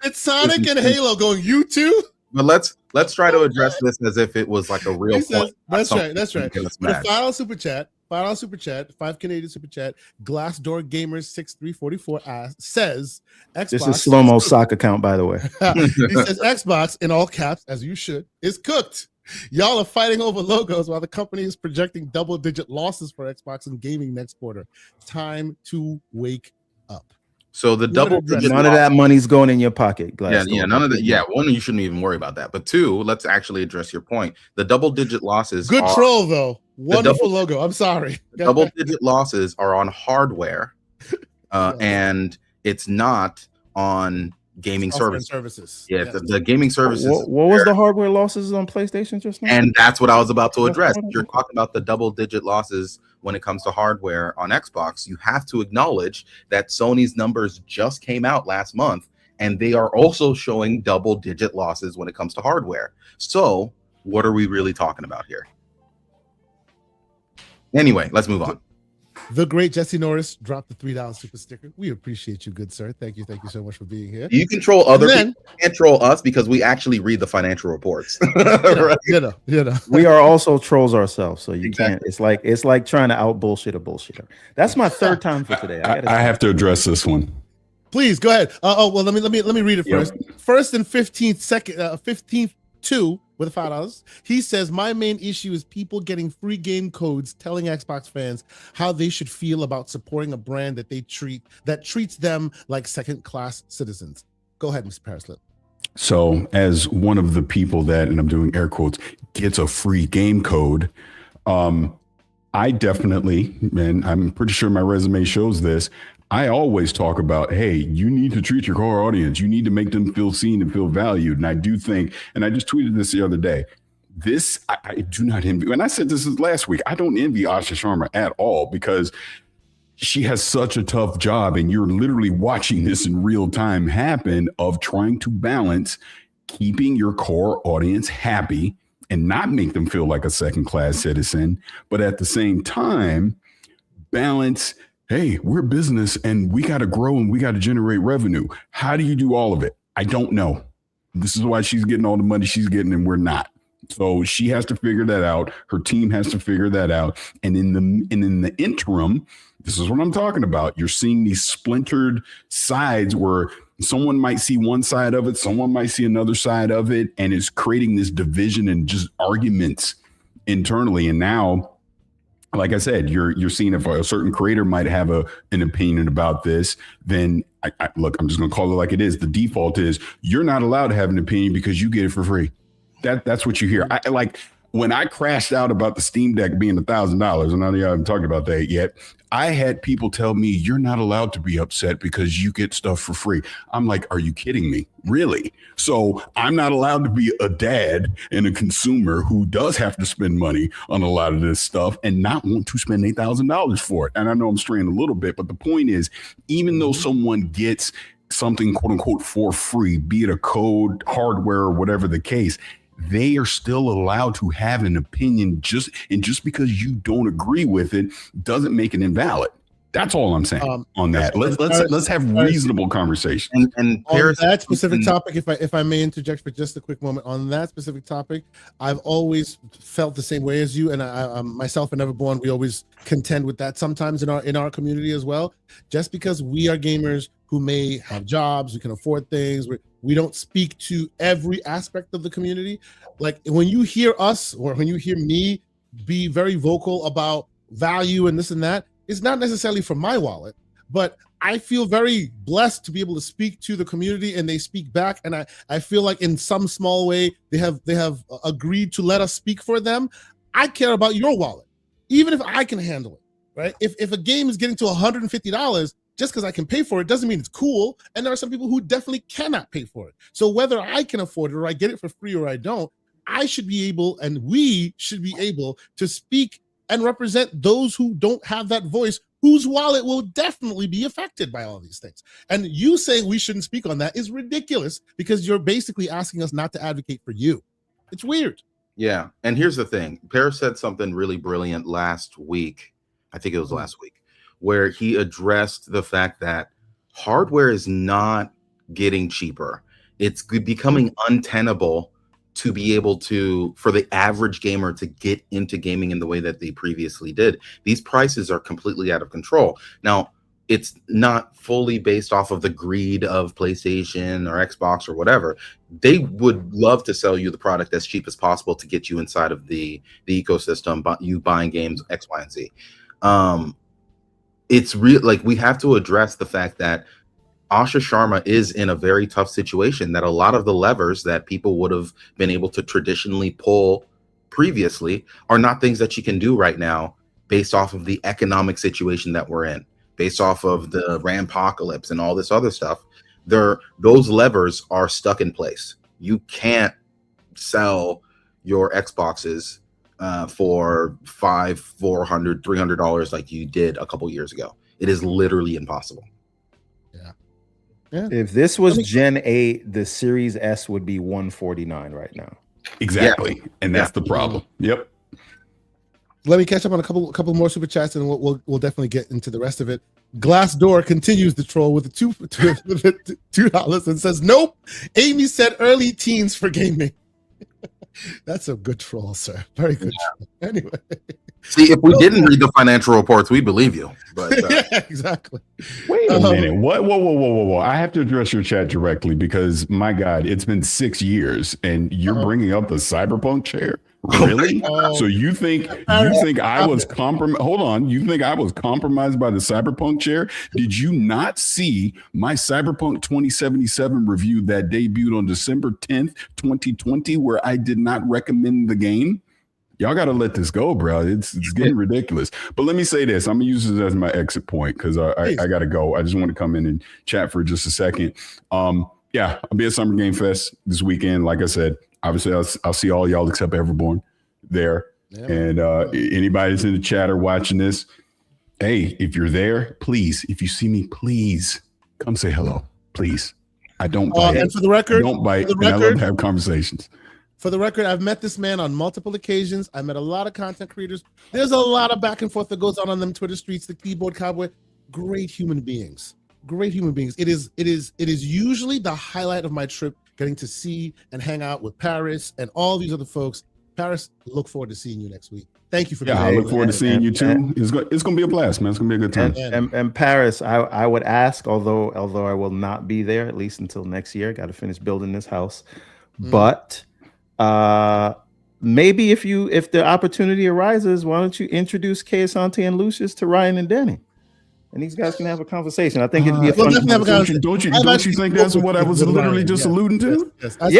It's Sonic and Halo going, you too? But let's try to address this as if it was like a real point. That's right. The final super chat, $5 Canadian super chat, Glassdoor Gamers 6344 says Xbox. This is slow-mo sock account, by the way. He says Xbox, in all caps, as you should, is cooked. Y'all are fighting over logos while the company is projecting double-digit losses for Xbox and gaming next quarter. Time to wake up. So the double-digit, none of that money's going in your pocket. Yeah, none of that. Yeah, one, you shouldn't even worry about that. But two, let's actually address your point. The double-digit losses. Good troll though. Wonderful logo. I'm sorry. Double-digit losses are on hardware, and it's not on gaming services. Yeah, the gaming services. What was the hardware losses on PlayStation just now? And that's what I was about to address. You're talking about the double-digit losses when it comes to hardware on Xbox. You have to acknowledge that Sony's numbers just came out last month, and they are also showing double-digit losses when it comes to hardware. So what are we really talking about here? Anyway, let's move on. The great Jesse Norris dropped the $3 super sticker. We appreciate you, good sir. Thank you so much for being here. You control other people, can't troll us because we actually read the financial reports. Right? You know. We are also trolls ourselves, so you can't. It's like trying to out bullshit a bullshitter. That's my third time for today. I have to address this one. Please go ahead. Well, let me read it first. First and 15th two with $5. He says, my main issue is people getting free game codes telling Xbox fans how they should feel about supporting a brand that treats them like second-class citizens. Go ahead, Mr. Paraslip. So as one of the people that, and I'm doing air quotes, gets a free game code, I definitely, and I'm pretty sure my resume shows this, I always talk about, hey, you need to treat your core audience. You need to make them feel seen and feel valued. And I do think, and I just tweeted this the other day, I do not envy, and I said this last week, I don't envy Asha Sharma at all, because she has such a tough job, and you're literally watching this in real time happen, of trying to balance keeping your core audience happy and not make them feel like a second-class citizen, but at the same time, balance, hey, we're business and we got to grow and we got to generate revenue. How do you do all of it? I don't know. This is why she's getting all the money she's getting and we're not. So she has to figure that out. Her team has to figure that out. And in the interim, this is what I'm talking about. You're seeing these splintered sides where someone might see one side of it, someone might see another side of it, and it's creating this division and just arguments internally. And now, like I said, you're seeing if a certain creator might have an opinion about this, then look, I'm just going to call it like it is. The default is you're not allowed to have an opinion because you get it for free. That's what you hear. I like when I crashed out about the Steam Deck being $1,000, and I haven't talked about that yet. I had people tell me you're not allowed to be upset because you get stuff for free. I'm like, are you kidding me? Really? So I'm not allowed to be a dad and a consumer who does have to spend money on a lot of this stuff and not want to spend $8,000 for it. And I know I'm straying a little bit, but the point is, even though someone gets something quote unquote for free, be it a code, hardware, or whatever the case, they are still allowed to have an opinion, just because you don't agree with it doesn't make it invalid. That's all I'm saying on that. and Let's have reasonable conversation. And on Paris, that specific topic, if I may interject for just a quick moment, on that specific topic, I've always felt the same way as you, and I myself and Everborn, we always contend with that sometimes in our community as well. Just because we are gamers who may have jobs, we can afford things, we don't speak to every aspect of the community. Like when you hear us or when you hear me be very vocal about value and this and that, it's not necessarily from my wallet, but I feel very blessed to be able to speak to the community and they speak back. And I feel like in some small way, they have agreed to let us speak for them. I care about your wallet, even if I can handle it, right? If a game is getting to $150, just because I can pay for it doesn't mean it's cool. And there are some people who definitely cannot pay for it. So whether I can afford it or I get it for free or I don't, I should be able, and we should be able to speak and represent those who don't have that voice, whose wallet will definitely be affected by all these things. And you saying we shouldn't speak on that is ridiculous because you're basically asking us not to advocate for you. It's weird. yeah. And here's the thing. Paris said something really brilliant last week. I think it was last week, where he addressed the fact that hardware is not getting cheaper. It's becoming untenable to be able to, for the average gamer to get into gaming in the way that they previously did. These prices are completely out of control. Now, it's not fully based off of the greed of PlayStation or Xbox or whatever. They would love to sell you the product as cheap as possible to get you inside of the ecosystem, but you buying games X, Y, and Z. It's real. Like, we have to address the fact that Asha Sharma is in a very tough situation, that a lot of the levers that people would have been able to traditionally pull previously are not things that she can do right now based off of the economic situation that we're in, based off of the Rampocalypse and all this other stuff. Those levers are stuck in place. You can't sell your Xboxes for $400, $300 like you did a couple years ago. It is literally impossible. Yeah. If this was Gen 8, the Series S would be $149 right now. Exactly. Yeah. And that's the problem. Yep. Let me catch up on a couple more super chats, and we'll definitely get into the rest of it. Glassdoor continues to troll with the $2 and says, "Nope, Amy said early teens for gaming." That's a good troll, sir. Very good. Troll. Anyway, see, if we didn't read the financial reports, we believe you. But yeah, exactly. Wait a minute. What? Whoa. I have to address your chat directly because, my God, it's been 6 years and you're bringing up the cyberpunk chair. Really? So you think I was compromised? Hold on. You think I was compromised by the cyberpunk chair? Did you not see my Cyberpunk 2077 review that debuted on December 10th, 2020, where I did not recommend the game? Y'all got to let this go, bro. It's getting ridiculous. But let me say this. I'm going to use this as my exit point because I got to go. I just want to come in and chat for just a second. Yeah, I'll be at Summer Game Fest this weekend. Like I said, obviously, I'll see all y'all except Everborn there. Yeah, and anybody that's in the chat or watching this, hey, if you're there, please, if you see me, please come say hello. Please. I don't bite. And for the record, I don't bite. And I love to have conversations. For the record, I've met this man on multiple occasions. I met a lot of content creators. There's a lot of back and forth that goes on them Twitter streets, the keyboard cowboy. Great human beings. Great human beings. It is usually the highlight of my trip, getting to see and hang out with Paris and all these other folks. Paris, look forward to seeing you next week. Thank you for being here. I look forward to seeing you too. It's going to be a blast, man. It's going to be a good time. And Paris, I would ask, although I will not be there at least until next year. Got to finish building this house, but maybe if the opportunity arises, why don't you introduce Kay Asante and Lucius to Ryan and Danny? And these guys can have a conversation. I think it'd be a fun conversation. Don't you think that's what I was literally just alluding to? Yes. Last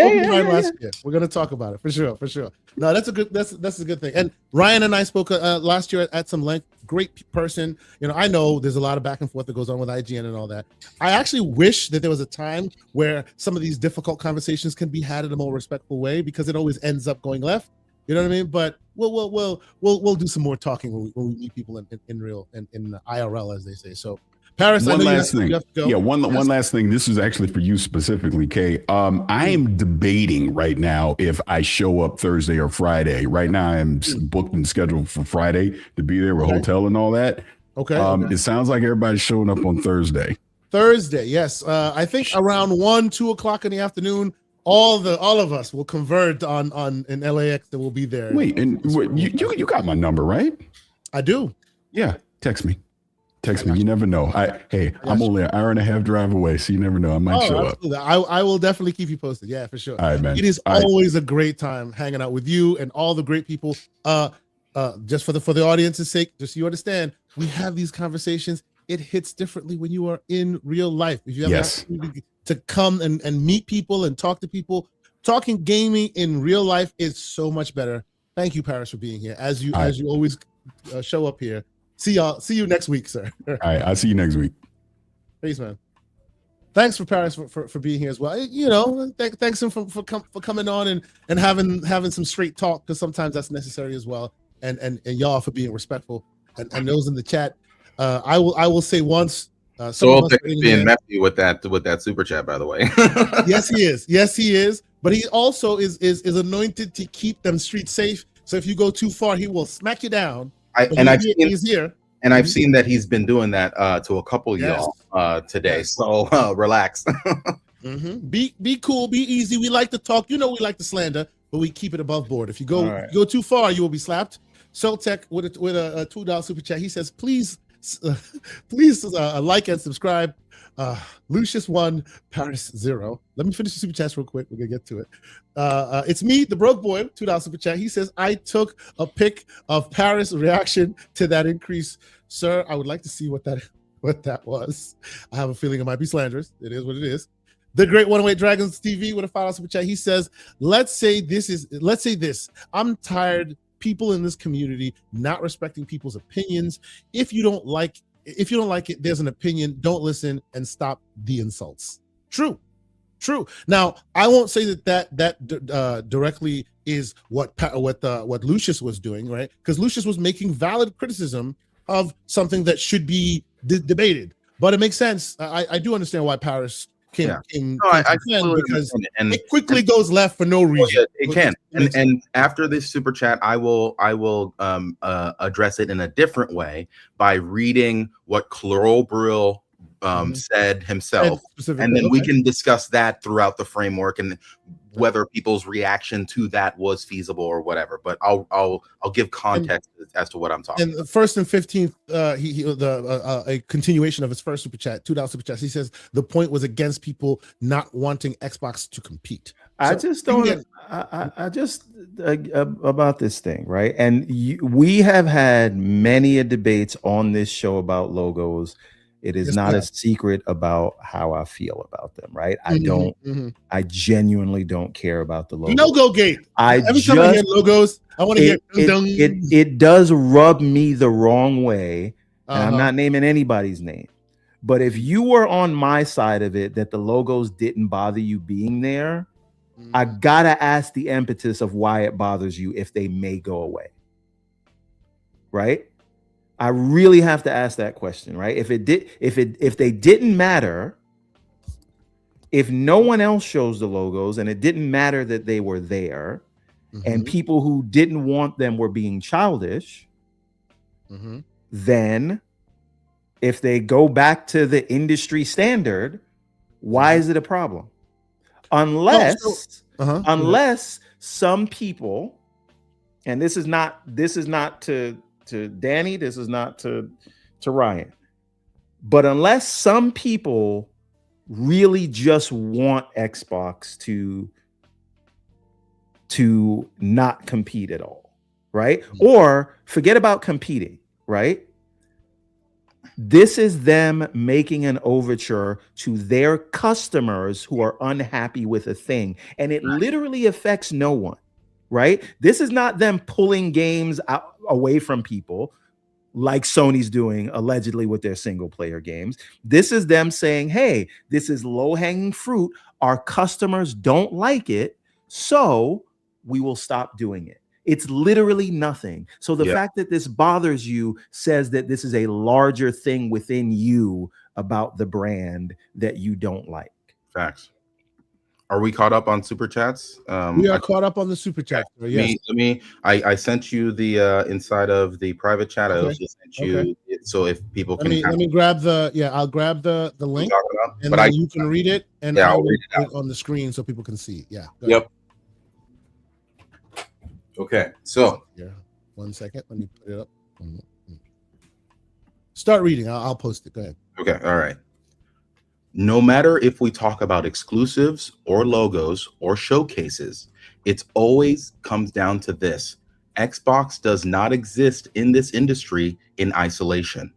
year. We're gonna talk about it for sure. No, that's a good thing. And Ryan and I spoke last year at some length. Great person. You know, I know there's a lot of back and forth that goes on with IGN and all that. I actually wish that there was a time where some of these difficult conversations can be had in a more respectful way, because it always ends up going left. You know what I mean? But we'll do some more talking when we meet people in real in IRL, as they say. So, Paris, one last thing. Yeah, one last thing. This is actually for you specifically, Kay. I am debating right now if I show up Thursday or Friday. Right now, I'm booked and scheduled for Friday to be there with hotel and all that. Okay. It sounds like everybody's showing up on Thursday. Thursday, yes. I think around 1-2 o'clock in the afternoon, all of us will converge on in LAX that will be there. Wait, and you got my number, right? I do. Yeah, text me. Text me. You never know. I'm only an hour and a half drive away, so you never know. I might show up. I will definitely keep you posted. Yeah, for sure. All right, man. It is always a great time hanging out with you and all the great people. Just for the audience's sake, just so you understand, we have these conversations. It hits differently when you are in real life. If you have an opportunity to come and meet people and talk to people, talking gaming in real life is so much better. Thank you, Paris, for being here. As you always show up here. See you next week, sir. All right, I'll see you next week. Peace, man. Thanks for Paris for being here as well. You know, thanks him for coming on and having some straight talk, because sometimes that's necessary as well. And y'all for being respectful. And those in the chat. I will say once. So being messy with that super chat, by the way. Yes, he is. Yes, he is. But he also is anointed to keep them streets safe. So if you go too far, he will smack you down. He's here. And I've seen that he's been doing that to a couple of y'all today. So relax. Be cool. Be easy. We like to talk. You know, we like to slander, but we keep it above board. If you go too far, you will be slapped. Soltech with a $2 super chat. He says, please like and subscribe. Lucius 1, Paris 0. Let me finish the super chats real quick. We're gonna get to it. It's me, the broke boy, $2 super chat. He says, I took a pic of Paris' reaction to that increase. Sir, I would like to see what that was. I have a feeling it might be slanderous. It is what it is. The Great 108 Dragons TV with a $5 super chat. He says, let's say this. I'm tired people in this community not respecting people's opinions. If you don't like it, there's an opinion. Don't listen and stop the insults. True. Now, I won't say that directly is what Lucius was doing, right? Because Lucius was making valid criticism of something that should be debated. But it makes sense. I do understand why Paris came because it quickly goes left for no reason. It can. And after this super chat, I will address it in a different way by reading what Chlorobril said himself, and then we can discuss that throughout the framework and whether people's reaction to that was feasible or whatever. But I'll give context as to what I'm talking about. And first and 15th, a continuation of his first super chat, $2 super chat. He says the point was against people not wanting Xbox to compete. I just about this thing, right? And we have had many debates on this show about logos. It is not a secret about how I feel about them, right? I genuinely don't care about the logo. Logo gate. Every time I hear logos, I want to hear it does rub me the wrong way. And I'm not naming anybody's name. But if you were on my side of it, that the logos didn't bother you being there, I gotta ask the impetus of why it bothers you if they may go away. Right? I really have to ask that question, right? If they didn't matter, if no one else shows the logos and it didn't matter that they were there, and people who didn't want them were being childish, then if they go back to the industry standard, why is it a problem? Unless some people, and this is not to Danny, this is not to Ryan, but unless some people really just want Xbox to not compete at all, right? Or forget about competing, right? This is them making an overture to their customers who are unhappy with a thing, and it literally affects no one. Right? This is not them pulling games away from people like Sony's doing allegedly with their single player games. This is them saying, hey, this is low hanging fruit. Our customers don't like it, so we will stop doing it. It's literally nothing. So the fact that this bothers you says that this is a larger thing within you about the brand that you don't like. Facts. Are we caught up on super chats? We are caught up on the super chat. Yes. I sent you the inside of the private chat. I Okay. also sent you so if people Let can. me grab the I'll grab the link, and but then you can read it, and Yeah, I I'll will read put it on the screen so people can see. Yeah. Go Yep. Okay. So. Yeah. 1 second. Let me put it up. Start reading. I'll post it. Go ahead. Okay. All right. No matter if we talk about exclusives or logos or showcases, it always comes down to this. Xbox does not exist in this industry in isolation.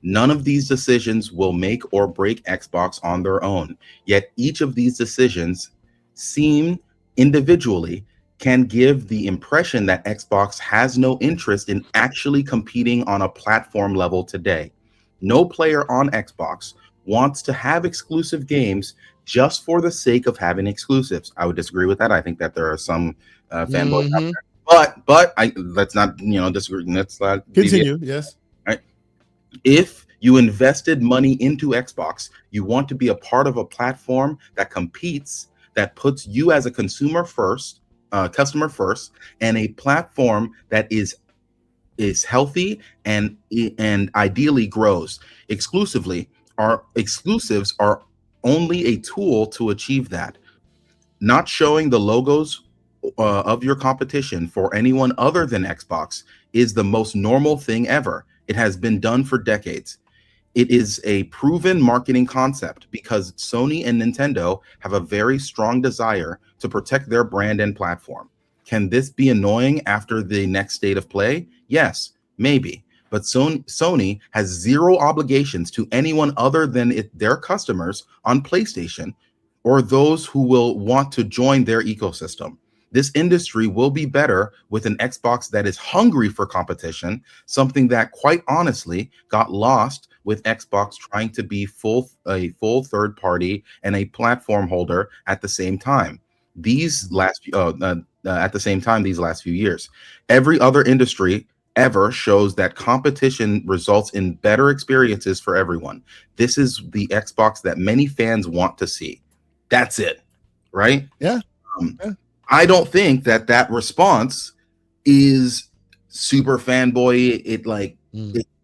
None of these decisions will make or break Xbox on their own. Yet each of these decisions seem individually can give the impression that Xbox has no interest in actually competing on a platform level today. No player on Xbox wants to have exclusive games just for the sake of having exclusives. I would disagree with that. I think that there are some fanboys out there. But let's not disagree. Let's not continue. Yes. Right. If you invested money into Xbox, you want to be a part of a platform that competes, that puts you as a consumer first, customer first, and a platform that is healthy and ideally grows. Exclusives are only a tool to achieve that. Not showing the logos of your competition for anyone other than Xbox is the most normal thing ever. It has been done for decades. It is a proven marketing concept because Sony and Nintendo have a very strong desire to protect their brand and platform. Can this be annoying after the next state of play? Yes, maybe. But Sony has zero obligations to anyone other than their customers on PlayStation or those who will want to join their ecosystem. This industry will be better with an Xbox that is hungry for competition, something that quite honestly got lost with Xbox trying to be a full third party and a platform holder at the same time. These last few years, every other industry ever shows that competition results in better experiences for everyone. This is the Xbox that many fans want to see. That's it, right? Yeah. I don't think that response is super fanboy.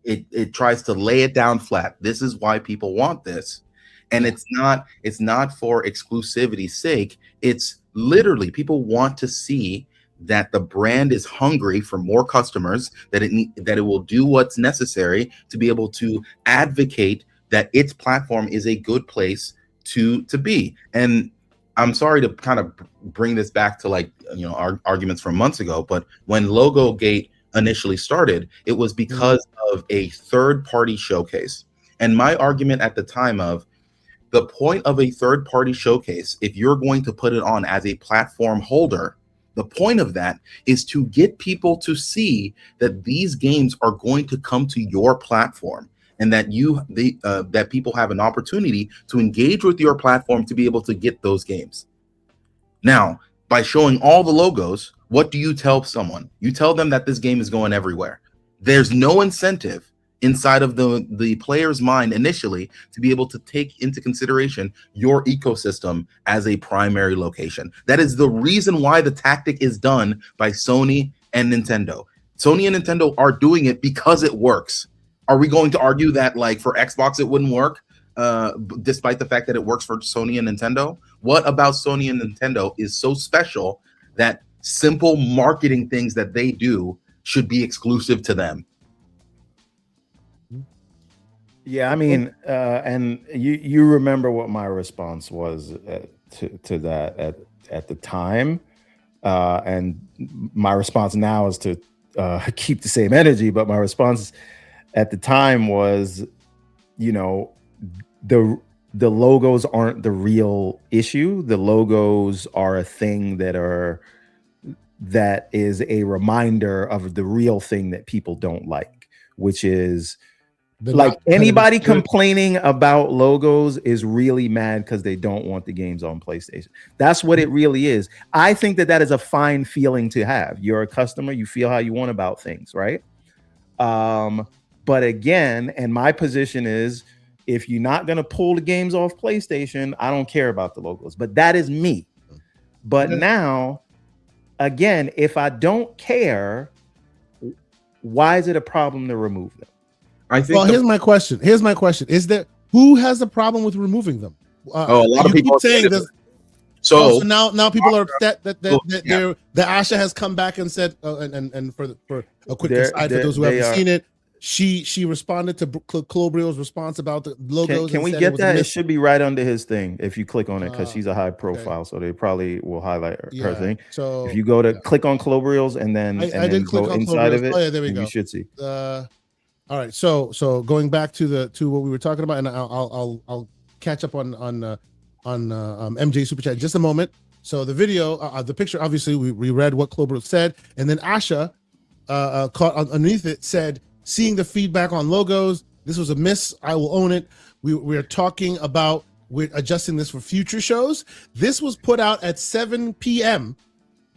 It tries to lay it down flat. This is why people want this, and it's not for exclusivity's sake. It's literally people want to see that the brand is hungry for more customers, that it will do what's necessary to be able to advocate that its platform is a good place to be. And I'm sorry to kind of bring this back to our arguments from months ago, but when Logo Gate initially started, it was because of a third-party showcase. And my argument at the time of the point of a third-party showcase, if you're going to put it on as a platform holder, the point of that is to get people to see that these games are going to come to your platform, and that that people have an opportunity to engage with your platform to be able to get those games. Now, by showing all the logos, what do you tell someone? You tell them that this game is going everywhere. There's no incentive inside of the player's mind initially to be able to take into consideration your ecosystem as a primary location. That is the reason why the tactic is done by Sony and Nintendo. Sony and Nintendo are doing it because it works. Are we going to argue that for Xbox it wouldn't work, despite the fact that it works for Sony and Nintendo? What about Sony and Nintendo is so special that simple marketing things that they do should be exclusive to them? Yeah, I mean, and you remember what my response was to that at the time, and my response now is to keep the same energy. But my response at the time was, the logos aren't the real issue. The logos are a thing that is a reminder of the real thing that people don't like, which is anybody complaining about logos is really mad because they don't want the games on PlayStation. That's what it really is. I think that is a fine feeling to have. You're a customer, you feel how you want about things, right? But again, and my position is, if you're not going to pull the games off PlayStation, I don't care about the logos. But that is me. But Yeah. now, again, if I don't care, why is it a problem to remove them? I think. Well, here's my question. Is there who has a problem with removing them? A lot of you people keep saying this. So, So now people are upset that Yeah. the Asha has come back and said, and for a quick They're- aside for they're- those who they haven't are- seen it, she responded to Clobrio's response about the logos. Can and we said get was that? It mis- should be right under his thing if you click on it, because Ah, she's a high profile, so they probably will highlight her Yeah. thing. So If you go to yeah. click on Clobrio's and then I and then did click go on inside Clobrio's. of it, Oh yeah, there we and go. you should see. All right, so going back to what we were talking about, and I'll catch up on MJ Super Chat in just a moment. So the video, the picture, obviously we read what Clobro said, and then Asha caught underneath it said, seeing the feedback on logos, this was a miss. I will own it. We're talking about we're adjusting this for future shows. This was put out at 7 p.m.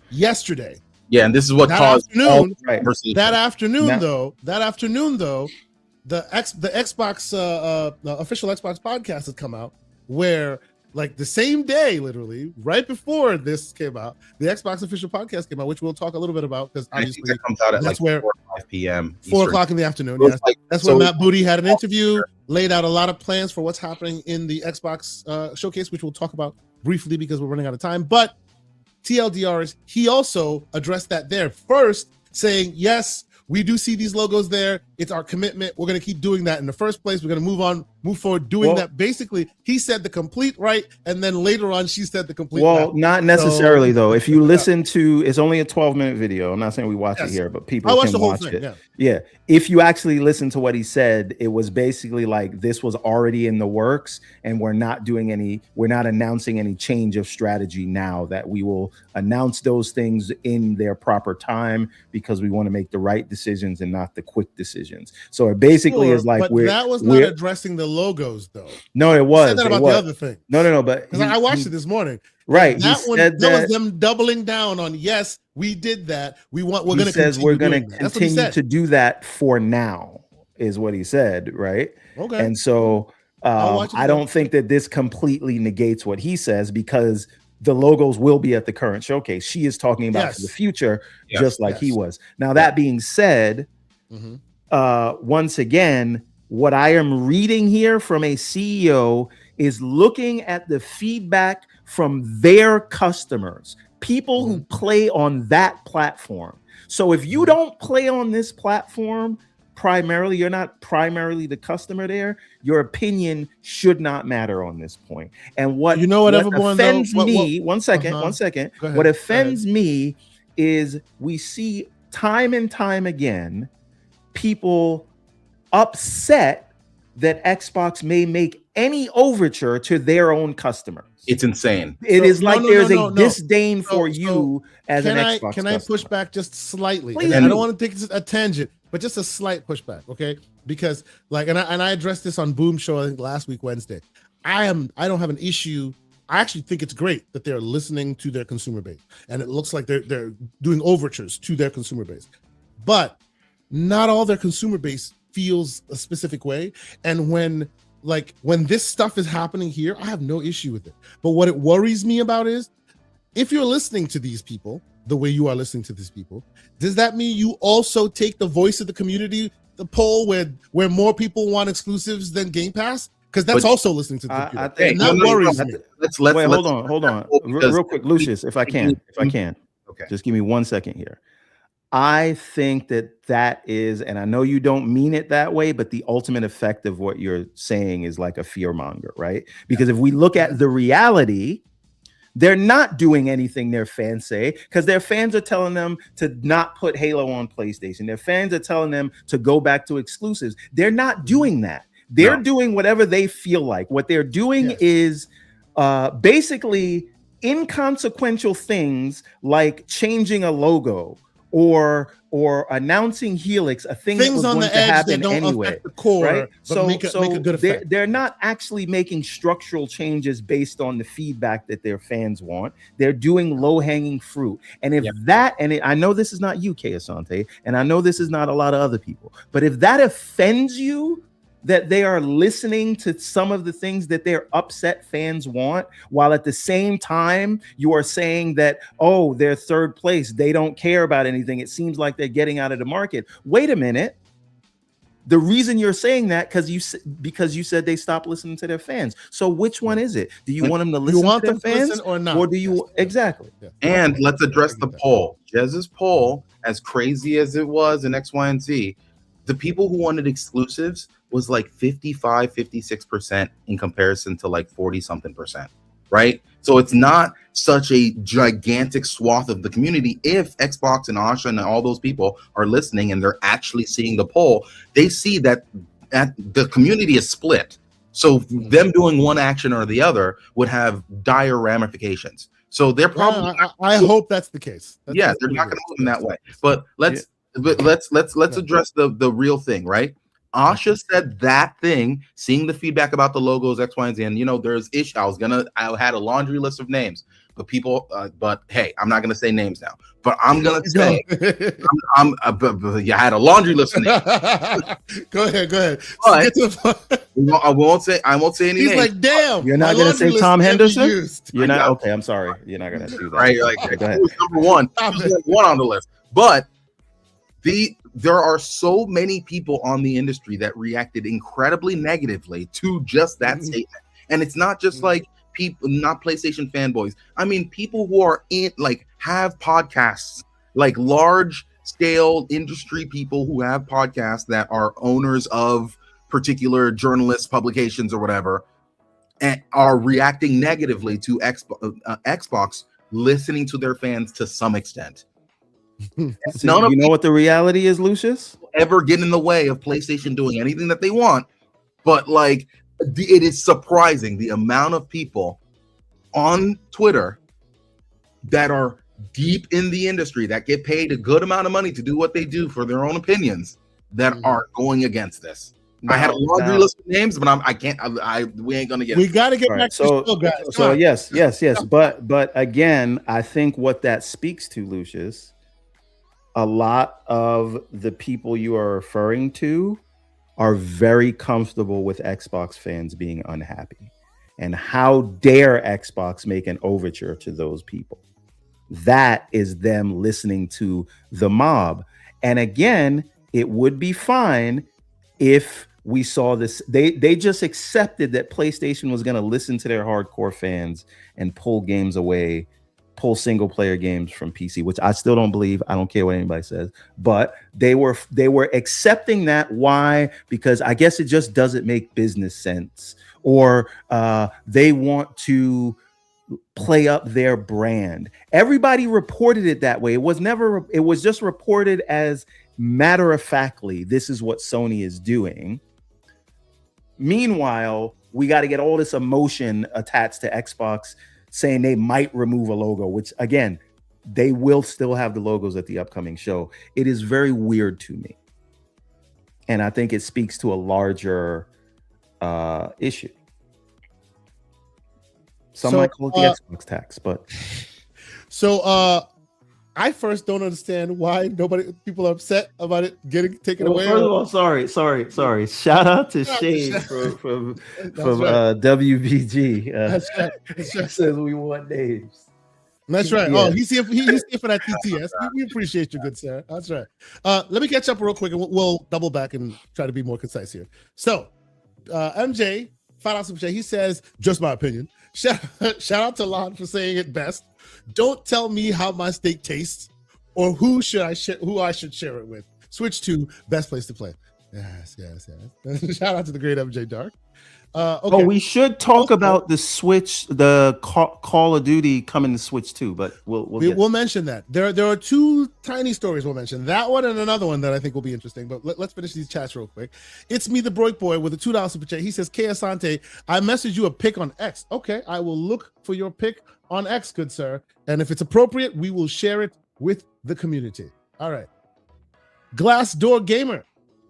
yesterday. yeah, and this is what That caused all afternoon, the conversation. That afternoon, Now- though, the Xbox official Xbox podcast has come out, where like the same day, literally right before this came out, the Xbox official podcast came out, which we'll talk a little bit about because I think obviously that comes out at like that's where 4 or 5 p.m. 4 Eastern. o'clock in the afternoon. Looks Yes, like- that's so- where Matt Booty had an interview, laid out a lot of plans for what's happening in the Xbox showcase, which we'll talk about briefly because we're running out of time. But TLDR is he also addressed that there first, saying, yes, we do see these logos there. It's our commitment. We're going to keep doing that in the first place. We're going to move forward doing Well- that. Basically, he said the complete right, and then later on, she said the complete Well, left. not necessarily So- though. If you listen to, it's only a 12-minute video. I'm not saying we watch Yes. it here, but people I watched can the whole watch thing. it. Yeah. Yeah. If you actually listen to what he said, it was basically like this was already in the works, and we're not announcing any change of strategy now, that we will announce those things in their proper time because we want to make the right decisions and not the quick decisions. So it basically Sure, is like but that was not addressing the logos, though. No, it He was. said that It about was. the other thing. No, but Because I watched it this morning. Right. That He one, said that was them doubling down on, yes, we did that. We're going to says we're going to continue to do that for now, is what he said, right? Okay. And so I'll watch it I don't think that this completely negates what he says, because the logos will be at the current showcase. She is talking about for the future, Yes. just like he Yes. was. Now, that being said, Mhm. once again, what I am reading here from a CEO is looking at the feedback from their customers, people who play on that platform. So if you don't play on this platform primarily, you're not primarily the customer there, your opinion should not matter on this point. And what You know what, Everborn, offends though? me, one second, Go ahead, what go offends me is we see time and time again people upset that Xbox may make any overture to their own customers. It's insane. It is like there's a no. disdain for So you as an Xbox Can I push customer. back just slightly? Please And I do. don't want to take this a tangent, but just a slight pushback, okay? Because like, and I addressed this on Boom Show, I think last week Wednesday. I don't have an issue. I actually think it's great that they're listening to their consumer base, and it looks like they're doing overtures to their consumer base. But not all their consumer base feels a specific way, and when this stuff is happening here, I have no issue with it. But what it worries me about is, if you're listening to these people the way you are listening to these people, does that mean you also take the voice of the community, the poll where more people want exclusives than Game Pass? Because that's But- also listening to the I computer. think And that worries me. Let's Wait, let's hold on. because- Real quick, Lucius, if I can. Okay. Just give me 1 second here. I think that is, and I know you don't mean it that way, but the ultimate effect of what you're saying is like a fear monger, right? Because if we look at the reality, they're not doing anything their fans say, because their fans are telling them to not put Halo on PlayStation. Their fans are telling them to go back to exclusives. They're not doing that. They're No. doing whatever they feel like. What they're doing is basically inconsequential things like changing a logo or announcing Helix, a thing that Things was on going the to edge happen that don't anyway. affect the core, Right? but make a good effect. They're not actually making structural changes based on the feedback that their fans want. They're doing low-hanging fruit. And if I know this is not you, Kay Asante, and I know this is not a lot of other people, but if that offends you, that they are listening to some of the things that their upset fans want, while at the same time you are saying that, oh, they're third place, they don't care about anything, it seems like they're getting out of the market. Wait a minute. The reason you're saying that because you said they stopped listening to their fans. So which one is it? Do you want them to listen to their fans, or not? or do you exactly? Yeah. And let's address the poll. Jez's poll, as crazy as it was in X, Y, and Z, the people who wanted exclusives was like 55, 56% in comparison to like 40 something percent, right? So it's not such a gigantic swath of the community. If Xbox and Asha and all those people are listening and they're actually seeing the poll, they see that the community is split. So them doing one action or the other would have dire ramifications. So they're probably. I hope that's the case. They're not going to move in that way. But let's address the real thing, right? Asha said that thing, seeing the feedback about the logos X, Y, and Z, and there's issue. I had a laundry list of names, but people, but hey, I'm not gonna say names now. But I'm gonna say, I had a laundry list of names. Go ahead. But I won't say any He's names. like, damn. You're not gonna say Tom Henderson. You're not. know. Okay, I'm sorry. You're not gonna do that. Right? Like, Go who was number one? One on the list, but there are so many people on the industry that reacted incredibly negatively to just that statement. And it's not just like people, not PlayStation fanboys. I mean, people who are have podcasts, like large scale industry people who have podcasts that are owners of particular journalists, publications, or whatever, and are reacting negatively to Xbox listening to their fans to some extent. So you know what the reality is, Lucius? Ever get in the way of PlayStation doing anything that they want, but like it is surprising the amount of people on Twitter that are deep in the industry that get paid a good amount of money to do what they do for their own opinions that are going against this. I had a laundry list of names, but I can't. We ain't gonna get. We got to get Right. back to the show, guys. So yes. But again, I think what that speaks to, Lucius, a lot of the people you are referring to are very comfortable with Xbox fans being unhappy. And how dare Xbox make an overture to those people? That is them listening to the mob. And again, it would be fine if we saw this. They just accepted that PlayStation was going to listen to their hardcore fans and pull games away, pull single player games from PC, which I still don't believe. I don't care what anybody says, but they were accepting that. Why? Because I guess it just doesn't make business sense, or they want to play up their brand. Everybody reported it that way. It was just reported as matter of factly, this is what Sony is doing. Meanwhile, we got to get all this emotion attached to Xbox saying they might remove a logo, which again, they will still have the logos at the upcoming show. It is very weird to me. And I think it speaks to a larger issue. Some might call it the Xbox tax, but I first don't understand why people are upset about it getting taken away. First of all, sorry. Shout out to Shane from WBG. That's right. Says we want names. That's right. Yeah. Oh, he's here for that TTS. We appreciate you, good sir. That's right. Let me catch up real quick, and we'll double back and try to be more concise here. So, MJ, $5 super chat. He says, just my opinion. Shout out to Lon for saying it best. Don't tell me how my steak tastes or who I should share it with. Switch to best place to play. Yes. Shout out to the great MJ Dark. Okay. Oh, we should talk about the Switch, the Call of Duty coming to Switch too, but we'll mention that. There are two tiny stories we'll mention. That one and another one that I think will be interesting. But let's finish these chats real quick. It's me, the Broik Boy, with a $2 super chat. He says, K Asante, I messaged you a pick on X. Okay, I will look for your pick on X, good sir. And if it's appropriate, we will share it with the community. All right. Glassdoor Gamer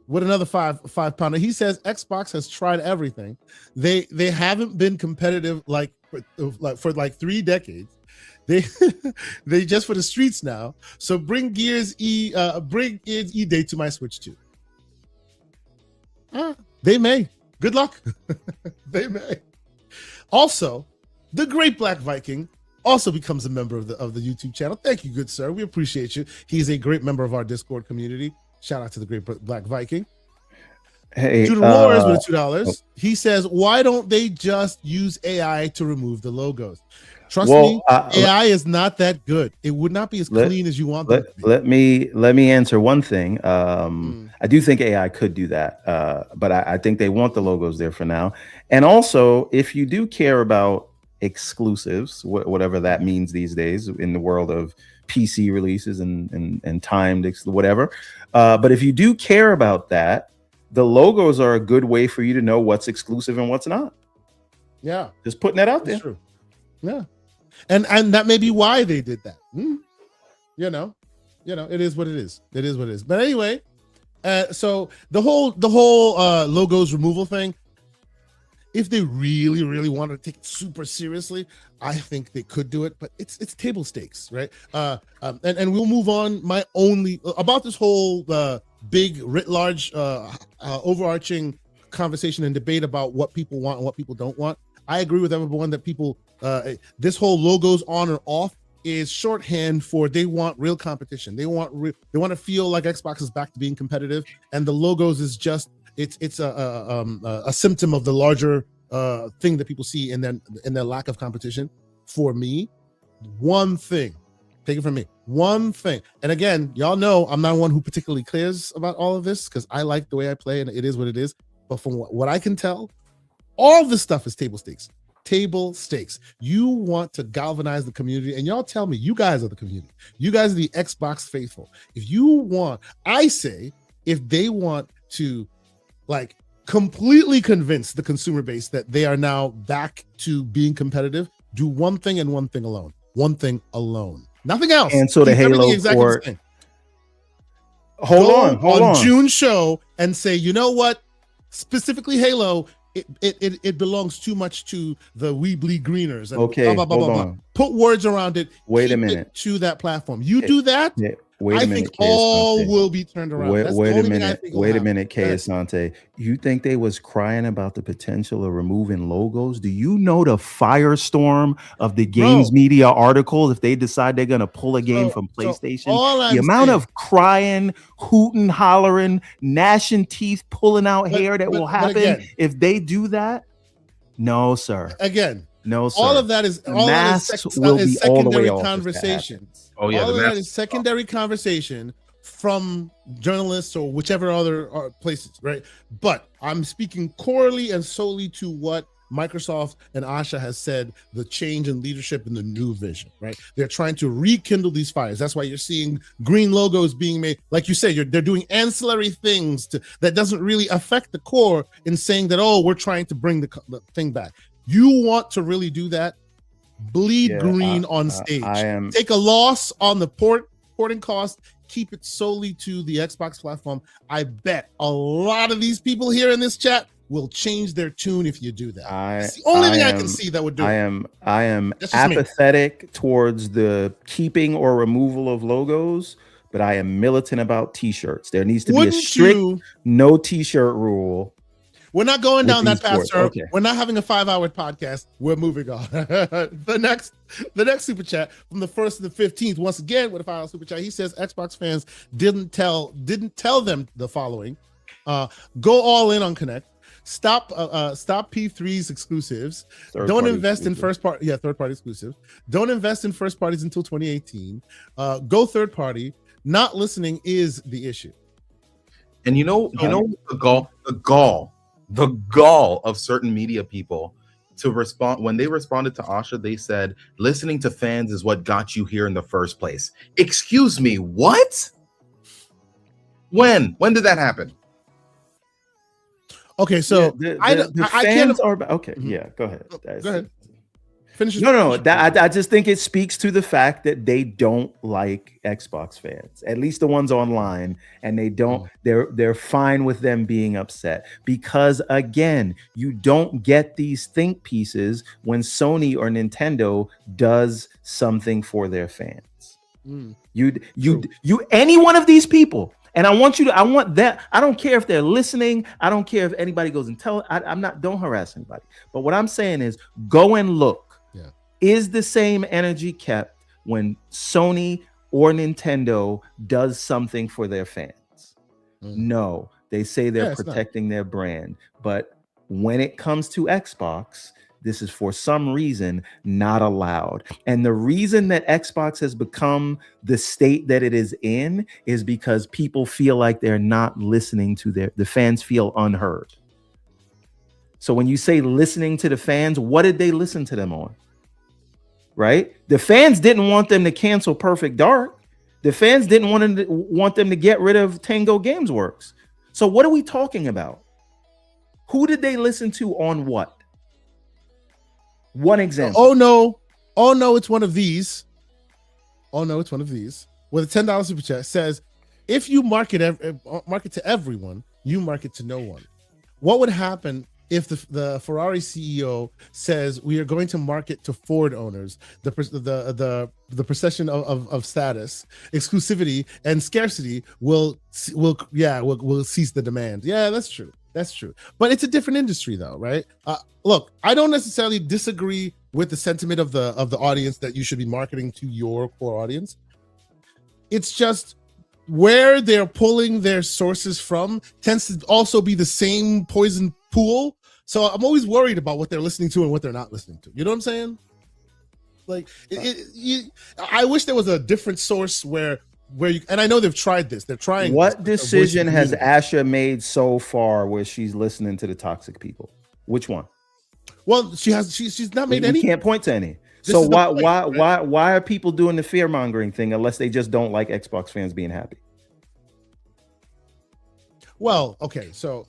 with another five pounder. He says Xbox has tried everything. They haven't been competitive for 3 decades. They just for the streets now. So bring Gears E Day to my Switch too. They may. Good luck. They may. Also, the Great Black Viking also becomes a member of the YouTube channel. Thank you, good sir. We appreciate you. He's a great member of our Discord community. Shout out to the Great Black Viking. Hey, Judah Roars with $2. He says, why don't they just use AI to remove the logos? Trust me, AI is not that good. It would not be as clean as you want them to be. Let me answer one thing. I do think AI could do that, but I think they want the logos there for now. And also, if you do care about exclusives, whatever that means these days in the world of PC releases and timed whatever, but if you do care about that, the logos are a good way for you to know what's exclusive and what's not. Yeah, just putting that out there. True. Yeah. And that may be why they did that. You know, it is what it is. It is what it is. But anyway, so the whole logos removal thing, if they really, really wanted to take it super seriously, I think they could do it, but it's table stakes, right? And we'll move on. My only about this whole big writ large overarching conversation and debate about what people want and what people don't want. I agree with everyone that people this whole logos on or off is shorthand for they want real competition. They want to feel like Xbox is back to being competitive, and the logos is just it's a symptom of the larger thing that people see in their lack of competition. For me, one thing, take it from me, one thing. And again, y'all know I'm not one who particularly cares about all of this because I like the way I play and it is what it is. But from what I can tell, all this stuff is table stakes. Table stakes. You want to galvanize the community, and y'all tell me, you guys are the community. You guys are the Xbox faithful. If you want, I say, if they want to like completely convince the consumer base that they are now back to being competitive, do one thing and one thing alone. One thing alone. Nothing else. And so the Halo port. Hold on. June show and say, you know what? Specifically Halo, it belongs too much to the We Bleed Greeners. And okay, blah, blah, blah, blah. Put words around it. Wait a minute. To that platform. You do that, wait a minute, think all will be turned around. Wait a minute, Kay Asante. You think they was crying about the potential of removing logos? Do you know the firestorm of the Games Media article if they decide they're gonna pull a game from PlayStation? The amount of crying, hooting, hollering, gnashing teeth, pulling out hair that will happen if they do that? No, sir. Again, no, sir. All of that is secondary conversation. Oh yeah, all of that is secondary conversation from journalists or whichever other places, right? But I'm speaking corely and solely to what Microsoft and Asha has said, the change in leadership and the new vision, right? They're trying to rekindle these fires. That's why you're seeing green logos being made. Like you said, they're doing ancillary things that doesn't really affect the core in saying that, oh, we're trying to bring the thing back. You want to really do that? Bleed green on stage. Take a loss on the porting cost. Keep it solely to the Xbox platform. I bet a lot of these people here in this chat will change their tune if you do that. It's the only thing I can see that would do. I am apathetic towards the keeping or removal of logos, but I am militant about T-shirts. There needs to be a strict no T-shirt rule. We're not going down that path, sir. Okay. We're not having a 5-hour podcast. We're moving on. The next super chat from the 1st to the 15th. Once again, with a 5-hour super chat, he says Xbox fans didn't tell them the following: go all in on Connect. Stop P3's exclusives. Don't invest in third party exclusives. Don't invest in first parties until 2018. Go third party. Not listening is the issue. And you know the gall of certain media people to respond. When they responded to Asha, they said listening to fans is what got you here in the first place. Excuse me, what? When did that happen? Okay, so the fans are okay. Yeah, go ahead. Go ahead. Finish. No. I just think it speaks to the fact that they don't like Xbox fans, at least the ones online, and they don't. They're fine with them being upset because, again, you don't get these think pieces when Sony or Nintendo does something for their fans. You any one of these people. And I want that. I don't care if they're listening. I don't care if anybody goes and don't harass anybody. But what I'm saying is go and look. Yeah. Is the same energy kept when Sony or Nintendo does something for their fans? No, they say they're protecting their brand. But when it comes to Xbox, this is for some reason not allowed. And the reason that Xbox has become the state that it is in is because people feel like they're not listening to the fans feel unheard. So when you say listening to the fans, what did they listen to them on? Right? The fans didn't want them to cancel Perfect Dark. The fans didn't want them to get rid of Tango Games Works. So what are we talking about? Who did they listen to on what? One example. Oh no, it's one of these. Oh no, it's one of these. With a $10 super chat says, if you market to everyone, you market to no one. What would happen if the Ferrari CEO says we are going to market to Ford owners? The procession of status, exclusivity, and scarcity will cease the demand. Yeah, that's true. That's true. But it's a different industry though, right? Look, I don't necessarily disagree with the sentiment of the audience that you should be marketing to your core audience. It's just where they're pulling their sources from tends to also be the same poison pool. So I'm always worried about what they're listening to and what they're not listening to. You know what I'm saying? Like, I wish there was a different source where you, and I know they've tried this. They're trying. What decision has Asha made so far where she's listening to the toxic people? Which one? Well, she's not made any. You can't point to any. So why are people doing the fear mongering thing unless they just don't like Xbox fans being happy? Well, okay, so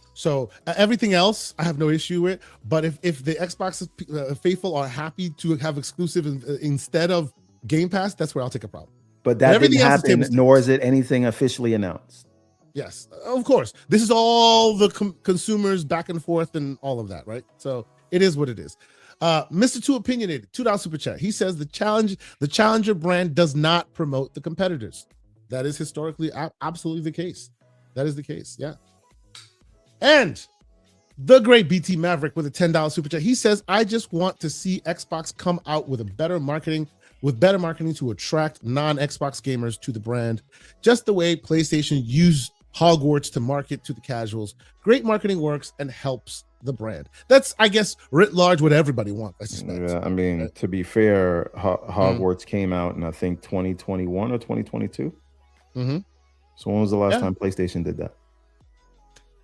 everything else I have no issue with, but if the Xbox faithful are happy to have exclusive instead of Game Pass, that's where I'll take a problem. But that didn't happen, nor is it anything officially announced. Yes, of course. This is all the consumers back and forth and all of that, right? So it is what it is. Mr. Too Opinionated, $2 super chat. He says the challenger brand does not promote the competitors. That is historically absolutely the case. That is the case, yeah. And the great BT Maverick with a $10 super chat. He says, I just want to see Xbox come out with better marketing to attract non-Xbox gamers to the brand, just the way PlayStation used Hogwarts to market to the casuals. Great marketing works and helps the brand. That's, I guess, writ large what everybody wants, I suspect. Yeah, I mean, right? To be fair, Hogwarts came out in, I think, 2021 or 2022. Mm-hmm. So when was the last time PlayStation did that?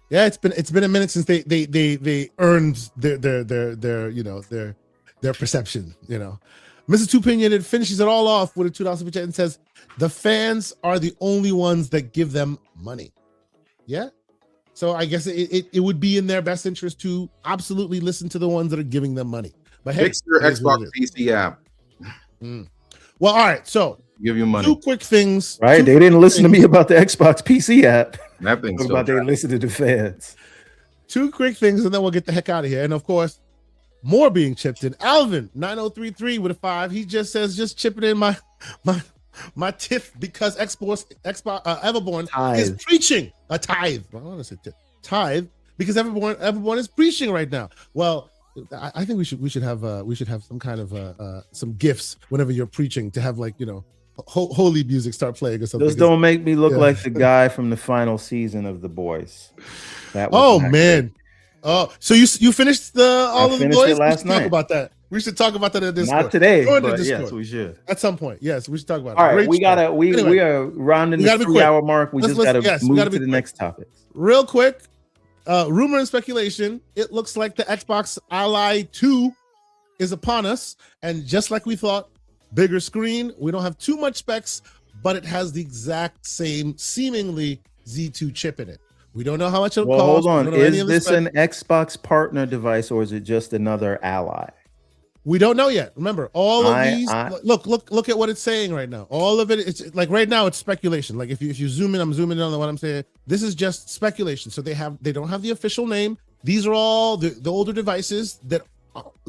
Yeah, it's been a minute since they earned their perception, you know. Mr. Too Opinionated finishes it all off with a $2 super chat and says, the fans are the only ones that give them money. Yeah. So I guess it would be in their best interest to absolutely listen to the ones that are giving them money. But hey, fix your Xbox PC app. Well, all right. So give you money. Two quick things. Right. They didn't listen to me about the Xbox PC app. That thing's about they listen to the fans. Two quick things, and then we'll get the heck out of here. And of course, more being chipped in. Alvin 9033 with a 5. He just says, just chipping in my tiff because Xbox Everborn is preaching a tithe. I want to say tithe because Everborn is preaching right now. Well, I think we should have some kind of some gifts whenever you're preaching to have, like, you know, holy music start playing or something. Those don't make me look like the guy from the final season of The Boys. That was man. Great. Oh, so you finished all of The Boys? Last night. Talk about that. We should talk about that in Discord. Not today, but yes, we should. At some point, yes, we should talk about it. All right, we are rounding the 3-hour mark. We just got to move to the next topic. Real quick, rumor and speculation. It looks like the Xbox Ally 2 is upon us, and just like we thought, bigger screen. We don't have too much specs, but it has the exact same, seemingly, Z2 chip in it. We don't know how much it'll cost. Hold on. Is this an Xbox partner device or is it just another ally? We don't know yet. Remember, all of these. Look at what it's saying right now. All of it. It's like right now it's speculation. Like if you zoom in, I'm zooming in on what I'm saying. This is just speculation. So they don't have the official name. These are all the older devices that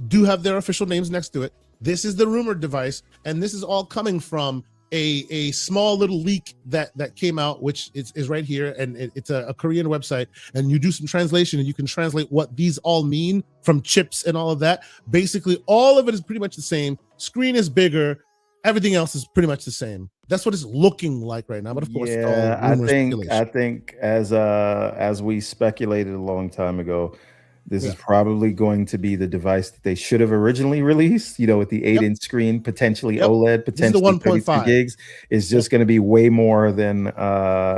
do have their official names next to it. This is the rumored device, and this is all coming from a small little leak that came out, which is right here, and it's a Korean website, and you do some translation and you can translate what these all mean from chips and all of that. Basically, all of it is pretty much the same. Screen is bigger. Everything else is pretty much the same. That's what it's looking like right now. But of course, it's all rumor, speculation. I think as we speculated a long time ago, this is probably going to be the device that they should have originally released, with the 8-inch screen, potentially OLED, potentially 1.5 gigs. Is just going to be way more than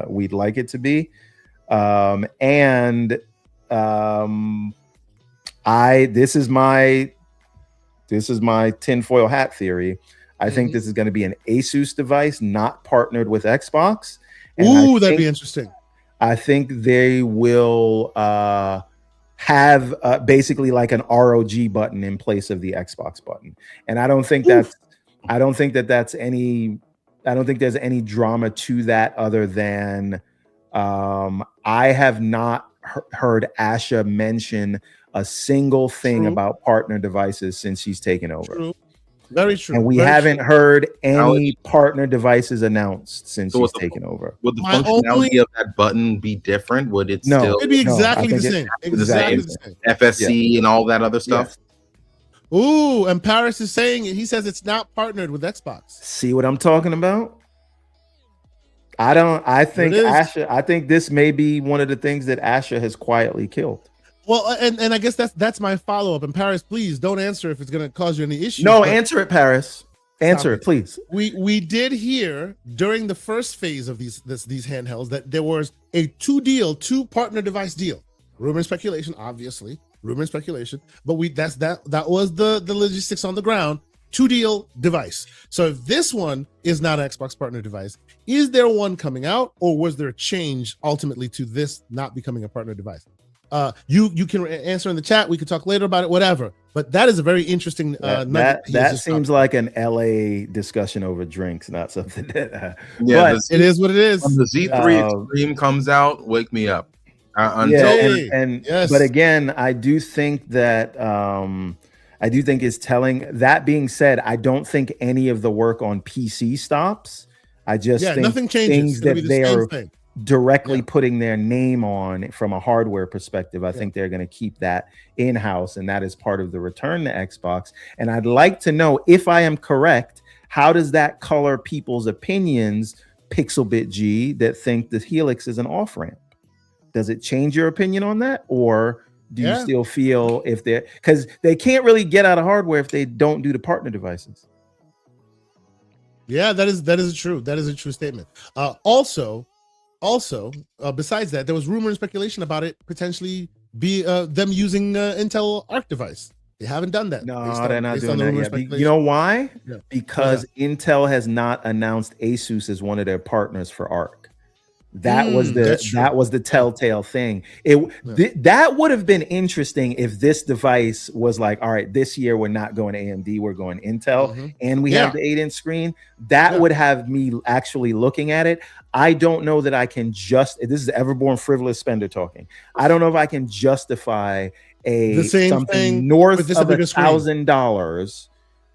we'd like it to be. This is my tinfoil hat theory. I think this is going to be an Asus device, not partnered with Xbox. And that'd be interesting. I think they will have basically like an ROG button in place of the Xbox button. And I don't think there's any drama to that other than I have not heard Asha mention a single thing about partner devices since she's taken over. True. Very true. And we haven't heard any partner devices announced since she's taken over. Would the functionality of that button be different? Would it still? It'd be exactly the same. Exactly the same. FSC and all that other stuff. Yes. Ooh, and Paris is saying it. He says it's not partnered with Xbox. See what I'm talking about? I think this may be one of the things that Asha has quietly killed. Well, and I guess that's my follow-up. And Paris, please don't answer if it's going to cause you any issues. No, answer it, Paris. Answer it, please. We did hear during the first phase of these handhelds that there was a two partner device deal. Rumor and speculation, obviously. Rumor and speculation. But that was the logistics on the ground. 2-deal device. So if this one is not an Xbox partner device, is there one coming out, or was there a change ultimately to this not becoming a partner device? You can answer in the chat. We could talk later about it, whatever. But that is a very interesting that seems like an LA discussion over drinks, not something that but it is what it is. When the Z3 Extreme comes out, wake me up. But again, I do think that it's telling. That being said, I don't think any of the work on PC stops. I just think nothing changes. Things that they are directly putting their name on from a hardware perspective. I think they're going to keep that in-house, and that is part of the return to Xbox. And I'd like to know, if I am correct, how does that color people's opinions, Pixelbit G, that think the Helix is an off-ramp? Does it change your opinion on that? Or do you still feel because they can't really get out of hardware if they don't do the partner devices? Yeah, that is true. That is a true statement. Also, besides that, there was rumor and speculation about it potentially be them using Intel Arc device. They haven't done that. No, they're not doing that yet. You know why? Yeah. Because Intel has not announced Asus as one of their partners for Arc. That was the telltale thing. That would have been interesting if this device was like, all right, this year we're not going AMD, we're going Intel, and we have the 8-inch screen. That would have me actually looking at it. I don't know that I can this is Everborn frivolous spender talking. I don't know if I can justify something north of $1,000.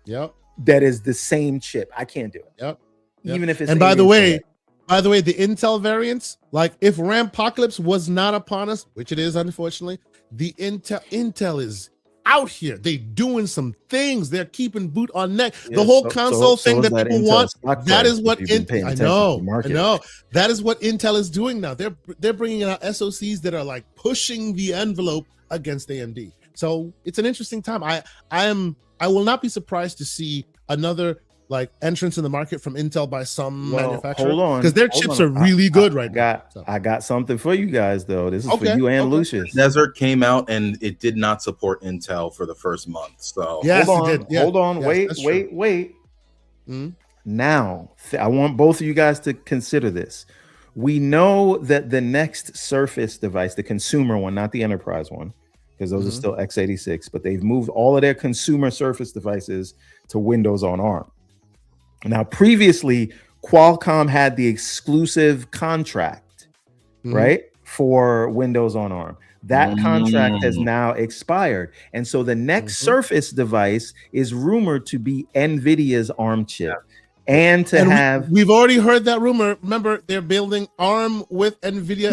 Yep. That is the same chip. I can't do it. Yep. Even if it's. And by the way, the Intel variants, like if Rampocalypse was not upon us, which it is, unfortunately, the Intel is out here. They doing some things. They're keeping boot on neck. The whole console thing that people want. That is what I know. That is what Intel is doing now. They're bringing out SoCs that are like pushing the envelope against AMD. So it's an interesting time. I will not be surprised to see another entrance in the market from Intel by some manufacturer. Hold on, because their chips are really good right now. I got something for you guys though. This is for you and Lucius. Desert came out and it did not support Intel for the first month. So yes, hold on, it did. Yeah. Hold on, wait. Now I want both of you guys to consider this. We know that the next Surface device, the consumer one, not the enterprise one, because those are still x86, but they've moved all of their consumer Surface devices to Windows on ARM. Now, previously, Qualcomm had the exclusive contract, right, for Windows on ARM. That contract has now expired. And so the next Surface device is rumored to be NVIDIA's ARM chip. and to have we've already heard that rumor. Remember, they're building ARM with NVIDIA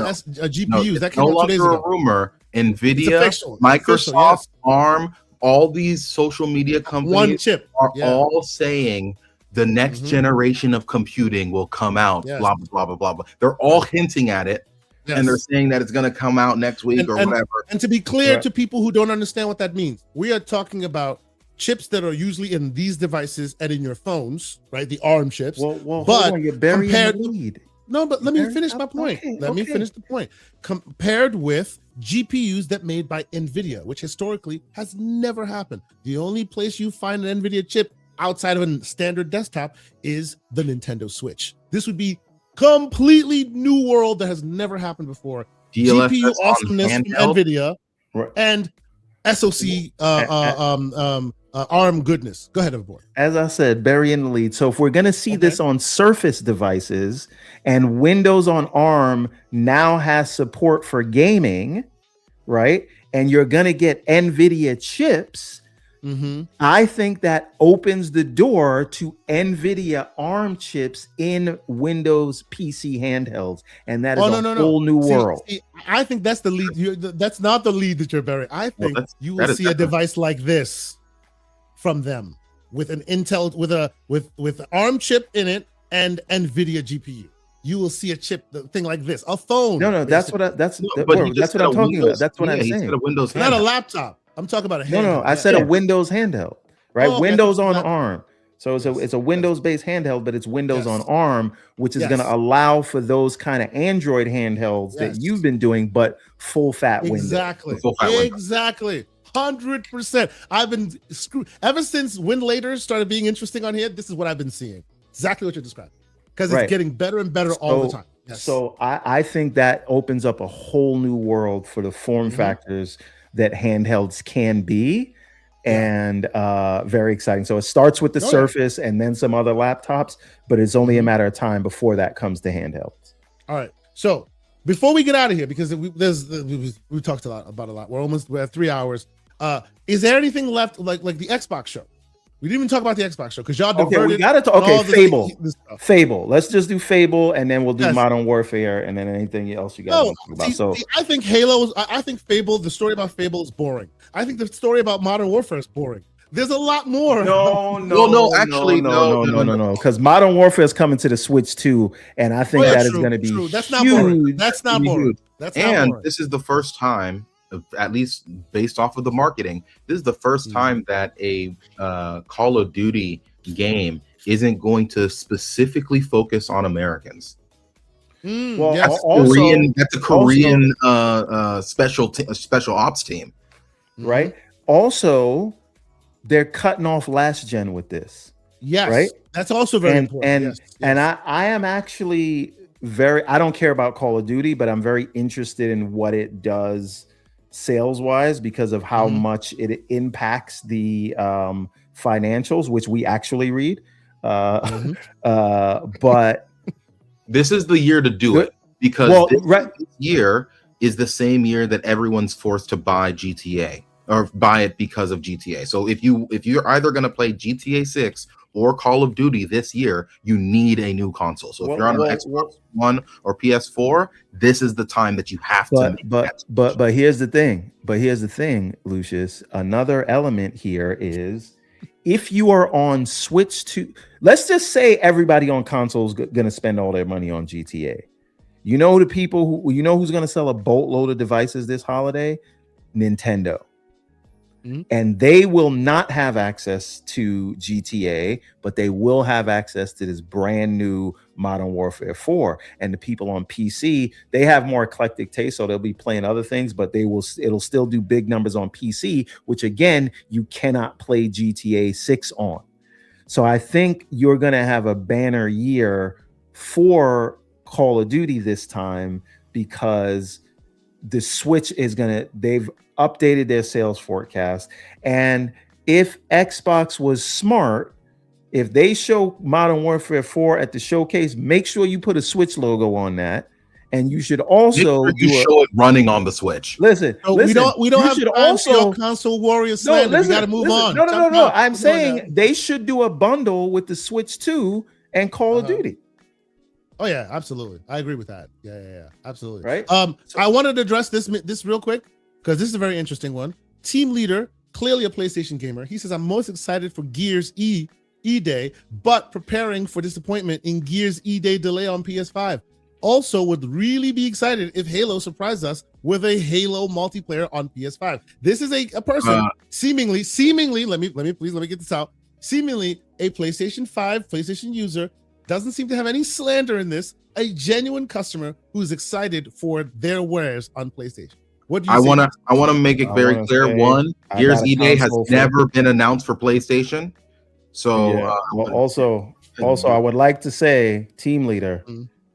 GPUs. That came no out 2 days longer ago. a rumor. It's NVIDIA, official. Microsoft, Yes. ARM, all these social media companies One chip. are Yeah. all saying the next generation of computing will come out. Yes. Blah blah blah blah blah. They're all hinting at it, Yes. and they're saying that it's going to come out next week or whatever. And to be clear Right. to people who don't understand what that means, we are talking about chips that are usually in these devices and in your phones, right? The ARM chips. well, but hold on, you're burying compared the lead. No, but let me Very- finish my point. okay, Let me okay. finish the point. Compared with GPUs that made by NVIDIA, which historically has never happened. The only place you find an NVIDIA chip outside of a standard desktop is the Nintendo Switch. This would be completely new world that has never happened before. DLSS GPU on awesomeness from handheld? NVIDIA Right. and SoC ARM goodness. Go ahead, everyone. As I said, burying the lead. So if we're going to see this on Surface devices and Windows on ARM now has support for gaming, right? And you're going to get NVIDIA chips, I think that opens the door to NVIDIA ARM chips in Windows PC handhelds. And that is a whole new world. See, I think that's the lead. That's not the lead that you're burying. I think you will see a device like this from them with an Intel with ARM chip in it and NVIDIA GPU. You will see a chip thing like this, a phone. No, that's what that's No, what but he I'm just said a talking about. Windows- That's what yeah, I'm he saying. said a Windows not a handheld. laptop. I'm talking about a handheld. No, I said a Windows handheld, right? Oh, okay. Windows on Not- ARM. So it's a Windows-based handheld, but it's Windows Yes. on ARM, which is Yes. going to allow for those kind of Android handhelds Yes. that you've been doing, but full fat Windows. Exactly. The full fat window. Exactly. 100%. I've been screwed ever since Win Later started being interesting on here. This is what I've been seeing. Exactly what you're describing. Because it's Right. getting better and better all the time. Yes. So I think that opens up a whole new world for the form factors that handhelds can be, and very exciting. So it starts with the Surface and then some other laptops, but it's only a matter of time before that comes to handhelds. All right. So before we get out of here, because we talked about a lot. We're at 3 hours. Is there anything left like the Xbox show? We didn't even talk about the Xbox show because y'all diverted. Okay, we gotta talk. all Okay, the- Fable. this stuff. Fable. Let's just do Fable, and then we'll do Yes. Modern Warfare, and then anything else you guys No, want to talk about. see, So I think Halo. I think Fable. The story about Fable is boring. I think the story about Modern Warfare is boring. There's a lot more. no, because Modern Warfare is coming to the Switch too, and I think that is going to be true. That's not huge. boring. That's not Huge. boring. That's not And boring. this is the first time, at least based off of the marketing, this is the first time that a Call of Duty game isn't going to specifically focus on Americans. Well, yes. That's a Korean special ops team. Right? Also, they're cutting off last gen with this. Yes. Right? That's also very And important. Yes. and I am actually I don't care about Call of Duty, but I'm very interested in what it does sales wise because of how much it impacts the financials, which we actually read. But this is the year to do it because this year is the same year that everyone's forced to buy GTA or buy it because of GTA. So if you're either going to play GTA 6 or Call of Duty this year, you need a new console. So if you're on an Xbox One or PS4, this is the time that you have to make that switch. But here's the thing. Lucius. Another element here is if you are on Switch 2, let's just say everybody on consoles going to spend all their money on GTA. You know the people who's going to sell a boatload of devices this holiday? Nintendo. And they will not have access to GTA, but they will have access to this brand new Modern Warfare 4. And the people on PC, they have more eclectic taste, so they'll be playing other things, but it'll still do big numbers on PC, which again, you cannot play GTA 6 on. So I think you're going to have a banner year for Call of Duty this time because the Switch they've updated their sales forecast. And if Xbox was smart, if they show Modern Warfare 4 at the showcase, make sure you put a Switch logo on that. And you should also show it running on the Switch. Listen, we don't have also console warriors. We got to move on. No. I'm saying they should do a bundle with the Switch 2 and Call of Duty. Oh yeah, absolutely. I agree with that. Yeah, absolutely. Right. I wanted to address this real quick because this is a very interesting one. Team leader, clearly a PlayStation gamer. He says, "I'm most excited for Gears E Day, but preparing for disappointment in Gears E Day delay on PS5. Also, would really be excited if Halo surprised us with a Halo multiplayer on PS5." This is a person seemingly. Let me get this out. Seemingly a PlayStation 5 PlayStation user. Doesn't seem to have any slander in this. A genuine customer who's excited for their wares on PlayStation. What do you? I wanna make it very clear. One, Gears E Day has never been announced for PlayStation. So also, I would like to say, team leader,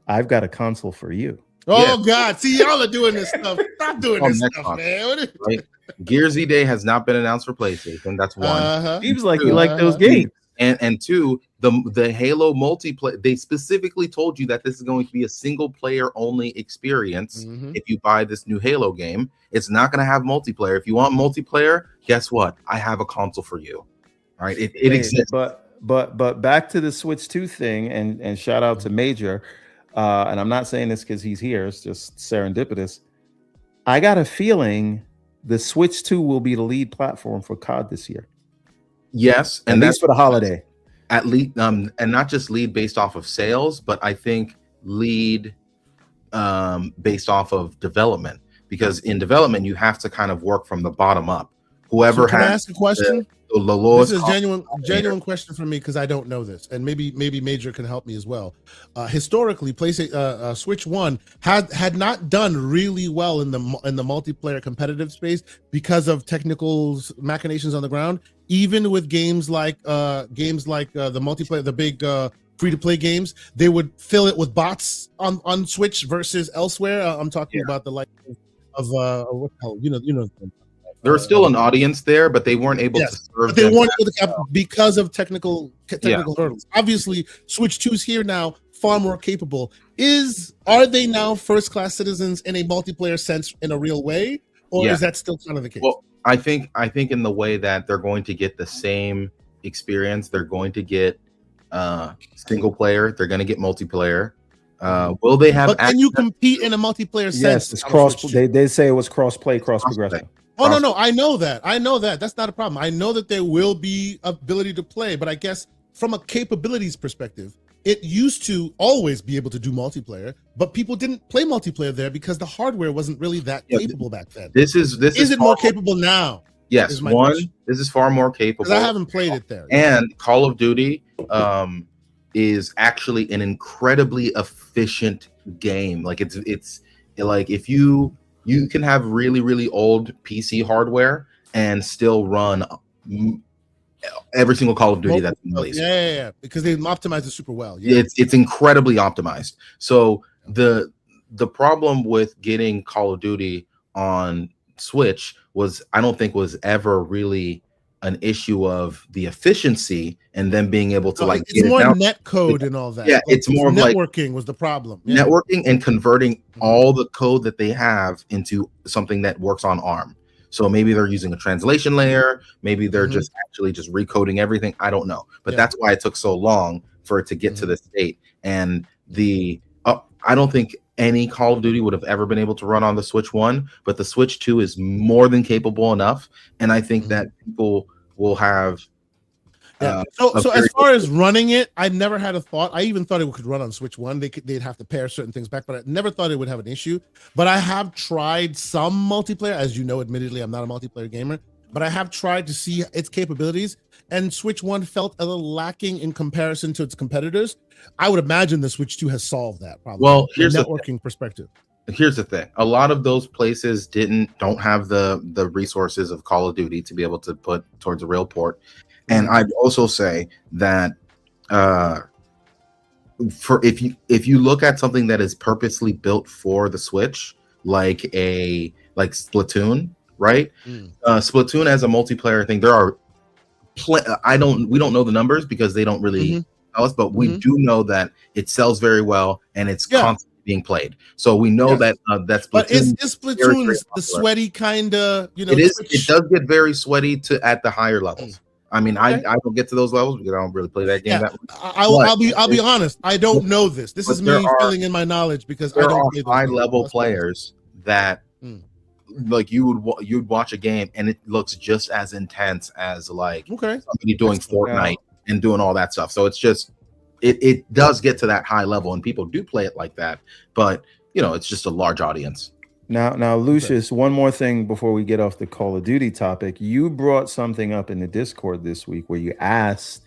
I've got a console for you. Oh God! See, y'all are doing this stuff. Stop doing this stuff, man. Right? Gears E Day has not been announced for PlayStation. That's one. Seems like you like those games. And two, the Halo multiplayer, they specifically told you that this is going to be a single player only experience. If you buy this new Halo game, it's not going to have multiplayer. If you want multiplayer, guess what? I have a console for you. All right, it exists. But back to the Switch 2 thing, and shout out to Major. And I'm not saying this because he's here. It's just serendipitous. I got a feeling the Switch 2 will be the lead platform for COD this year. Yes, and that's for the holiday. At least, and not just lead based off of sales, but I think lead based off of development. Because in development, you have to kind of work from the bottom up. Whoever can I ask a question? The lowest this is genuine question for me because I don't know this, and maybe Major can help me as well. Historically, PlayStation Switch 1 had not done really well in the multiplayer competitive space because of technical machinations on the ground. Even with games like the multiplayer, the big free-to-play games, they would fill it with bots on Switch versus elsewhere. I'm talking about the like of what the hell, you know. There was still an audience there, but they weren't able to serve. But they weren't able to because of technical hurdles. Obviously, Switch 2's here now, far more capable. Are they now first-class citizens in a multiplayer sense in a real way, or is that still kind of the case? Well, I think in the way that they're going to get the same experience. They're going to get single player. They're going to get multiplayer. Will they have? But can you compete in a multiplayer sense? Yes, it's cross. They say it was cross-play, cross-progression. Oh no, I know that. That's not a problem. I know that there will be ability to play, but I guess from a capabilities perspective, it used to always be able to do multiplayer, but people didn't play multiplayer there because the hardware wasn't really that capable back then. This is it more capable now? Yes, this is far more capable. Because I haven't played it there. And Call of Duty is actually an incredibly efficient game. Like it's like if you can have really, really old PC hardware and still run every single Call of Duty that's released. Yeah, because they optimize it super well. It's incredibly optimized. So the problem with getting Call of Duty on Switch I don't think was ever really an issue of the efficiency and then being able to it's more net code and all that. Yeah, it's more of networking was the problem. Yeah. Networking and converting all the code that they have into something that works on ARM. So maybe they're using a translation layer, maybe they're just recoding everything. I don't know. But that's why it took so long for it to get to this state. And I don't think any Call of Duty would have ever been able to run on the Switch 1, but the Switch 2 is more than capable enough. And I think that people will have so as far as running it, I never had a thought. I even thought it could run on Switch 1. They'd have to pair certain things back, but I never thought it would have an issue. But I have tried some multiplayer. As you know, admittedly, I'm not a multiplayer gamer, but I have tried to see its capabilities, and Switch 1 felt a little lacking in comparison to its competitors. I would imagine the Switch 2 has solved that problem. Well, here's from a networking perspective. Here's the thing. A lot of those places don't have the resources of Call of Duty to be able to put towards a real port. And I'd also say that if you look at something that is purposely built for the Switch, like Splatoon, right? Splatoon as a multiplayer thing, there are we don't know the numbers because they don't really tell us, but we do know that it sells very well and it's constantly being played. So we know that that's. But is Splatoon the sweaty kind of? It is. It does get very sweaty at the higher levels. I mean, I don't get to those levels because I don't really play that game that much. I'll be honest. I don't know this. This is me filling in my knowledge because I don't play those high level players that like you'd watch a game and it looks just as intense as like somebody doing Fortnite and doing all that stuff. So it's just it does get to that high level and people do play it like that, but it's just a large audience. Now, Lucius, one more thing before we get off the Call of Duty topic. You brought something up in the Discord this week where you asked,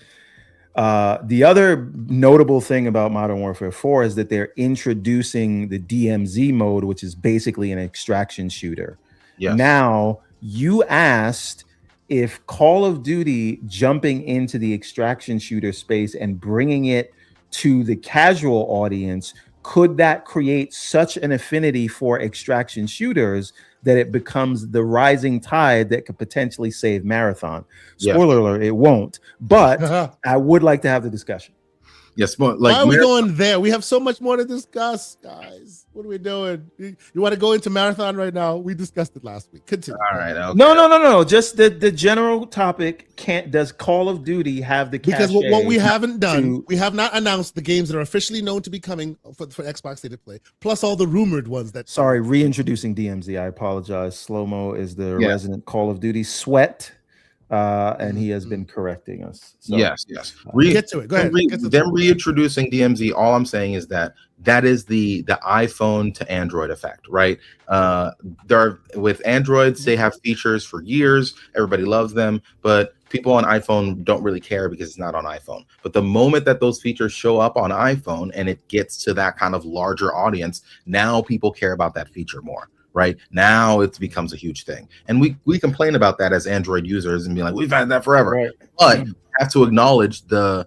the other notable thing about Modern Warfare 4 is that they're introducing the DMZ mode, which is basically an extraction shooter. Yes. Now, you asked if Call of Duty jumping into the extraction shooter space and bringing it to the casual audience, could that create such an affinity for extraction shooters that it becomes the rising tide that could potentially save Marathon? Spoiler alert, it won't. But I would like to have the discussion. Yes, but why are we going there? We have so much more to discuss, guys. What are we doing? You want to go into Marathon right now? We discussed it last week. Continue. All right. Okay. No. Just the general topic. Does Call of Duty have the because what we haven't done, we have not announced the games that are officially known to be coming for Xbox State of Play, plus all the rumored ones that. Sorry, reintroducing DMZ. I apologize. Slow-mo is the resident Call of Duty sweat. And he has been correcting us. So, yes. Get to it. Go ahead. Them reintroducing DMZ. All I'm saying is that is the iPhone to Android effect, right? With Androids, they have features for years. Everybody loves them, but people on iPhone don't really care because it's not on iPhone. But the moment that those features show up on iPhone and it gets to that kind of larger audience, now people care about that feature more. Right now, it becomes a huge thing, and we complain about that as Android users and be like, we've had that forever. Right. But you have to acknowledge the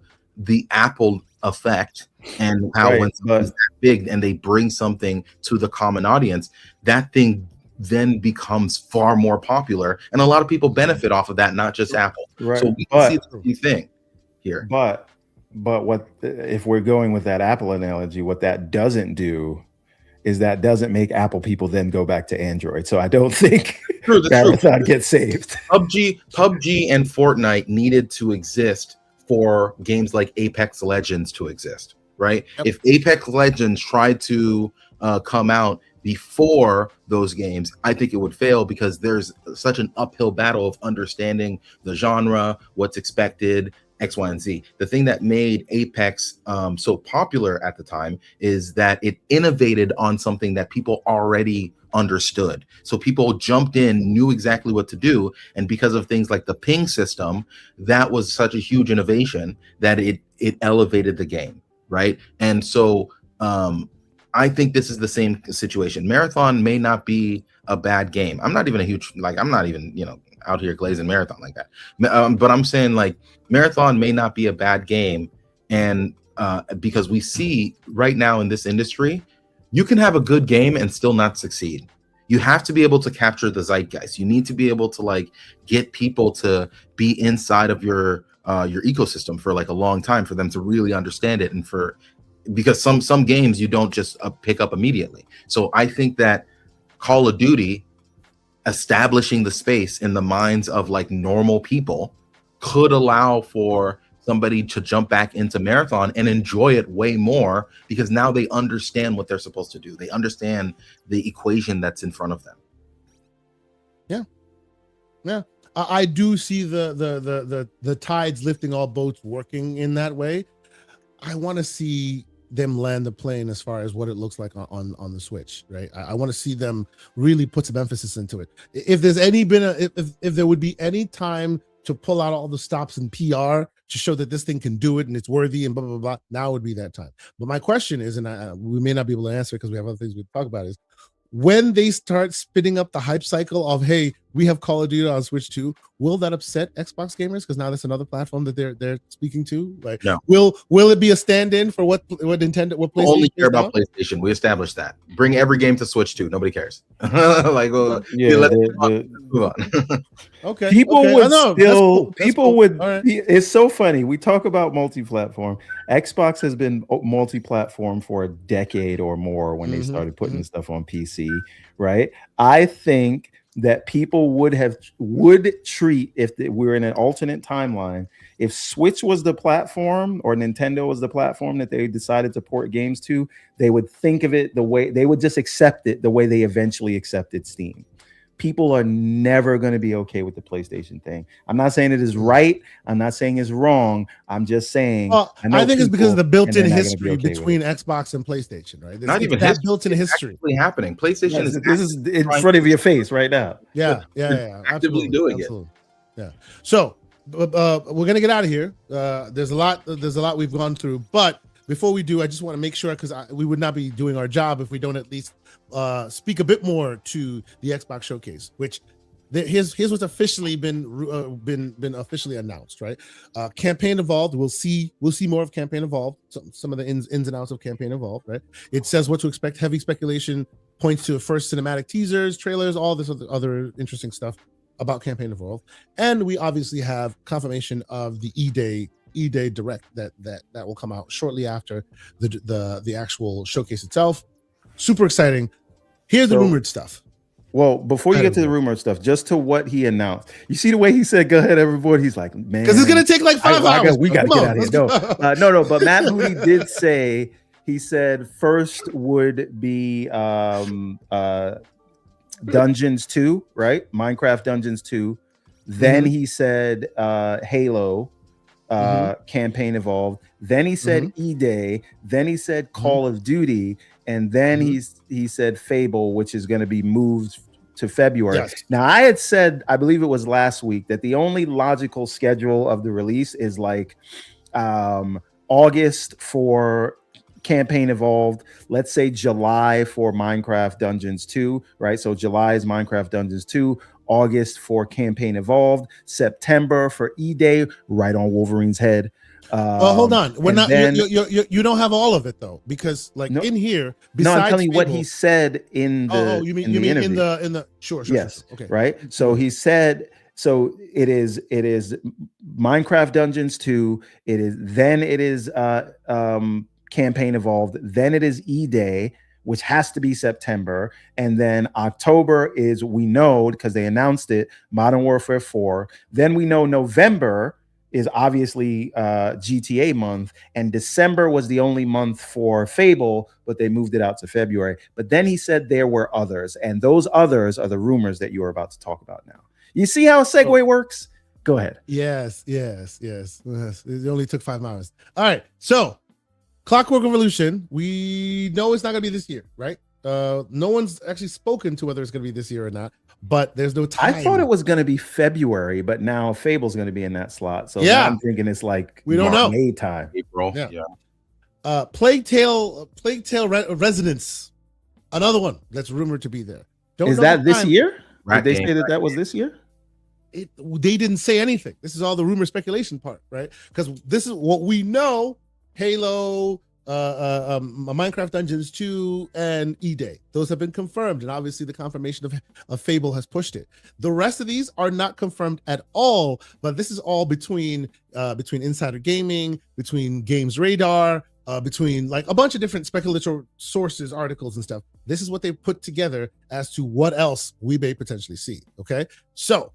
Apple effect and how when something's that big and they bring something to the common audience, that thing then becomes far more popular, and a lot of people benefit off of that, not just Apple. Right. So we can see the same thing here. But what if we're going with that Apple analogy? What that doesn't do is that doesn't make Apple people then go back to Android. So I don't think Marathon gets saved. PUBG and Fortnite needed to exist for games like Apex Legends to exist, right? Yep. If Apex Legends tried to come out before those games, I think it would fail because there's such an uphill battle of understanding the genre, what's expected, X, Y, and Z. The thing that made Apex so popular at the time is that it innovated on something that people already understood. So people jumped in, knew exactly what to do. And because of things like the ping system, that was such a huge innovation that it elevated the game, right? And so I think this is the same situation. Marathon may not be a bad game. I'm not even out here glazing Marathon like that. But I'm saying like Marathon may not be a bad game. And because we see right now in this industry, you can have a good game and still not succeed. You have to be able to capture the zeitgeist. You need to be able to like get people to be inside of your ecosystem for like a long time for them to really understand it. And because some games you don't just pick up immediately. So I think that Call of Duty establishing the space in the minds of like normal people could allow for somebody to jump back into Marathon and enjoy it way more because now they understand what they're supposed to do. They understand the equation that's in front of them. Yeah. I do see the tides lifting all boats working in that way. I want to see them land the plane as far as what it looks like on the Switch, right? I want to see them really put some emphasis into it. If there's if there would be any time to pull out all the stops in PR to show that this thing can do it and it's worthy and blah blah blah, now would be that time. But my question is, and we may not be able to answer because we have other things we talk about, is when they start spinning up the hype cycle of, hey, we have Call of Duty on Switch 2, will that upset Xbox gamers? Because now that's another platform that they're speaking to. Like, no. Will it be a stand-in for what Nintendo, what PlayStation? We only care about PlayStation. We established that. Bring every game to Switch 2. Nobody cares. Like, well, move on. Okay. People would still. People would. Right. It's so funny. We talk about multi-platform. Xbox has been multi-platform for a decade or more when they started putting stuff on PC. Right. I think that people would treat if we're in an alternate timeline. If Switch was the platform or Nintendo was the platform that they decided to port games to, they would think of it the way they would just accept it the way they eventually accepted Steam. People are never going to be okay with the PlayStation thing. I'm not saying it is right. I'm not saying it's wrong. I'm just saying. Well, I think it's because of the built-in history between Xbox and PlayStation, right? Not even that built-in history actually happening. PlayStation is this is in front of your face right now. Yeah. Actively doing it. Yeah. So we're gonna get out of here. There's a lot we've gone through, but before we do, I just want to make sure, because we would not be doing our job if we don't at least speak a bit more to the Xbox Showcase, which here's what's officially been officially announced, right? Campaign Evolved. We'll see more of Campaign Evolved. Some of the ins and outs of Campaign Evolved, right? It says what to expect. Heavy speculation points to first cinematic teasers, trailers, all this other interesting stuff about Campaign Evolved, and we obviously have confirmation of the E-Day Direct that will come out shortly after the actual showcase itself. Super exciting. Here's the rumored stuff. Well, before you get to the rumored stuff, just to what he announced, you see the way he said, "Go ahead, everybody." He's like, "Man, because it's gonna take like 5 hours. We gotta get out of here." No. But Matt Moody did say, he said first would be Dungeons 2, right? Minecraft Dungeons 2. Then he said Halo. Campaign Evolved. Then he said E-Day. Then he said Call of Duty, and then he said Fable, which is going to be moved to February. Yes. Now, I had said, I believe it was last week, that the only logical schedule of the release is like August for Campaign Evolved, let's say July for Minecraft Dungeons 2, right? So July is Minecraft Dungeons 2, August for Campaign Evolved, September for E-Day, right on Wolverine's head. Hold on, we're not. You don't have all of it though, because in here. No, I'm telling you what he said in the. You mean in the sure. Yes. Sure. Okay. Right. So he said. So it is Minecraft Dungeons 2. It is Campaign Evolved. Then it is E-Day, which has to be September. And then October is, we know, because they announced it, Modern Warfare 4. Then we know November is obviously GTA month. And December was the only month for Fable, but they moved it out to February. But then he said there were others. And those others are the rumors that you are about to talk about now. You see how a segue works? Go ahead. Yes. It only took 5 hours. All right. So Clockwork Revolution, we know it's not going to be this year, right? No one's actually spoken to whether it's going to be this year or not, but there's no time. I thought it was going to be February, but now Fable's going to be in that slot. So now I'm thinking it's like we don't know. May time. April. Yeah. Plague Tale Resonance, another one that's rumored to be there. Is that this year? Did they say that was this year? They didn't say anything. This is all the rumor speculation part, right? Because this is what we know. Halo, Minecraft Dungeons 2, and E-Day. Those have been confirmed, and obviously the confirmation of Fable has pushed it. The rest of these are not confirmed at all, but this is all between Insider Gaming, between Games Radar, between like a bunch of different speculative sources, articles, and stuff. This is what they put together as to what else we may potentially see. Okay, so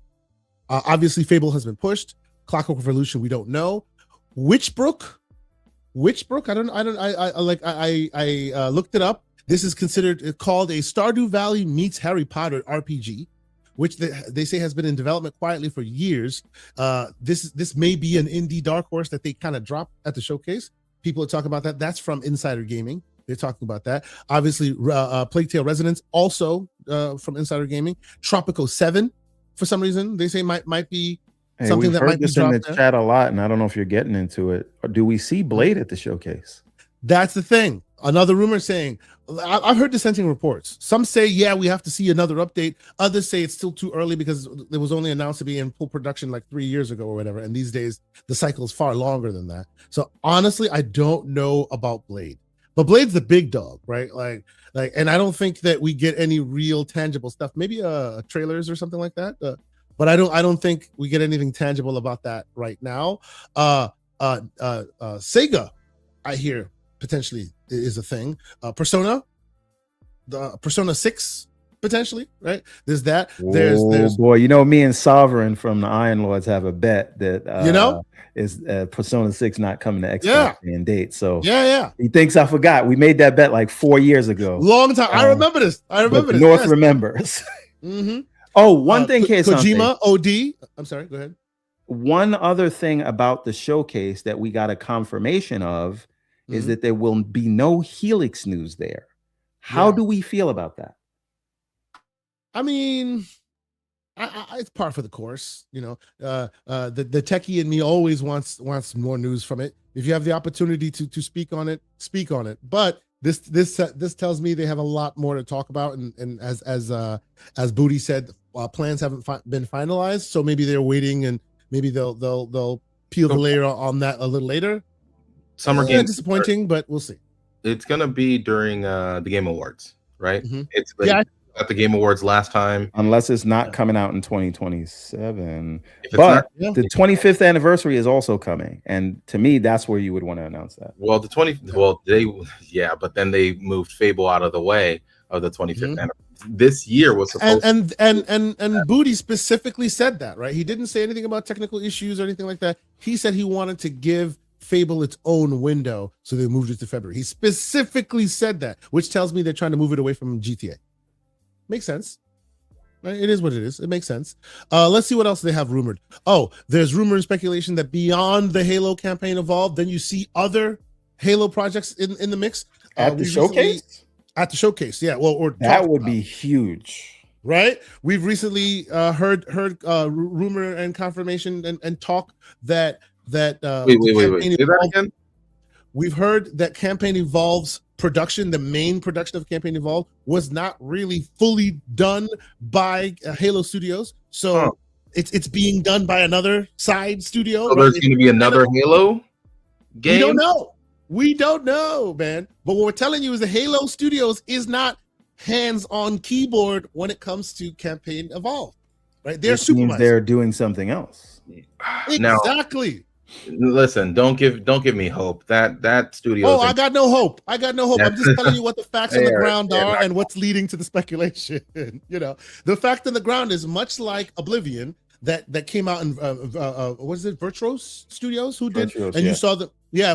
obviously Fable has been pushed. Clockwork Revolution, we don't know. Witchbrook, I looked it up. This is called a Stardew Valley meets Harry Potter RPG, which they say has been in development quietly for years. This may be an indie dark horse that they kind of dropped at the showcase. People are talking about that. That's from Insider Gaming. They're talking about that. Obviously, Plague Tale Resonance, also from Insider Gaming. Tropico 7, for some reason, they say might be something that might be dropped in the chat a lot, and I don't know if you're getting into it. Or do we see Blade at the showcase? That's the thing. Another rumor saying, I've heard dissenting reports. Some say, yeah, we have to see another update. Others say it's still too early because it was only announced to be in full production like 3 years ago or whatever. And these days, the cycle is far longer than that. So honestly, I don't know about Blade. But Blade's the big dog, right? Like, and I don't think that we get any real tangible stuff. Maybe trailers or something like that. But I don't think we get anything tangible about that right now. Sega, I hear, potentially is a thing. Persona 6 potentially, right? There's that. Oh There's boy, you know, me and Sovereign from the Iron Lords have a bet that is Persona 6 not coming to Xbox and date. So yeah. he thinks I forgot. We made that bet like 4 years ago. Long time. I remember this. But North remembers. Mm-hmm. Oh, one thing, Kojima, OD. I'm sorry, go ahead. One other thing about the showcase that we got a confirmation of is that there will be no Helix news there. How do we feel about that? I mean, it's par for the course. You know, the techie in me always wants more news from it. If you have the opportunity to speak on it, speak on it. But this tells me they have a lot more to talk about. And as Booty said, plans haven't been finalized, so maybe they're waiting, and maybe they'll peel the layer on that a little later. Summer Game disappointing, but we'll see. It's gonna be during the Game Awards, right? Mm-hmm. It's like at the Game Awards last time, unless it's not coming out in 2027. But the 25th anniversary is also coming, and to me, that's where you would want to announce that. Well, but then they moved Fable out of the way of the 25th anniversary. This year was supposed and Booty specifically said that, right? He didn't say anything about technical issues or anything like that. He said he wanted to give Fable its own window, so they moved it to February. He specifically said that, which tells me they're trying to move it away from GTA. Makes sense, right? It is what it is. It makes sense. Let's see what else they have rumored. Oh, there's rumor and speculation that beyond the Halo campaign Evolved, then you see other Halo projects in the mix at the showcase. At the showcase, yeah. Well, or that would be huge, right? We've recently heard rumor and confirmation and talk that wait. Say that again. We've heard that Campaign Evolved's production, the main production of Campaign Evolved, was not really fully done by Halo Studios. So it's being done by another side studio. So there's going to be another Halo game? We don't know, man. But what we're telling you is the Halo Studios is not hands-on keyboard when it comes to Campaign Evolved, right? They're supervisors. They're doing something else. Exactly. Now, listen, don't give me hope. That studio. Oh, I got no hope. I'm just telling you what the facts on the ground are and what's leading to the speculation. You know, the fact on the ground is much like Oblivion that came out in what is it, Virtuos Studios? Who did? Virtuos, and you saw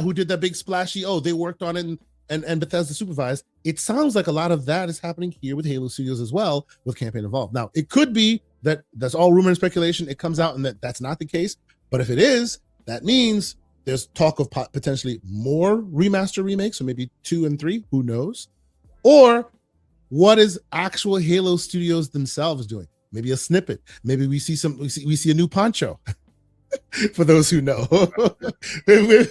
who did that big splashy? Oh, they worked on it and Bethesda supervised. It sounds like a lot of that is happening here with Halo Studios as well with Campaign Evolved. Now, it could be that's all rumor and speculation. It comes out and that's not the case. But if it is, that means there's talk of potentially more remaster remakes, so maybe 2 and 3, who knows? Or what is actual Halo Studios themselves doing? Maybe a snippet. Maybe we see a new poncho. For those who know, maybe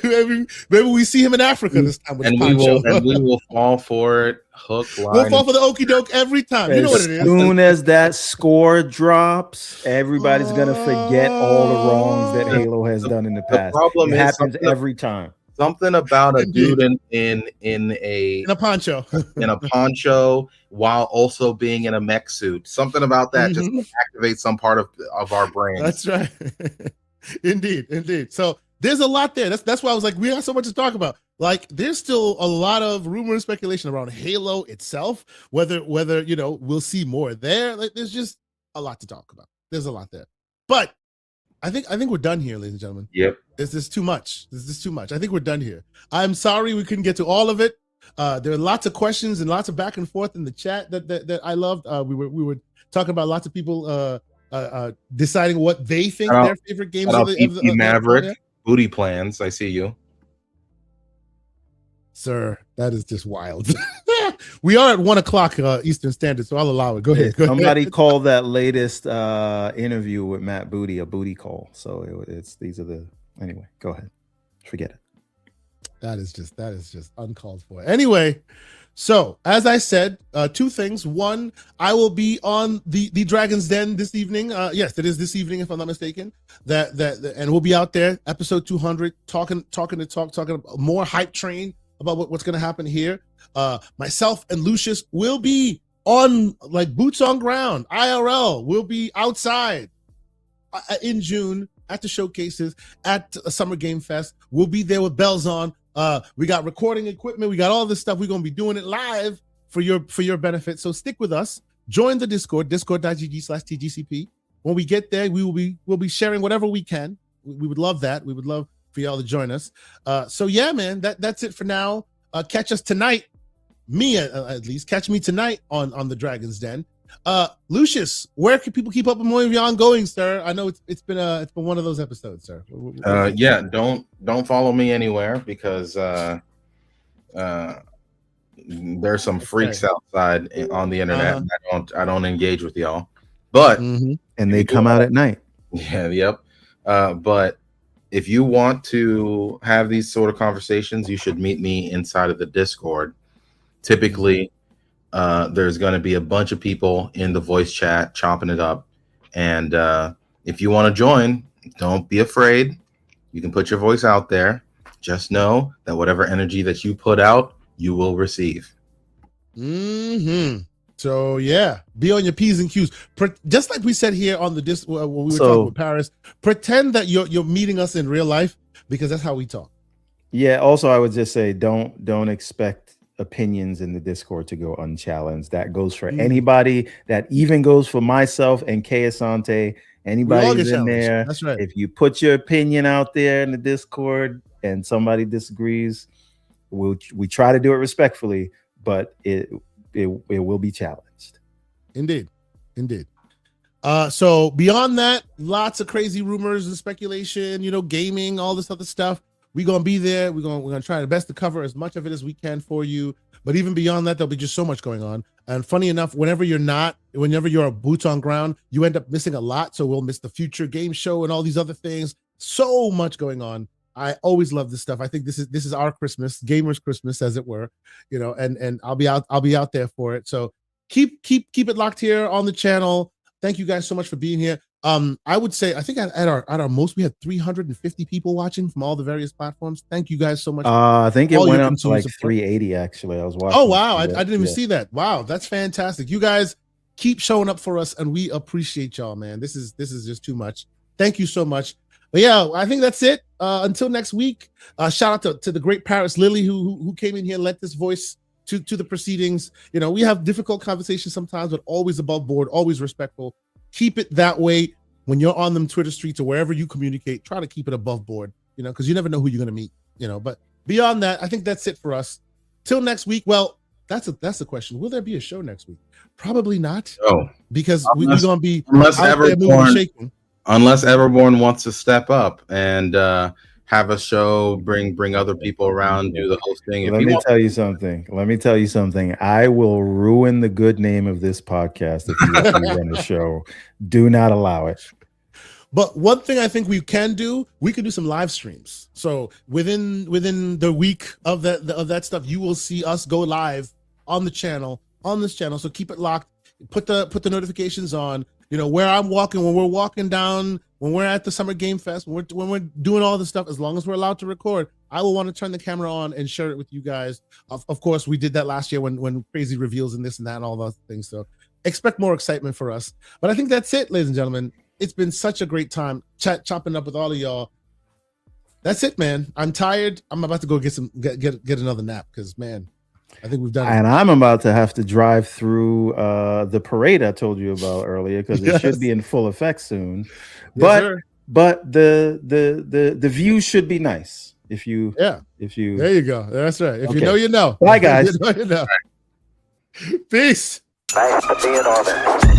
we see him in Africa this time with and we will fall for it. Hook, line. We'll fall for the okie doke every time. You know what it is. As soon as that score drops, everybody's gonna forget all the wrongs that Halo has done in the past. The problem happens every time. Something about a dude in a poncho while also being in a mech suit. Something about that just activates some part of our brain. That's right. Indeed. So there's a lot there. That's why I was like, we have so much to talk about. Like, there's still a lot of rumor and speculation around Halo itself. Whether we'll see more there. Like, there's just a lot to talk about. There's a lot there. But I think we're done here, ladies and gentlemen. Yep. This is too much. I think we're done here. I'm sorry we couldn't get to all of it. There are lots of questions and lots of back and forth in the chat that I loved. We were talking about lots of people deciding what they think their favorite games are. Maverick booty plans. I see you, sir. That is just wild. We are at 1:00 Eastern Standard, so I'll allow it. Go ahead. Somebody called that latest interview with Matt Booty a booty call. So anyway. Go ahead. Forget it. That is just uncalled for. Anyway. So, as I said, 2 things. One, I will be on the Dragon's Den this evening. Yes, it is this evening, if I'm not mistaken. And we'll be out there, episode 200, talking more hype train about what's going to happen here. Myself and Lucius will be on, like, boots on ground, IRL. We'll be outside in June at the showcases, at Summer Game Fest. We'll be there with bells on. We got recording equipment. We got all this stuff. We're going to be doing it live for your benefit. So stick with us. join the Discord, discord.gg/TGCP. When we get there, we'll be sharing whatever we can. We would love that. We would love for y'all to join us. So yeah, man, that's it for now. Catch us tonight. Me at least catch me tonight on the Dragon's Den. Lucius, where can people keep up with more of your ongoing, sir? I know it's been one of those episodes, sir. Yeah, don't follow me anywhere because there's some freaks outside on the internet. I don't engage with y'all, but and they come out at night. Yeah, yep. But if you want to have these sort of conversations, you should meet me inside of the Discord. Typically, there's going to be a bunch of people in the voice chat chopping it up. And if you want to join, don't be afraid. You can put your voice out there. Just know that whatever energy that you put out, you will receive. So yeah, be on your P's and Q's. Just like we said here on the when we were talking with Paris, pretend that you're meeting us in real life, because that's how we talk. Yeah. Also, I would just say don't expect opinions in the Discord to go unchallenged. That goes for anybody. That even goes for myself and Kay Asante. Anybody who's in there. That's right. If you put your opinion out there in the Discord and somebody disagrees, we try to do it respectfully, but it will be challenged. Indeed. So beyond that, lots of crazy rumors and speculation, gaming, all this other stuff. We're gonna be there. We're gonna try the best to cover as much of it as we can for you. But even beyond that, there'll be just so much going on. And funny enough, whenever you're boots on ground, you end up missing a lot. So we'll miss the future game show and all these other things. So much going on. I always love this stuff. I think this is our Christmas, gamers' Christmas, as it were, and I'll be out there for it. So keep it locked here on the channel. Thank you guys so much for being here. I would say, I think at our most, we had 350 people watching from all the various platforms. Thank you guys so much. I think it went up to like 380 actually. I was watching. Oh wow, I didn't even see that. Wow, that's fantastic. You guys keep showing up for us, and we appreciate y'all, man. This is just too much. Thank you so much. But yeah, I think that's it. Until next week, shout out to the great Paris Lily who came in here and lent this voice to the proceedings. We have difficult conversations sometimes, but always above board, always respectful. Keep it that way when you're on them Twitter streets or wherever you communicate. Try to keep it above board, because you never know who you're going to meet. But beyond that, I think that's it for us. Till next week. Well, that's the question. Will there be a show next week? Probably not. Oh, because we're going to be unless out there moving and shaking. Unless Everborn wants to step up and have a show, bring other people around, do the whole thing. Let me tell you something. I will ruin the good name of this podcast if you run a show. Do not allow it. But one thing I think we can do some live streams. So within the week of that stuff, you will see us go live on this channel. So keep it locked. Put the notifications on. Where I'm walking, when we're walking down, when we're at the Summer Game Fest, when we're doing all this stuff, as long as we're allowed to record, I will want to turn the camera on and share it with you guys. Of course, we did that last year when crazy reveals and this and that and all those things. So expect more excitement for us. But I think that's it, ladies and gentlemen. It's been such a great time chopping up with all of y'all. That's it, man. I'm tired. I'm about to go get another nap because, man, I think we've done it. And I'm about to have to drive through the parade I told you about earlier because it should be in full effect soon. Yes, but the view should be nice if you there you go. That's right. If you know, you know. Bye guys. You know. Peace. Nice to be in orbit.